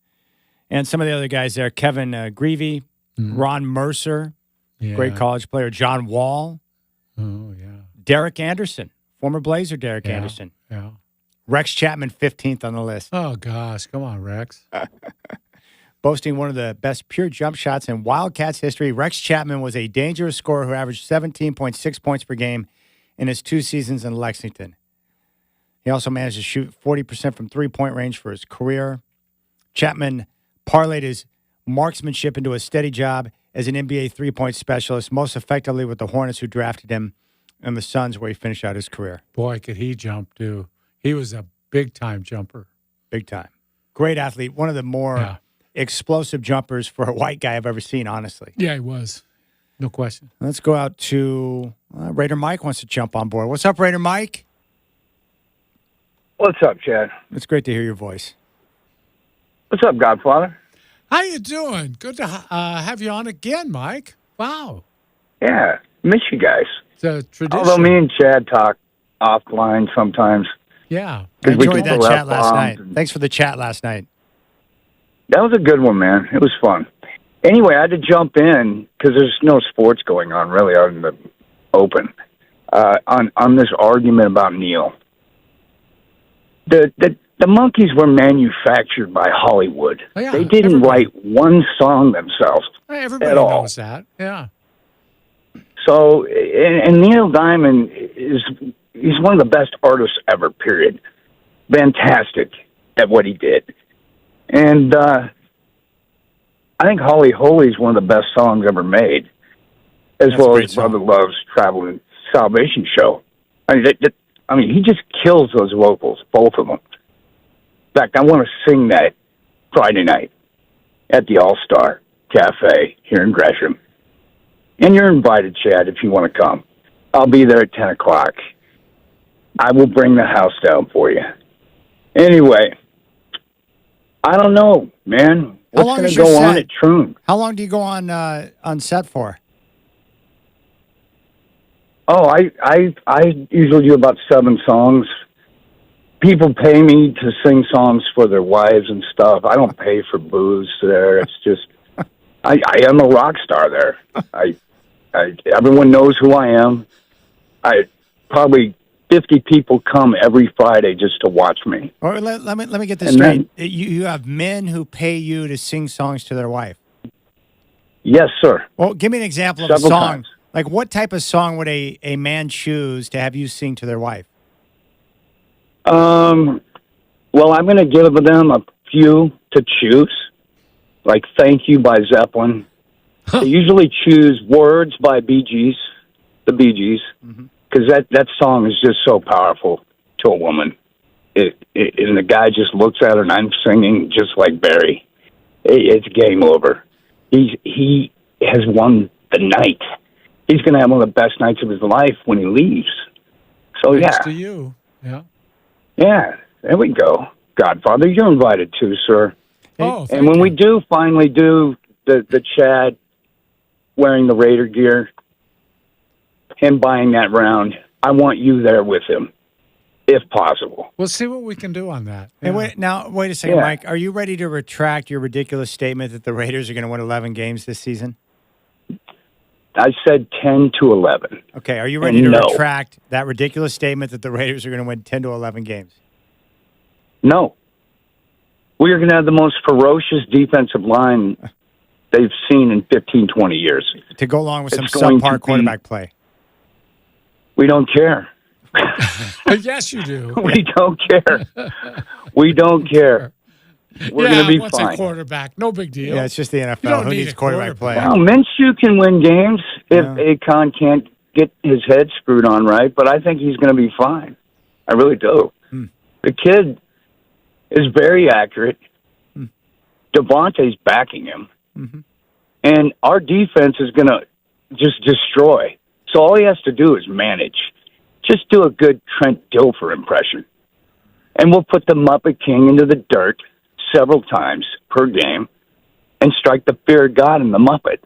And some of the other guys there, Kevin Greavy, Ron Mercer, great college player, John Wall. Oh, yeah. Derek Anderson, former Blazer Derek Anderson. Yeah. Rex Chapman, 15th on the list. Oh, gosh. Come on, Rex. Boasting one of the best pure jump shots in Wildcats history, Rex Chapman was a dangerous scorer who averaged 17.6 points per game in his 2 seasons in Lexington. He also managed to shoot 40% from three-point range for his career. Chapman parlayed his marksmanship into a steady job as an NBA three-point specialist, most effectively with the Hornets, who drafted him, and the Suns, where he finished out his career. Boy, could he jump, too. He was a big-time jumper. Big time. Great athlete. One of the more explosive jumpers for a white guy I've ever seen, honestly. Yeah, he was. No question. Let's go out to Raider Mike wants to jump on board. What's up, Raider Mike? What's up, Chad? It's great to hear your voice. What's up, Godfather? How you doing? Good to have you on again, Mike. Wow. Yeah, miss you guys. It's a tradition. Although me and Chad talk offline sometimes. Yeah. I enjoyed that chat last night. Thanks for the chat last night. That was a good one, man. It was fun. Anyway, I had to jump in because there's no sports going on really out in the open on this argument about Neil. The Monkees were manufactured by Hollywood. Oh, yeah, they didn't write one song themselves everybody at all. knows that. Yeah. So, and Neil Diamond he's one of the best artists ever, period. Fantastic at what he did. And I think Holly Holy is one of the best songs ever made, as well as Brother Love's Traveling Salvation Show. I mean, he just kills those vocals, both of them. In fact, I want to sing that Friday night at the All-Star Cafe here in Gresham. And you're invited, Chad, if you want to come. I'll be there at 10 o'clock. I will bring the house down for you. Anyway, I don't know, man. What's going to go on at Troon? How long do you go on set for? Oh, I usually do about 7 songs. People pay me to sing songs for their wives and stuff. I don't pay for booze there. It's just, I am a rock star there. Everyone knows who I am. Probably 50 people come every Friday just to watch me. Or let me get this straight. You have men who pay you to sing songs to their wife. Yes, sir. Well, give me an example of a song. Times. Like, what type of song would a man choose to have you sing to their wife? Well, I'm going to give them a few to choose, like "Thank You" by Zeppelin. They usually choose "Words" by the Bee Gees, because that song is just so powerful to a woman. And the guy just looks at her, and I'm singing just like Barry. It's game over. He has won the night. He's going to have one of the best nights of his life when he leaves. So, Thanks to you. Yeah. Yeah, there we go. Godfather, you're invited too, sir. Oh, and when we do finally do the Chad wearing the Raider gear, him buying that round, I want you there with him, if possible. We'll see what we can do on that. Yeah. And wait a second, Mike. Are you ready to retract your ridiculous statement that the Raiders are going to win 11 games this season? I said 10 to 11. Okay, are you ready to retract that ridiculous statement that the Raiders are going to win 10 to 11 games? No. We are going to have the most ferocious defensive line they've seen in 15, 20 years. To go along with some subpar quarterback play. We don't care. Yes, you do. We don't care. We don't care. We're going to be what's fine. A quarterback? No big deal. Yeah, it's just the NFL. Who needs quarterback play? Well, Minshew can win games if Akon can't get his head screwed on right, but I think he's going to be fine. I really do. The kid is very accurate. Devontae's backing him. Mm-hmm. And our defense is going to just destroy. So all he has to do is manage. Just do a good Trent Dilfer impression. And we'll put the Muppet King into the dirt several times per game and strike the fear of God in the Muppet.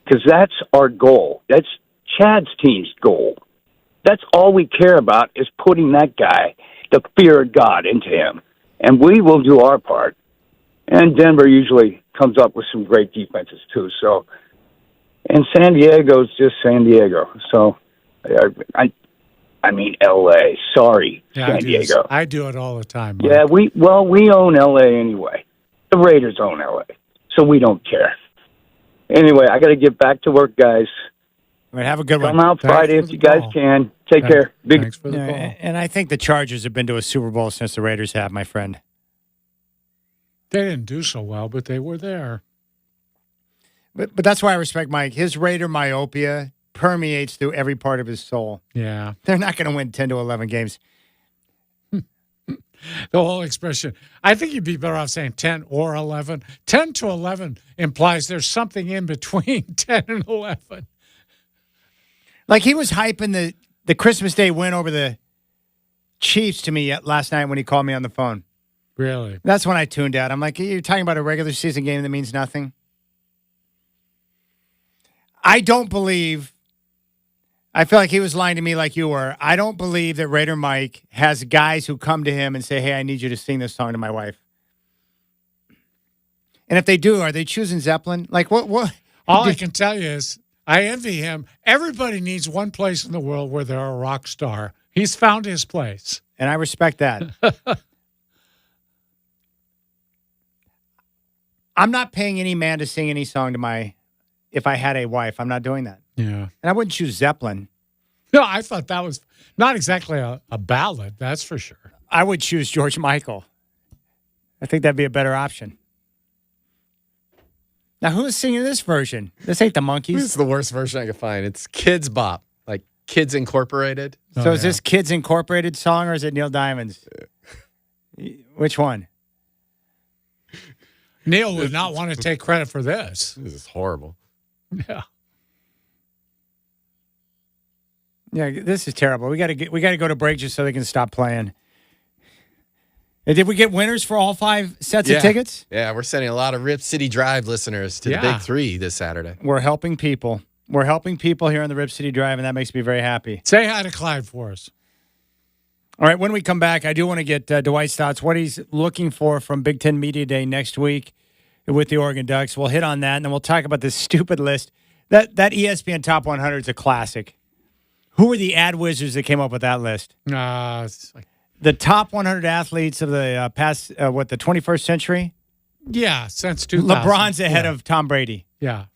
Because that's our goal. That's Chad's team's goal. That's all we care about is putting that guy, the fear of God, into him. And we will do our part. And Denver usually comes up with some great defenses, too. So, and San Diego's just San Diego. So, I mean, L.A. Sorry, San Diego. I do it all the time, Mike. Yeah, we own L.A. anyway. The Raiders own L.A., so we don't care. Anyway, I got to get back to work, guys. All right, have a good one. Come out Friday if you guys can. Take care. Thanks for the call. And I think the Chargers have been to a Super Bowl since the Raiders have, my friend. They didn't do so well, but they were there. But that's why I respect Mike. His Raider myopia permeates through every part of his soul. Yeah. They're not going to win 10 to 11 games. The whole expression. I think you'd be better off saying 10 or 11. 10 to 11 implies there's something in between 10 and 11. Like he was hyping the Christmas Day win over the Chiefs to me last night when he called me on the phone. Really? That's when I tuned out. I'm like, you're talking about a regular season game that means nothing? I don't believe, I feel like he was lying to me like you were. I don't believe that Raider Mike has guys who come to him and say, hey, I need you to sing this song to my wife. And if they do, are they choosing Zeppelin? Like what? All I can tell you is I envy him. Everybody needs one place in the world where they're a rock star. He's found his place. And I respect that. I'm not paying any man to sing any song to if I had a wife. I'm not doing that. Yeah. And I wouldn't choose Zeppelin. No, I thought that was not exactly a ballad, that's for sure. I would choose George Michael. I think that'd be a better option. Now, who is singing this version? This ain't the Monkees. This is the worst version I could find. It's Kids Bop, like Kids Incorporated. So is this Kids Incorporated song or is it Neil Diamond's? Which one? Neil would not want to take credit for this. This is horrible. Yeah. Yeah, this is terrible. We got to go to break just so they can stop playing. And did we get winners for all 5 sets of tickets? Yeah, we're sending a lot of Rip City Drive listeners to the Big 3 this Saturday. We're helping people. We're helping people here on the Rip City Drive, and that makes me very happy. Say hi to Clyde for us. All right, when we come back, I do want to get Dwight's thoughts, what he's looking for from Big Ten Media Day next week with the Oregon Ducks. We'll hit on that, and then we'll talk about this stupid list. That ESPN Top 100 is a classic. Who were the ad wizards that came up with that list? It's like, the top 100 athletes of the past, the 21st century? Yeah, since 2000. LeBron's ahead of Tom Brady. Yeah.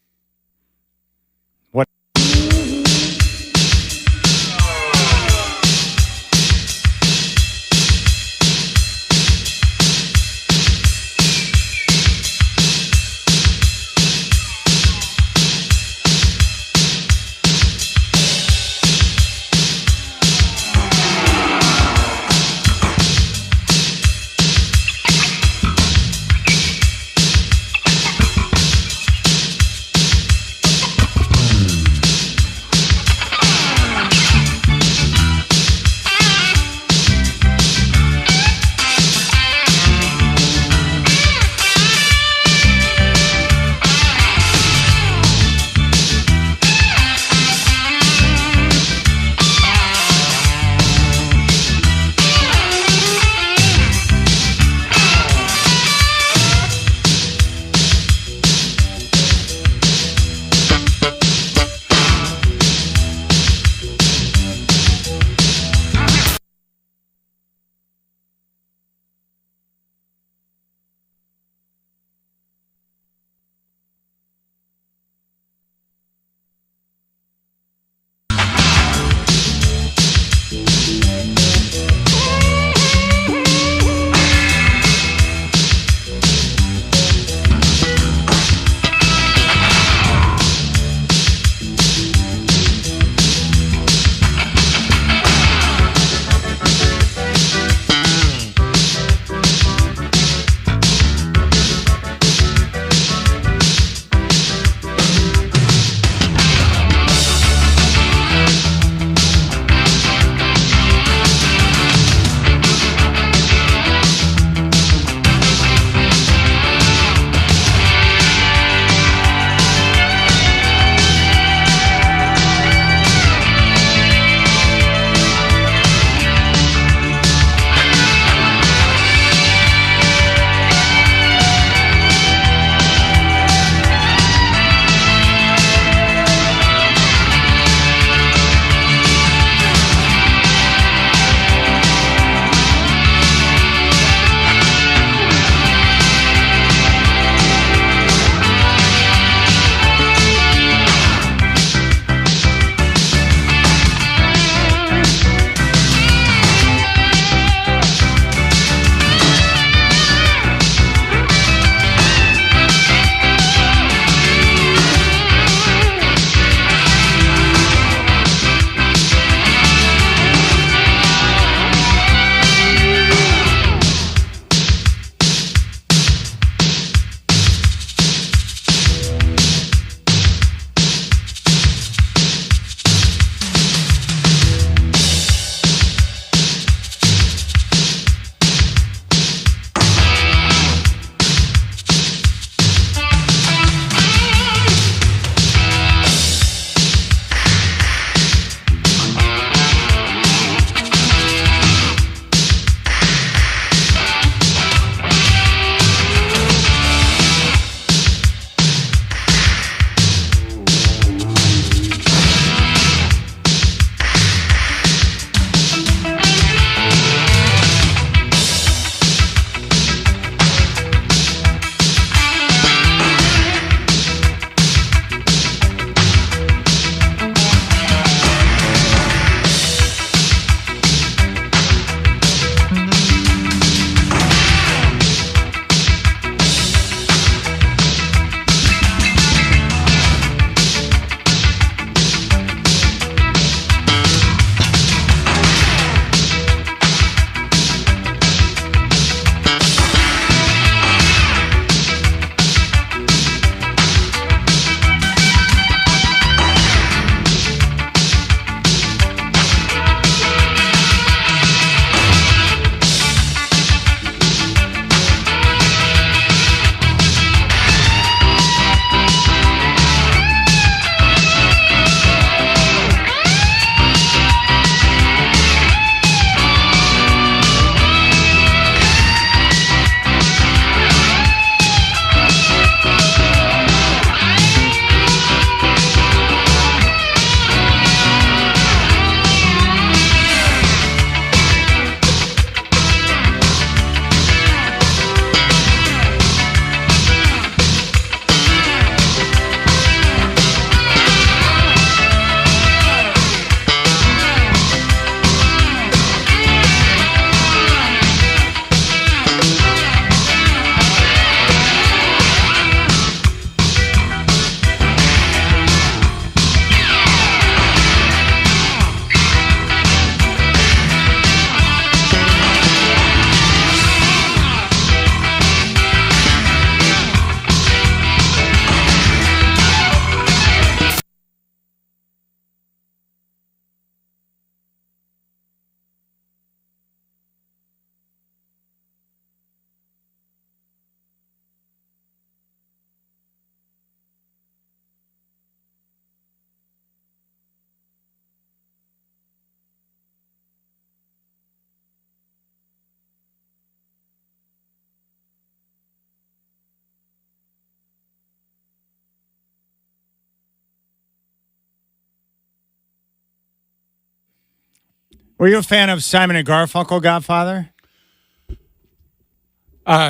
Were you a fan of Simon and Garfunkel, Godfather?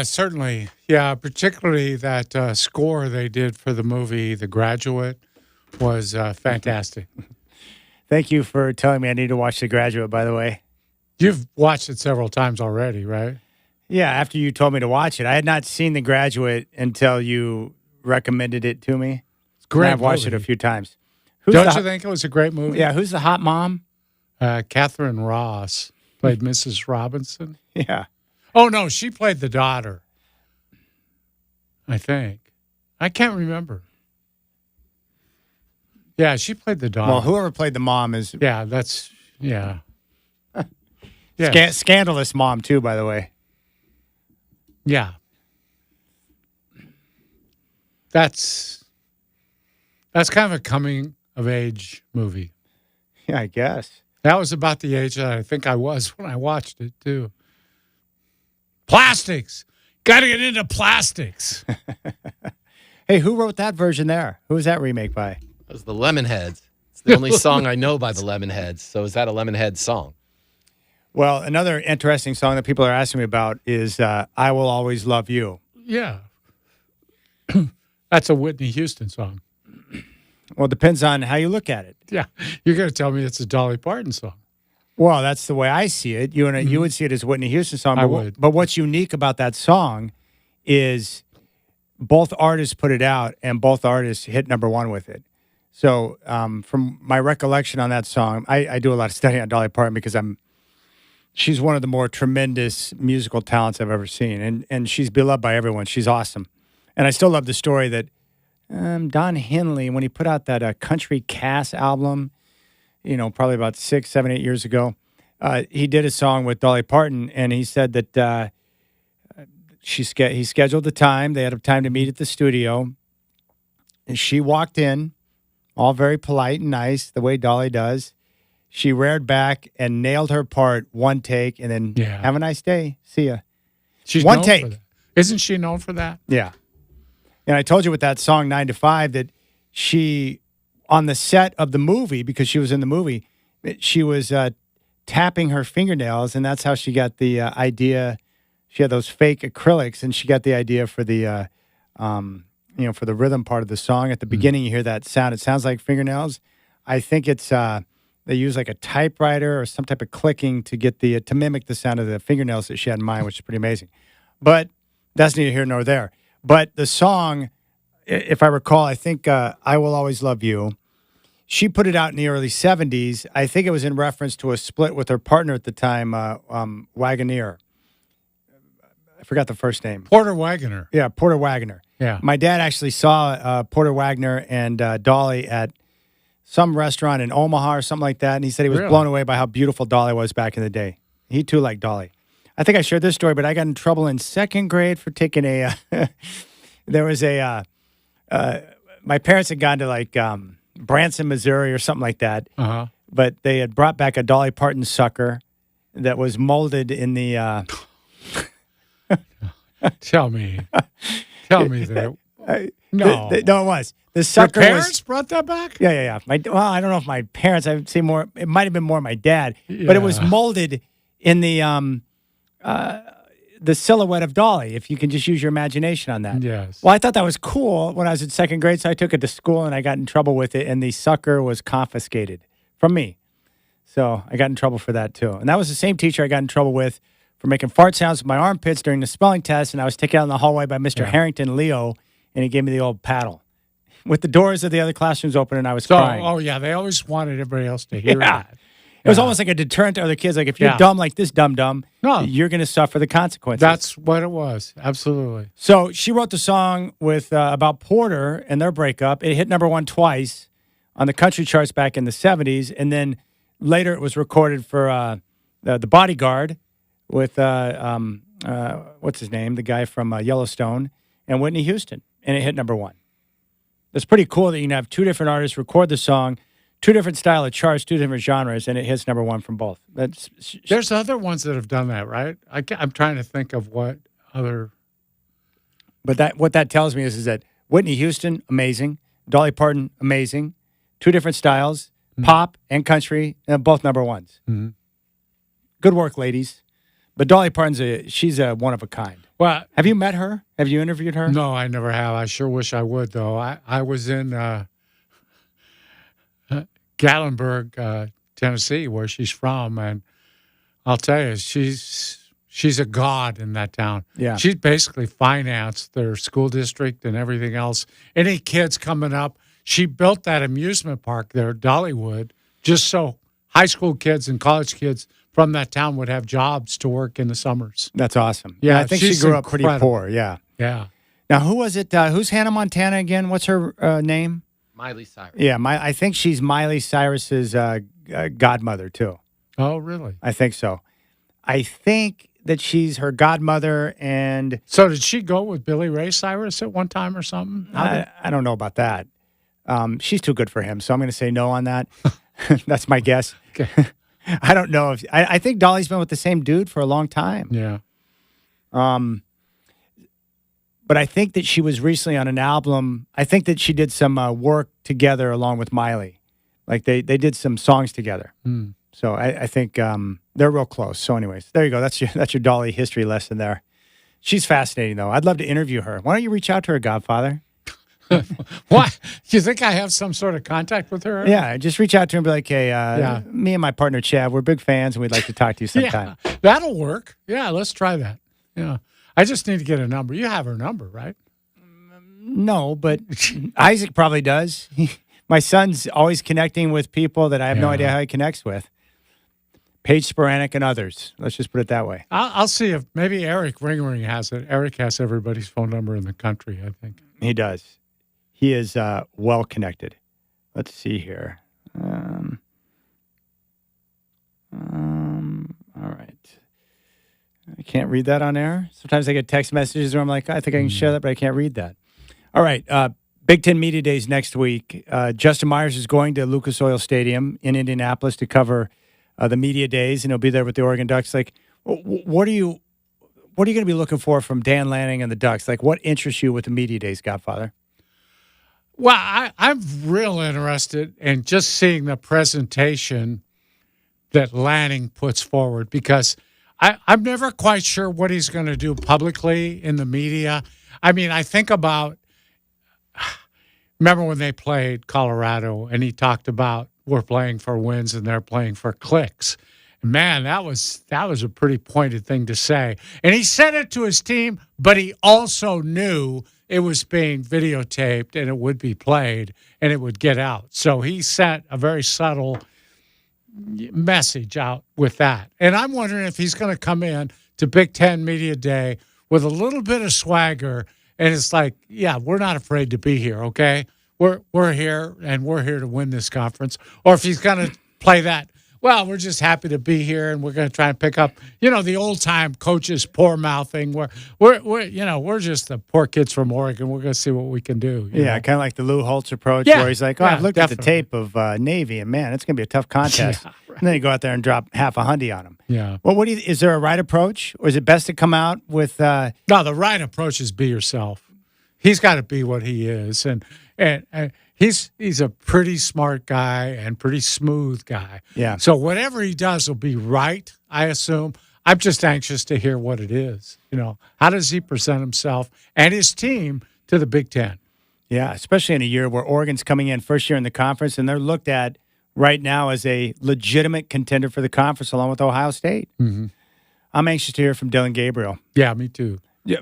Certainly, yeah. Particularly that score they did for the movie The Graduate was fantastic. Thank you for telling me I need to watch The Graduate, by the way. You've watched it several times already, right? Yeah, after you told me to watch it. I had not seen The Graduate until you recommended it to me. It's great. I've watched it a few times. Who's Don't the, you think it was a great movie? Yeah, who's the hot mom? Catherine Ross played Mrs. Robinson. Yeah. Oh, no, she played the daughter, I think. I can't remember. Yeah, she played the daughter. Well, whoever played the mom is Yeah, that's, yeah. scandalous mom, too, by the way. Yeah. That's kind of a coming-of-age movie. Yeah, I guess. That was about the age that I think I was when I watched it, too. Plastics. Got to get into plastics. Hey, who wrote that version there? Who was that remake by? That was the Lemonheads. It's the only song I know by the Lemonheads. So is that a Lemonheads song? Well, another interesting song that people are asking me about is I Will Always Love You. Yeah. That's a Whitney Houston song. Well, it depends on how you look at it. Yeah. You're going to tell me it's a Dolly Parton song. Well, that's the way I see it. You would see it as a Whitney Houston song. I would. But what's unique about that song is both artists put it out and both artists hit number one with it. So from my recollection on that song, I do a lot of studying on Dolly Parton because she's one of the more tremendous musical talents I've ever seen. And she's beloved by everyone. She's awesome. And I still love the story that Don Henley, when he put out that Country Cass album, probably about 6, 7, 8 years ago, he did a song with Dolly Parton, and he said that he scheduled the time. They had a time to meet at the studio. And she walked in, all very polite and nice, the way Dolly does. She reared back and nailed her part one take, and then have a nice day. See ya. She's one known take. for that. Isn't she known for that? Yeah. And I told you with that song 9 to 5 that she, on the set of the movie, because she was in the movie, she was tapping her fingernails, and that's how she got the idea. She had those fake acrylics, and she got the idea for the, for the rhythm part of the song. At the beginning, you hear that sound. It sounds like fingernails. I think it's they use like a typewriter or some type of clicking to get to mimic the sound of the fingernails that she had in mind, which is pretty amazing. But that's neither here nor there. But the song, if I recall, I think I Will Always Love You, she put it out in the early 70s. I think it was in reference to a split with her partner at the time, Wagoner. I forgot the first name. Porter Wagoner. Yeah, Porter Wagoner. Yeah. My dad actually saw Porter Wagoner and Dolly at some restaurant in Omaha or something like that, and he said he was blown away by how beautiful Dolly was back in the day. He, too, liked Dolly. I think I shared this story, but I got in trouble in second grade for taking there was my parents had gone to like Branson, Missouri or something like that. Uh-huh. But they had brought back a Dolly Parton sucker that was molded in the. Tell me that. No. No, it was. The sucker Your parents brought that back? Yeah. I don't know if my parents, I would say more, it might have been more my dad, but it was molded in the silhouette of Dolly, if you can just use your imagination on that. Yes. Well, I thought that was cool when I was in second grade, so I took it to school and I got in trouble with it, and the sucker was confiscated from me. So I got in trouble for that too. And that was the same teacher I got in trouble with for making fart sounds with my armpits during the spelling test, and I was taken out in the hallway by Mr. Harrington Leo, and he gave me the old paddle. With the doors of the other classrooms open, and I was crying. Oh, yeah, they always wanted everybody else to hear that. It was almost like a deterrent to other kids. Like, if you're dumb like this dum-dum, you're going to suffer the consequences. That's what it was. Absolutely. So she wrote the song with about Porter and their breakup. It hit number one twice on the country charts back in the 70s. And then later it was recorded for The Bodyguard with, what's his name? The guy from Yellowstone and Whitney Houston. And it hit number one. It's pretty cool that you can have two different artists record the song, two different style of charts, two different genres, and it hits number one from both. There's other ones that have done that, right? I'm trying to think of what other. But what that tells me is that Whitney Houston, amazing. Dolly Parton, amazing. Two different styles, pop and country, and both number ones. Mm-hmm. Good work, ladies. But Dolly Parton's she's a one of a kind. Well, Have you met her? Have you interviewed her? no, I never have. I sure wish I would, though. I was in Gatlinburg, Tennessee, where she's from, and I'll tell you, she's a god in that town. Yeah. She's basically financed their school district and everything else. Any kids coming up, she built that amusement park there at Dollywood just so high school kids and college kids from that town would have jobs to work in the summers. That's awesome. Yeah, I think she she's grew up pretty incredible. poor. Yeah. Yeah. Now, who was it? Who's Hannah Montana again? What's her name? Miley Cyrus. Yeah, I think she's Miley Cyrus's godmother too. Oh, really? I think so. I think that she's her godmother, and So did she go with Billy Ray Cyrus at one time or something? I don't know about that. She's too good for him, so I'm going to say no on that. That's my guess. Okay. I don't know if I think Dolly's been with the same dude for a long time. Yeah. But I think that she was recently on an album. I think that she did some work together along with Miley. Like they did some songs together. So I think they're real close. So anyways, there you go. That's your Dolly history lesson there. She's fascinating, though. I'd love to interview her. Why don't you reach out to her, Godfather? What? You think I have some sort of contact with her? Yeah, just reach out to her and be like, hey, Yeah. me and my partner, Chad, we're big fans, and we'd like to talk to you sometime. Yeah, that'll work. Yeah, let's try that. Yeah. I just need to get a number. You have her number, right? No, but Isaac probably does. My son's always connecting with people that I have no Yeah. idea how he connects with. Paige Sporanic and others. Let's just put it that way. I'll see if maybe Eric Ringering has it. Eric has everybody's phone number in the country, I think. He does. He is well connected. Let's see here. All right. I can't read that on air. Sometimes I get text messages where I'm like, I think I can share that, but I can't read that. All right. Big Ten Media Days next week. Justin Myers is going to Lucas Oil Stadium in Indianapolis to cover the media days, and he'll be there with the Oregon Ducks. Like, what are you going to be looking for from Dan Lanning and the Ducks? Like, what interests you with the media days, Godfather? Well, I'm real interested in just seeing the presentation that Lanning puts forward because I'm never quite sure what he's going to do publicly in the media. I mean, I think about, remember when they played Colorado and he talked about we're playing for wins and they're playing for clicks. Man, that was a pretty pointed thing to say. And he said it to his team, but he also knew it was being videotaped and it would be played and it would get out. So he sent a very subtle message out with that. And I'm wondering if he's going to come in to Big Ten Media Day with a little bit of swagger. And it's like, yeah, we're not afraid to be here, okay? We're here, and we're here to win this conference. Or if he's going to play that, well, we're just happy to be here, and we're going to try and pick up, the old-time coaches poor mouthing. We're just the poor kids from Oregon. We're going to see what we can do. you Yeah, know? kind of like the Lou Holtz approach, Yeah, where he's like, yeah, I've looked definitely. at the tape of Navy, and man, it's going to be a tough contest. Yeah, right. And then you go out there and drop half a hundy on him. Yeah. Well, is there a right approach, or is it best to come out with? No, the right approach is be yourself. He's got to be what he is, and he's a pretty smart guy and pretty smooth guy. Yeah. So whatever he does will be right, I assume. I'm just anxious to hear what it is. How does he present himself and his team to the Big Ten? Yeah, especially in a year where Oregon's coming in first year in the conference, and they're looked at right now as a legitimate contender for the conference, along with Ohio State. Mm-hmm. I'm anxious to hear from Dylan Gabriel. Yeah, me too. Yeah,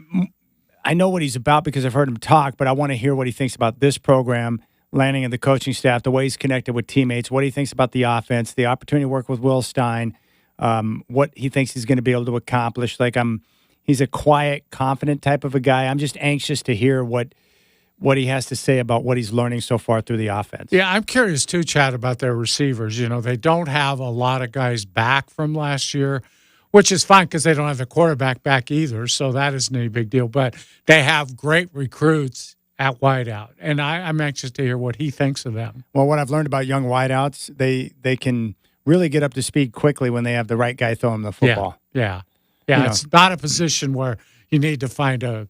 I know what he's about because I've heard him talk, but I want to hear what he thinks about this program, Lanning and the coaching staff, the way he's connected with teammates, what he thinks about the offense, the opportunity to work with Will Stein, what he thinks he's going to be able to accomplish. He's a quiet, confident type of a guy. I'm just anxious to hear what he has to say about what he's learning so far through the offense. Yeah, I'm curious too, Chad, about their receivers. They don't have a lot of guys back from last year, which is fine because they don't have the quarterback back either, so that isn't any big deal. But they have great recruits at wideout, and I'm anxious to hear what he thinks of them. Well, what I've learned about young wideouts, they can really get up to speed quickly when they have the right guy throwing the football. Yeah. It's not a position where you need to find a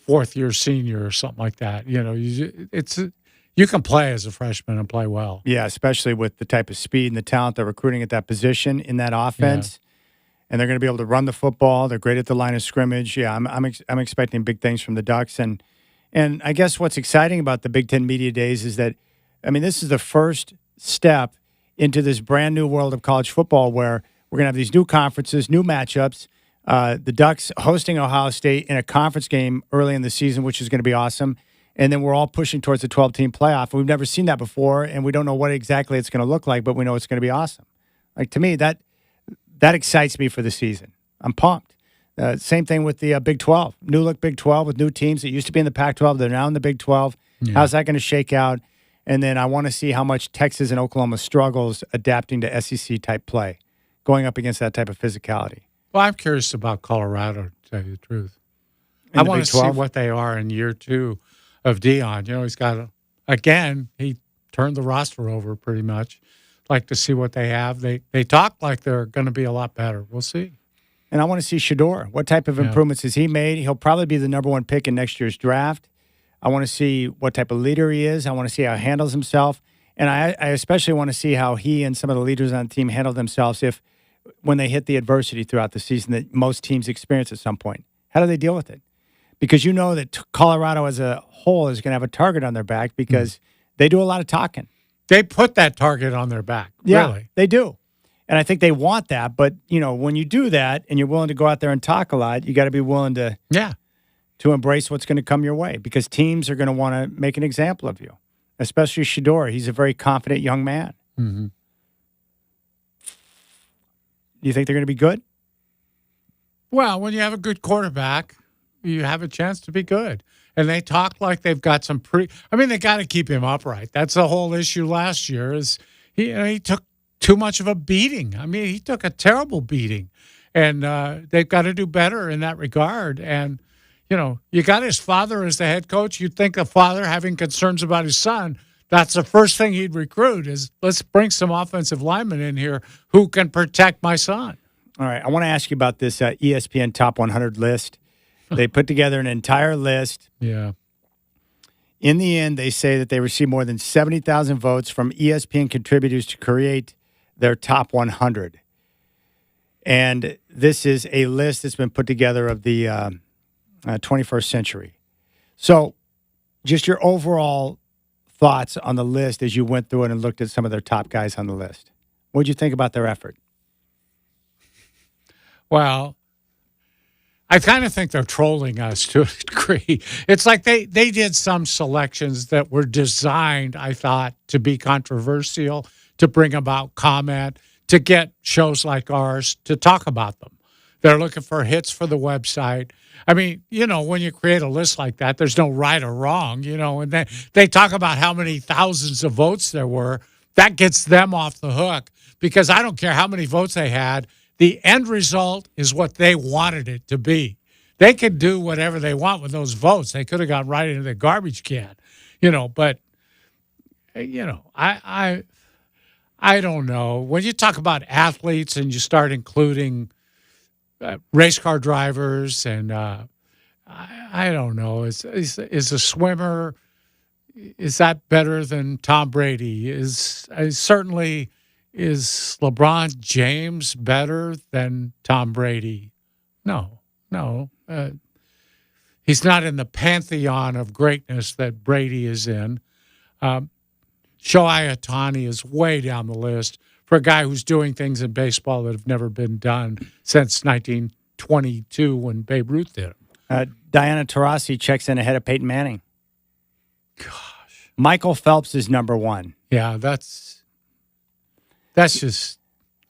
fourth-year senior or something like that. You can play as a freshman and play well. Yeah, especially with the type of speed and the talent they're recruiting at that position in that offense. and they're going to be able to run the football. They're great at the line of scrimmage. Yeah, I'm expecting big things from the Ducks, and I guess what's exciting about the Big Ten Media Days is that, I mean, this is the first step into this brand new world of college football where we're going to have these new conferences, new matchups. The Ducks hosting Ohio State in a conference game early in the season, which is going to be awesome. And then we're all pushing towards the 12-team playoff. We've never seen that before, and we don't know what exactly it's going to look like, but we know it's going to be awesome. Like, to me, that excites me for the season. I'm pumped. Same thing with the Big 12. New look Big 12 with new teams that used to be in the Pac-12. They're now in the Big 12. Yeah. How's that going to shake out? And then I want to see how much Texas and Oklahoma struggles adapting to SEC-type play, going up against that type of physicality. Well, I'm curious about Colorado, to tell you the truth. I want to see what they are in year 2 of Dion. You know, he's got he turned the roster over pretty much. Like to see what they have. They talk like they're going to be a lot better. We'll see. And I want to see Shedeur. What type of improvements has he made? He'll probably be the number 1 pick in next year's draft. I want to see what type of leader he is. I want to see how he handles himself. And I especially want to see how he and some of the leaders on the team handle themselves when they hit the adversity throughout the season that most teams experience at some point. How do they deal with it? Because you know that Colorado as a whole is going to have a target on their back because they do a lot of talking. They put that target on their back. Yeah, really. They do. And I think they want that. But, you know, when you do that and you're willing to go out there and talk a lot, you got to be willing to embrace what's going to come your way because teams are going to want to make an example of you, especially Shedeur. He's a very confident young man. Mm-hmm. Do you think they're going to be good? Well, when you have a good quarterback, you have a chance to be good. And they talk like they've got some they got to keep him upright. That's the whole issue last year is he took too much of a beating. I mean, he took a terrible beating. And they've got to do better in that regard. And, you know, you got his father as the head coach. You'd think the father having concerns about his son, that's the first thing he'd recruit is let's bring some offensive linemen in here who can protect my son. All right. I want to ask you about this ESPN Top 100 list. They put together an entire list. Yeah. In the end, they say that they received more than 70,000 votes from ESPN contributors to create their top 100. And this is a list that's been put together of the 21st century. So just your overall thoughts on the list as you went through it and looked at some of their top guys on the list. What did you think about their effort? Well, I kind of think they're trolling us to a degree. It's like they did some selections that were designed, I thought, to be controversial, to bring about comment, to get shows like ours to talk about them. They're looking for hits for the website. I mean, you know, when you create a list like that, there's no right or wrong, you know, and then they talk about how many thousands of votes there were. That gets them off the hook because I don't care how many votes they had. The end result is what they wanted it to be. They could do whatever they want with those votes. They could have gone right into the garbage can, you know. But, you know, I don't know. When you talk about athletes and you start including race car drivers and I don't know. Is a swimmer, is that better than Tom Brady? Certainly. Is LeBron James better than Tom Brady? No. He's not in the pantheon of greatness that Brady is in. Shohei Ohtani is way down the list for a guy who's doing things in baseball that have never been done since 1922 when Babe Ruth did them. Diana Taurasi checks in ahead of Peyton Manning. Gosh. Michael Phelps is number 1. Yeah, that's just,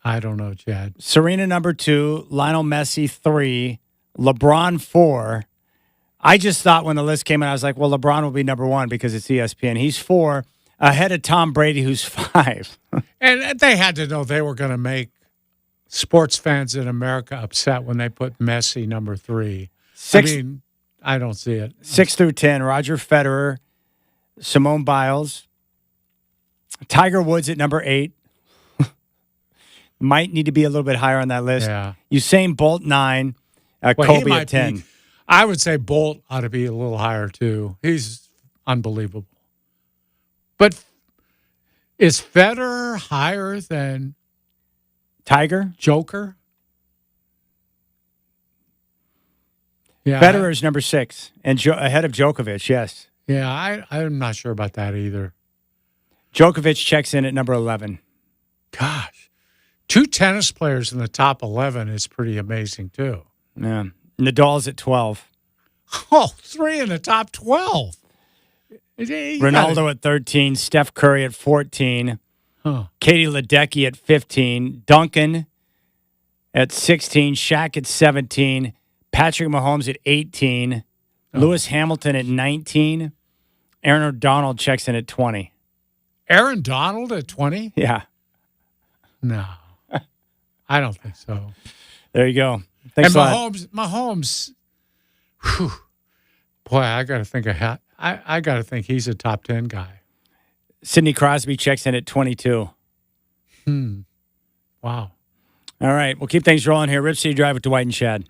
I don't know, Chad. Serena, number 2. Lionel Messi, 3. LeBron, 4. I just thought when the list came in, I was like, well, LeBron will be number 1 because it's ESPN. He's 4, ahead of Tom Brady, who's 5. And they had to know they were going to make sports fans in America upset when they put Messi number 3. I don't see it. 6 through 10, Roger Federer, Simone Biles, Tiger Woods at number 8. Might need to be a little bit higher on that list. Yeah. Usain Bolt, 9. Kobe at 10. I would say Bolt ought to be a little higher, too. He's unbelievable. But is Federer higher than Tiger? Joker? Yeah, Federer's number 6 and ahead of Djokovic, yes. I'm not sure about that either. Djokovic checks in at number 11. Gosh, 2 tennis players in the top 11 is pretty amazing, too. Yeah. Nadal's at 12. Oh, 3 in the top 12. Ronaldo at 13. Steph Curry at 14. Huh. Katie Ledecky at 15. Duncan at 16. Shaq at 17. Patrick Mahomes at 18. Lewis Hamilton at 19. Aaron O'Donnell checks in at 20. Aaron Donald at 20? Yeah. No, I don't think so. There you go. Thanks and a lot. Mahomes, whew, boy, I got to think I got to think he's a top 10 guy. Sidney Crosby checks in at 22. Wow. All right, we'll keep things rolling here. Rip City Drive with Dwight and Chad.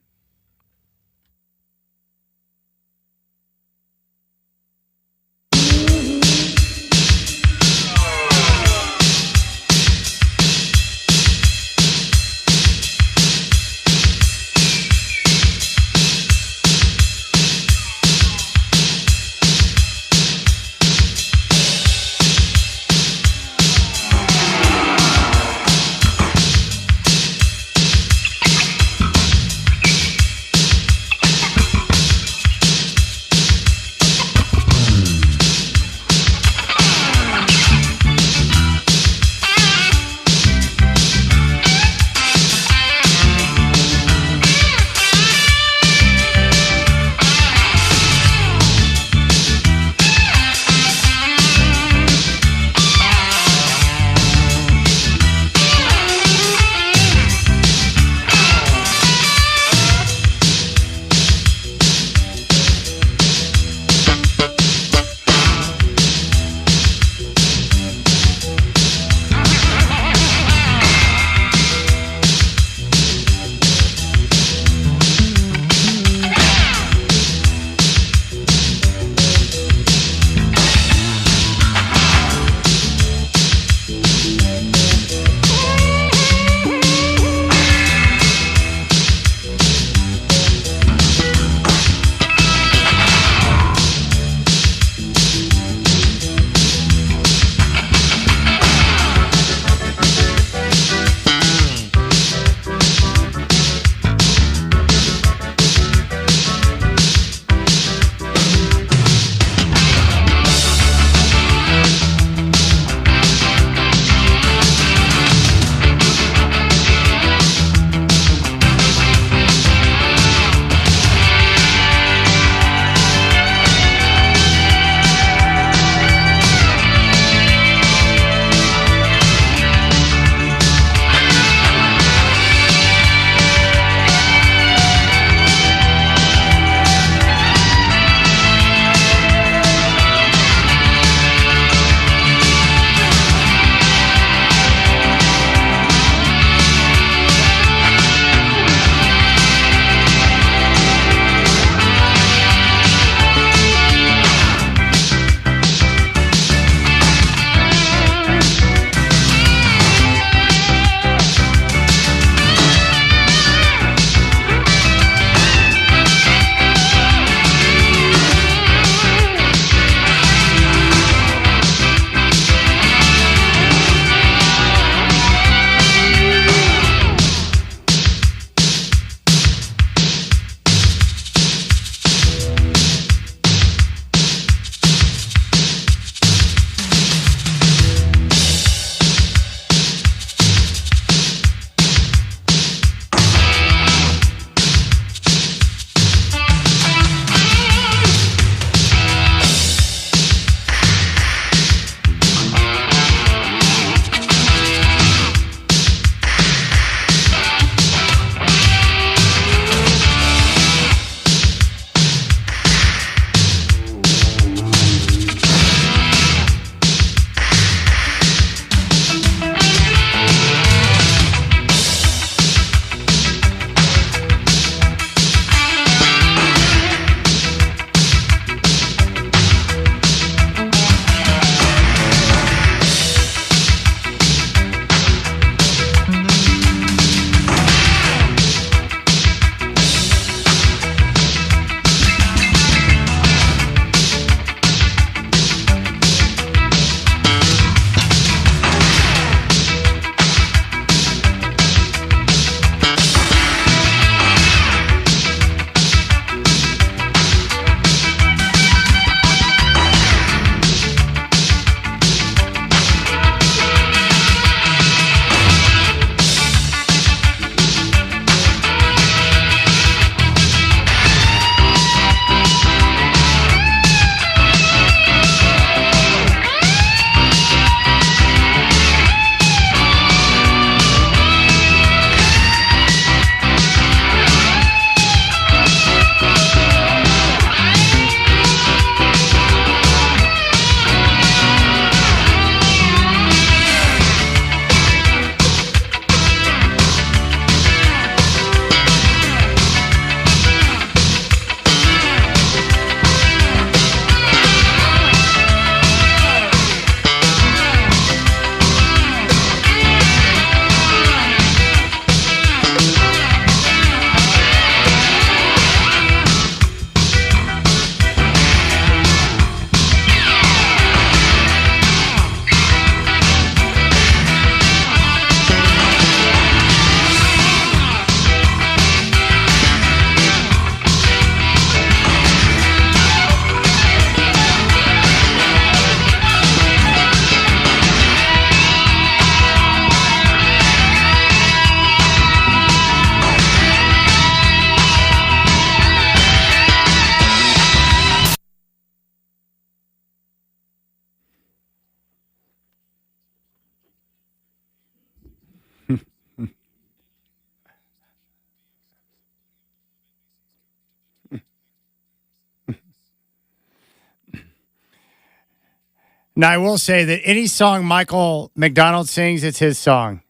Now, I will say that any song Michael McDonald sings, it's his song.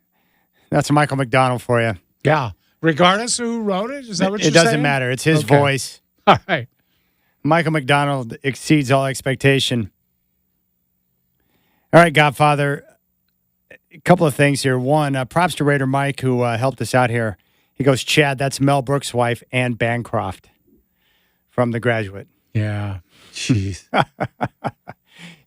That's Michael McDonald for you. Yeah. Regardless of who wrote it? Is that what you're It doesn't saying? matter. It's his Okay. voice. All right. Michael McDonald exceeds all expectation. All right, Godfather. A couple of things here. One, props to Raider Mike, who helped us out here. He goes, Chad, that's Mel Brooks' wife, Anne Bancroft from The Graduate. Yeah. Jeez.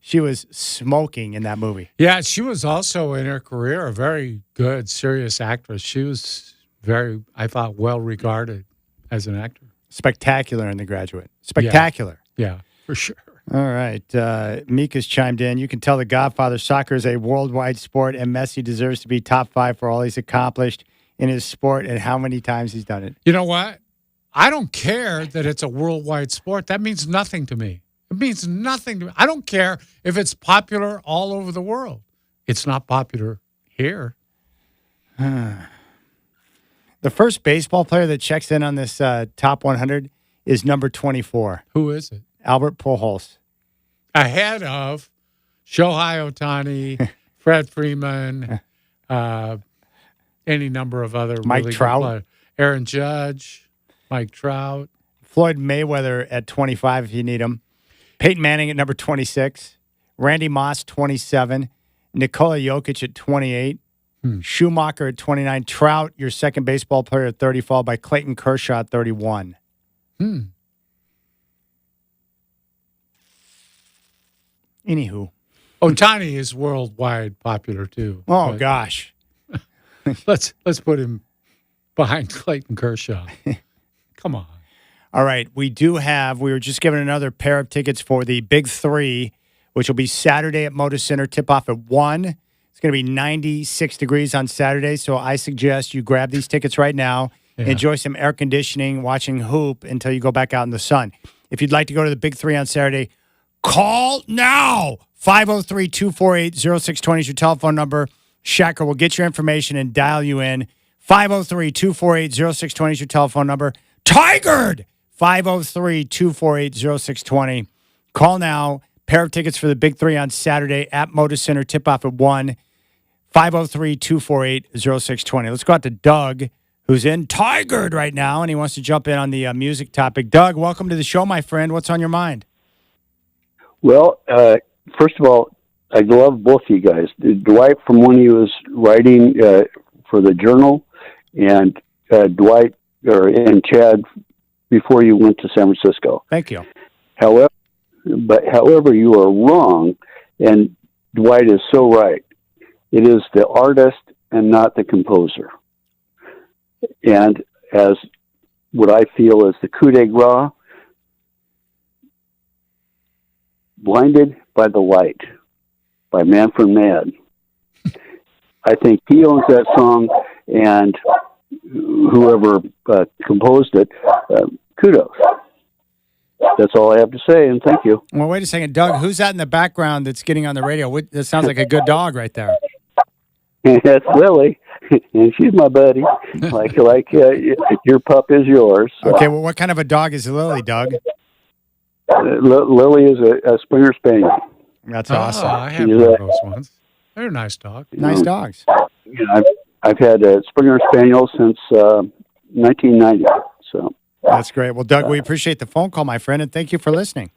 She was smoking in that movie. Yeah, she was also in her career a very good, serious actress. She was very, I thought, well regarded as an actor. Spectacular in The Graduate. Spectacular. Yeah, for sure. All right. Mika's chimed in. You can tell the Godfather soccer is a worldwide sport, and Messi deserves to be top 5 for all he's accomplished in his sport and how many times he's done it. You know what? I don't care that it's a worldwide sport. That means nothing to me. It means nothing to me. I don't care if it's popular all over the world. It's not popular here. The first baseball player that checks in on this top 100 is number 24. Who is it? Albert Pujols. Ahead of Shohei Ohtani, Fred Freeman, any number of other Mike really good Trout. players. Aaron Judge, Mike Trout. Floyd Mayweather at 25 if you need him. Peyton Manning at number 26. Randy Moss, 27. Nikola Jokic at 28. Schumacher at 29. Trout, your second baseball player at 30, followed by Clayton Kershaw at 31. Anywho. Ohtani is worldwide popular too. Oh, but gosh. let's put him behind Clayton Kershaw. Come on. All right. We were just given another pair of tickets for the Big Three, which will be Saturday at Moda Center, tip-off at 1. It's going to be 96 degrees on Saturday, so I suggest you grab these tickets right now. Yeah. Enjoy some air conditioning, watching hoop until you go back out in the sun. If you'd like to go to the Big Three on Saturday, call now. 503-248-0620 is your telephone number. Shacker will get your information and dial you in. 503-248-0620 is your telephone number. Tigered! 503-248-0620. Call now. Pair of tickets for the Big Three on Saturday at Moda Center. Tip-off at 1. 503-248-0620. Let's go out to Doug, who's in Tigered right now, and he wants to jump in on the music topic. Doug, welcome to the show, my friend. What's on your mind? Well, first of all, I love both of you guys. Dwight, from when he was writing for the Journal, and Dwight and Chad before you went to San Francisco. Thank you. However, you are wrong, and Dwight is so right. It is the artist and not the composer. And as what I feel is the coup de grace, Blinded by the Light by Manfred Mann. I think he owns that song, and whoever composed it, kudos. That's all I have to say, and thank you. Well, wait a second. Doug, who's that in the background that's getting on the radio? That sounds like a good dog right there. That's Lily, and she's my buddy. Like your pup is yours. So. Okay, well, what kind of a dog is Lily, Doug? Lily is a Springer Spaniel. That's awesome. I have one of those ones. They're a nice dog. Nice dogs. You know, I've had a Springer Spaniel since 1990. So that's great. Well, Doug, we appreciate the phone call, my friend, and thank you for listening.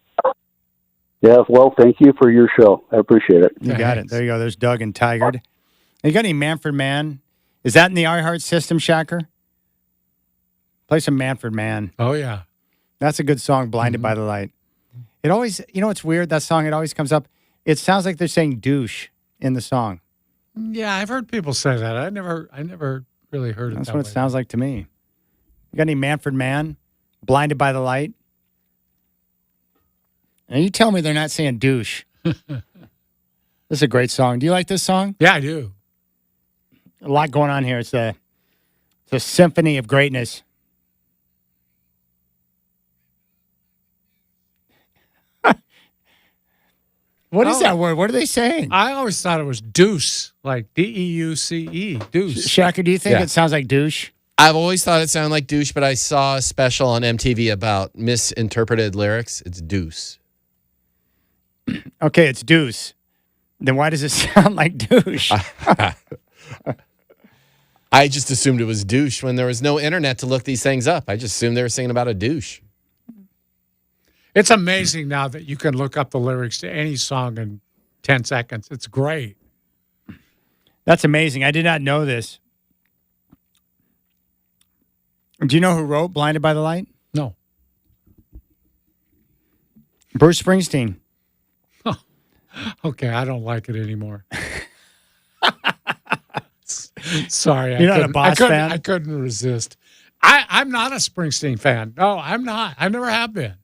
Yeah, well, thank you for your show. I appreciate it. You got it. There you go. There's Doug and Tigered. You got any Manfred Mann? Is that in the iHeart system, Shacker? Play some Manfred Mann. Oh, yeah. That's a good song, Blinded by the Light. It always, it's weird, that song, it always comes up. It sounds like they're saying douche in the song. Yeah, I've heard people say that. I never really heard it. That's that what way. it sounds like to me. You got any Manfred Mann? Blinded by the Light? And you tell me they're not saying douche. This is a great song. Do you like this song? Yeah, I do. A lot going on here. It's a symphony of greatness. What is that word? What are they saying? I always thought it was deuce, like D-E-U-C-E, deuce. Shacker, do you think it sounds like douche? I've always thought it sounded like douche, but I saw a special on MTV about misinterpreted lyrics. It's deuce. Okay, it's deuce. Then why does it sound like douche? I just assumed it was douche when there was no internet to look these things up. I just assumed they were singing about a douche. It's amazing now that you can look up the lyrics to any song in 10 seconds. It's great. That's amazing. I did not know this. Do you know who wrote Blinded by the Light? No. Bruce Springsteen. Okay, I don't like it anymore. Sorry. You're not a Boss fan? I couldn't resist. I'm not a Springsteen fan. No, I'm not. I never have been.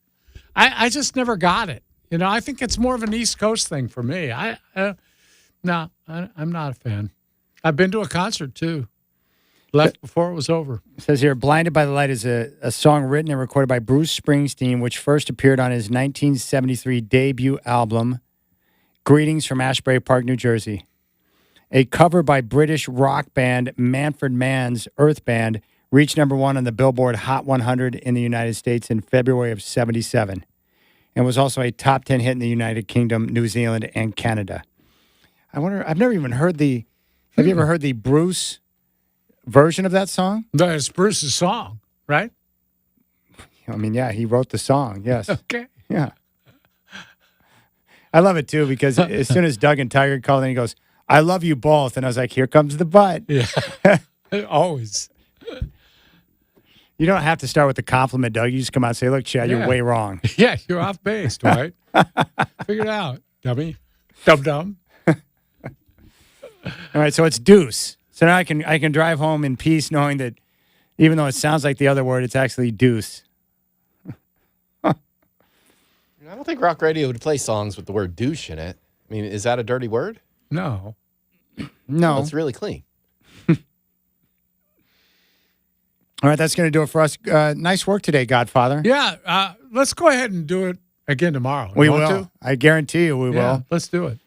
I just never got it. You know, I think it's more of an East Coast thing for me. I'm not a fan. I've been to a concert, too. Left before it was over. It says here, Blinded by the Light is a song written and recorded by Bruce Springsteen, which first appeared on his 1973 debut album, Greetings from Asbury Park, New Jersey. A cover by British rock band Manfred Mann's Earth Band reached number 1 on the Billboard Hot 100 in the United States in February of 1977, and was also a top 10 hit in the United Kingdom, New Zealand, and Canada. I wonder, I've never even heard have you ever heard the Bruce version of that song? No, it's Bruce's song, right? I mean, yeah, he wrote the song, yes. Okay. Yeah. I love it, too, because as soon as Doug and Tiger called in, he goes, I love you both. And I was like, here comes the but. Yeah, always. You don't have to start with the compliment, Doug. You just come out and say, look, Chad, you're way wrong. Yeah, you're off base, Dwight. Figure it out, dummy. Dum-dum. All right, so it's deuce. So now I can drive home in peace knowing that even though it sounds like the other word, it's actually deuce. I don't think rock radio would play songs with the word douche in it. I mean, is that a dirty word? No. No. It's really clean. All right, that's going to do it for us. Nice work today, Godfather. Yeah, let's go ahead and do it again tomorrow. We You want will. to? I guarantee you we Yeah, will. let's do it.